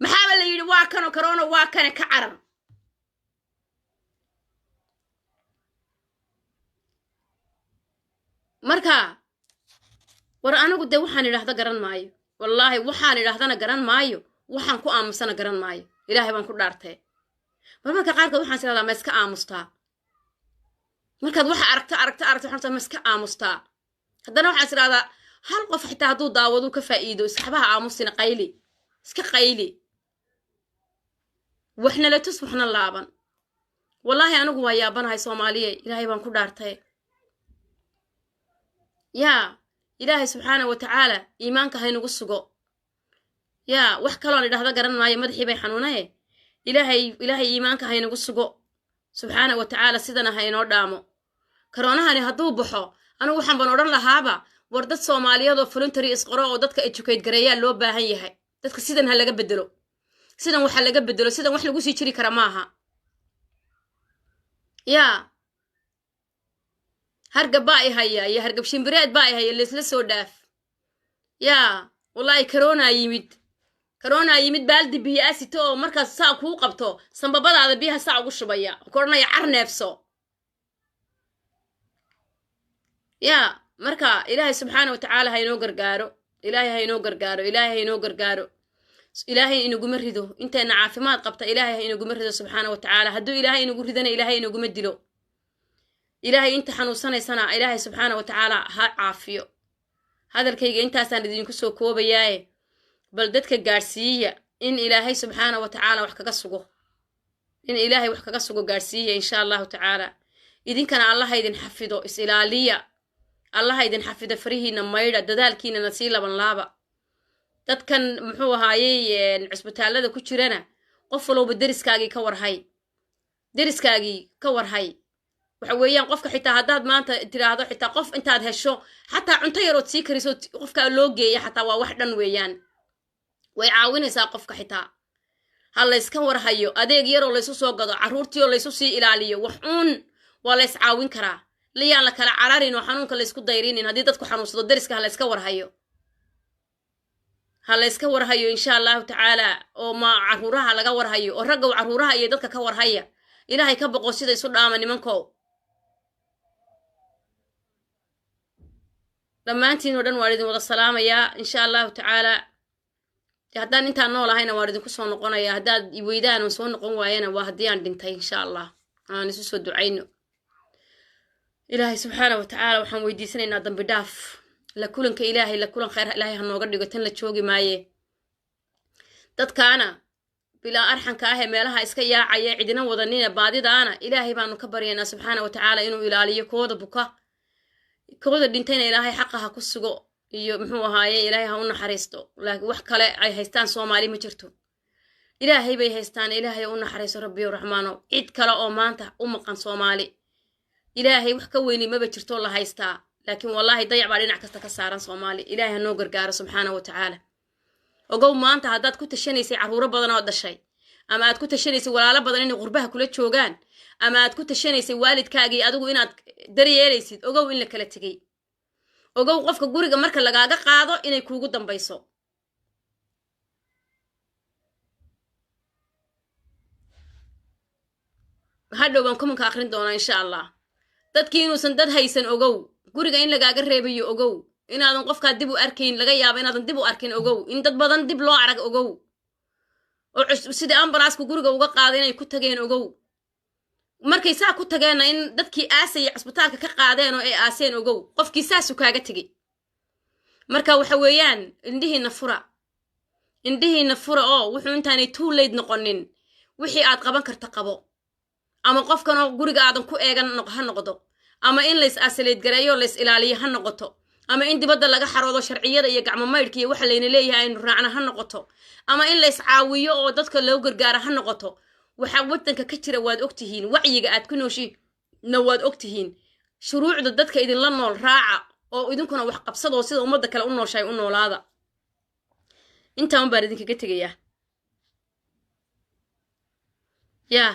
maxaa la yiri waa kan corona waa kan ka carar marka war anigu de waxaan idhaahda garan maayo wallaahi waxaan idhaahdana garan maayo waxaan ku aamusana garan maayo ilaahay baan ku dhaartay marka qaarkood waxaan siradaa ma iska aamustaa markaad waxa aragta waxaan ma iska aamustaa haddana waxaan siradaa hal qof xitaa hadduu daawado ka faa'iido saxabaha aamusina iska qayli waxna la tus waxna laaban wallaahi anigu waa yaabanahay Soomaaliye ilaahay baan ku dhaartay ilaahay subxaanahu wa ta'aala iimaanka haynugu sugo wax kaloon idhaahda garan maayo madaxii bay xanuunaye ilaahay iimaanka haynugu sugo subxaanahu wa ta'aala sidana haynoo dhaamo koronahani hadduu baxo anigu waxaan baan odhan lahaaba war dad Soomaaliyeed oo voluntary isqoro oo dadka educate gareeyaa loo baahan yahay dadka sidan ha laga bedelo sidan waxa laga bedelo sidan wax lagu sii jiri kara maaha hargab baa ay haya iyo hargab shimbireed baa ay haya leesla soo dhaaf wallahi corona yimid كورونا يمد بالدي بياسي تو مركز ساعة كو قبطو سنبابا هذا بيها ساعة وشبيا كورونا يعر نفسه يا مركا إلهي سبحانه وتعالى هينو قرقارو إلهي إنو قمردو انت إن عافمات قبطة إلهي إنو قمردو سبحانه وتعالى هدو إلهي إنو قردنا إلهي إنو قمدلو إلهي انت حنو سنة إلهي سبحانه وتعالى ها عافيو هذا الكيغ انت سان دين كسو كوبياي بلدتك قارسية إن إلهي سبحانه وتعالى وحكا سوغو إن إلهي وحكا سوغو قارسية إن شاء الله تعالى إذن كان الله يدين حفظو إسلالية الله يدين حفظ فريه نميرا دادالكينا نسيلا بن لابا dadkan muxuu ahaayay cusbitaalada ku jirana qof walba deriskaagii ka warhay waxa weeyaan qofka xitaa hadaad maanta tiraahdo xitaa qof intaad hesho xataa cunto yar oo sii kariso qofka loo geeyo xataa waa wax dhan weeyaan way caawinaysaa qofka xitaa hal la iska warhayo adeeg yar oo la isu soo gado caruurtii oo la isu sii ilaaliyo wax waa la is caawin karaa liyaan la kala cararin oo xanuunka la isku dayrinin haddii dadku xanuunsado deriska hal iska warhayo هلا إسكا ورهايو إن شاء الله تعالى أو ما عرورها لقا ورهايو ورقوا عرورها يدك كورهايا إلهي كبقوا سيدا يسود آمني منكو لما أنتي نودن واردين وضا السلامة يا إن شاء الله تعالى هدان انتا نولا هاينا واردين كسون نقونا يا هداد يويدان ونسون نقون وايانا وهديان دينتاي إن شاء الله نسوسو الدعينو إلهي سبحانه وتعالى وحن ويديسان إنا دن بداف لكلن كإلهي لكلن خير إلهي هنوغر ديغتن لتشوغي مايه dadkaana bila arxanka ah meelaha iska yaacay cidina wadanina baadidaana ilaahay baanu ka baryeena subhanahu wa ta'ala inuu ilaaliyo kooda buka kooda dhintayna ilaahay xaqaha ku sugo iyo muxuu ahaaye ilaahay ha u naxariisto laakiin wax kale ay haystaan Soomaali ma jirto ilaahay bay haystaan ilaahay u naxariiso rabbiyo raxmaano cid kale oo maanta u maqan Soomaali ilaahay wax ka weyn ma jirto la haystaa laakiin wallahi dayac baa dhinac kasta ka saaran Soomaali ilaahay ha noo gargaaro subhanahu wa ta'ala ogow maanta haddaad ku tashanaysay caruuro badan oo dhashay ama aad ku tashanaysay walaalo badan inay qurbaha kula joogaan ama aad ku tashanaysay waalidkaagii adigu inaad daryeelaysid ogow in la kala tagay ogow qofka guriga marka lagaaga qaado inay kuugu dambayso hadhow baan kumanka akhrin doonaa insha allah dadkii inuusan dad haysan ogow guriga in lagaaga reebayo ogow inaadan qofka dib u arkayn laga yaabo inaadan dib u arkin ogow in dad badan dib loo arag ogow oo sida ambalaasku guriga uga qaaday inay ku tageen ogow markay saa ku tageen in dadkii aasay cusbitaalka ka qaadeen oo ay aaseen ogow qofkii saas u kaaga tagay marka waxa weeyaan indhihiina fura oo wuxuu intaanay too late noqonin wixii aad qaban karta qabo ama qofkan oo guriga aadan ku eegan ha noqdo ama in lays asaleed gareeyo lays ilaaliyo ha noqoto ama in dibadda laga xaroodo sharciyada iyo gacmo maydhka iyo waxa layna leeyahay in raacna ha noqoto ama in lays caawiyo oo dadka loo gargaaro ha noqoto waxa wadanka ka jira waad ogtihiin wacyiga aad ku nooshiina waad ogtihiin shuruucda dadka idin la nool raaca oo idinkuna wax qabsado sida ummadda kale u nooshay u noolaada intaan baan idinkaga tegayaa yaa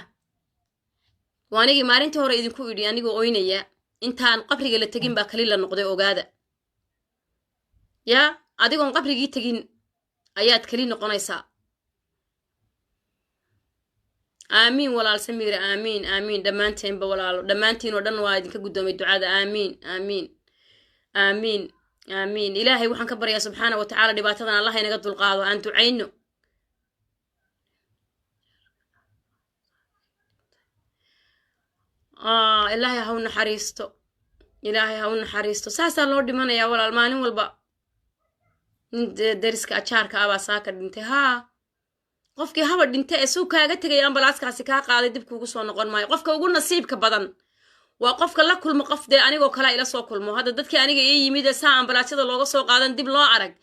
waanigi maalintii hore idinku idhi anigoo oynaya intaan qabriga la tagin baa kali la noqday ogaada yaa adigoon qabrigii tagin ayaad kali noqonaysaa aamiin walaal samiir aamiin dhammaanteenba walaalo dhammaantiin oo dhan waa idinka guddoomay ducada aamiin ilaahay waxaan ka baryaa subxaana wa tacaala dhibaatadan allah inaga dulqaado aan ducayno ilaahay ha u naxariisto saasaa loo dhimanayaa walaal maalin walba deriska ajaarka abaa saaka dhintay haa qofkii haba dhintay ee suu kaaga tegay ambalaaskaasi kaa qaaday dib kuugu soo noqon maayo qofka ugu nasiibka badan waa qofka la kulmo qof dee anigoo kale ila soo kulmo hadda dadkii aniga ii yimid ee saa ambalaasyada looga soo qaadan dib loo arag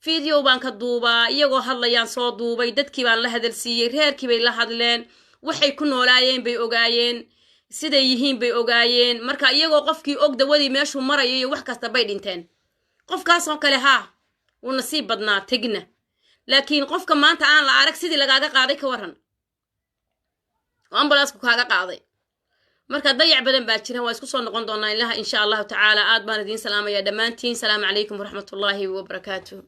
video baan ka duubaa iyagoo hadlayaan soo duubay dadkii baan la hadalsiiyey reerkii bay la hadleen waxay ku noolaayeen bay ogaayeen siday yihiin bay ogaayeen marka iyagoo qofkii og dawadii meeshuu marayo iyo wax kasta bay dhinteen qofkaasoo kale haa wuu nasiib badnaa tegna laakiin qofka maanta aan la arag sidii lagaaga qaaday ka waran oo ambalaasku kaaga qaaday marka dayac badan baa jira waa isku soo noqon doonaa ilaha insha allahu tacaala aad baan idiin salaamayaa dhammaantiin salaamu calaykum waraxmatullaahi wabarakaatuh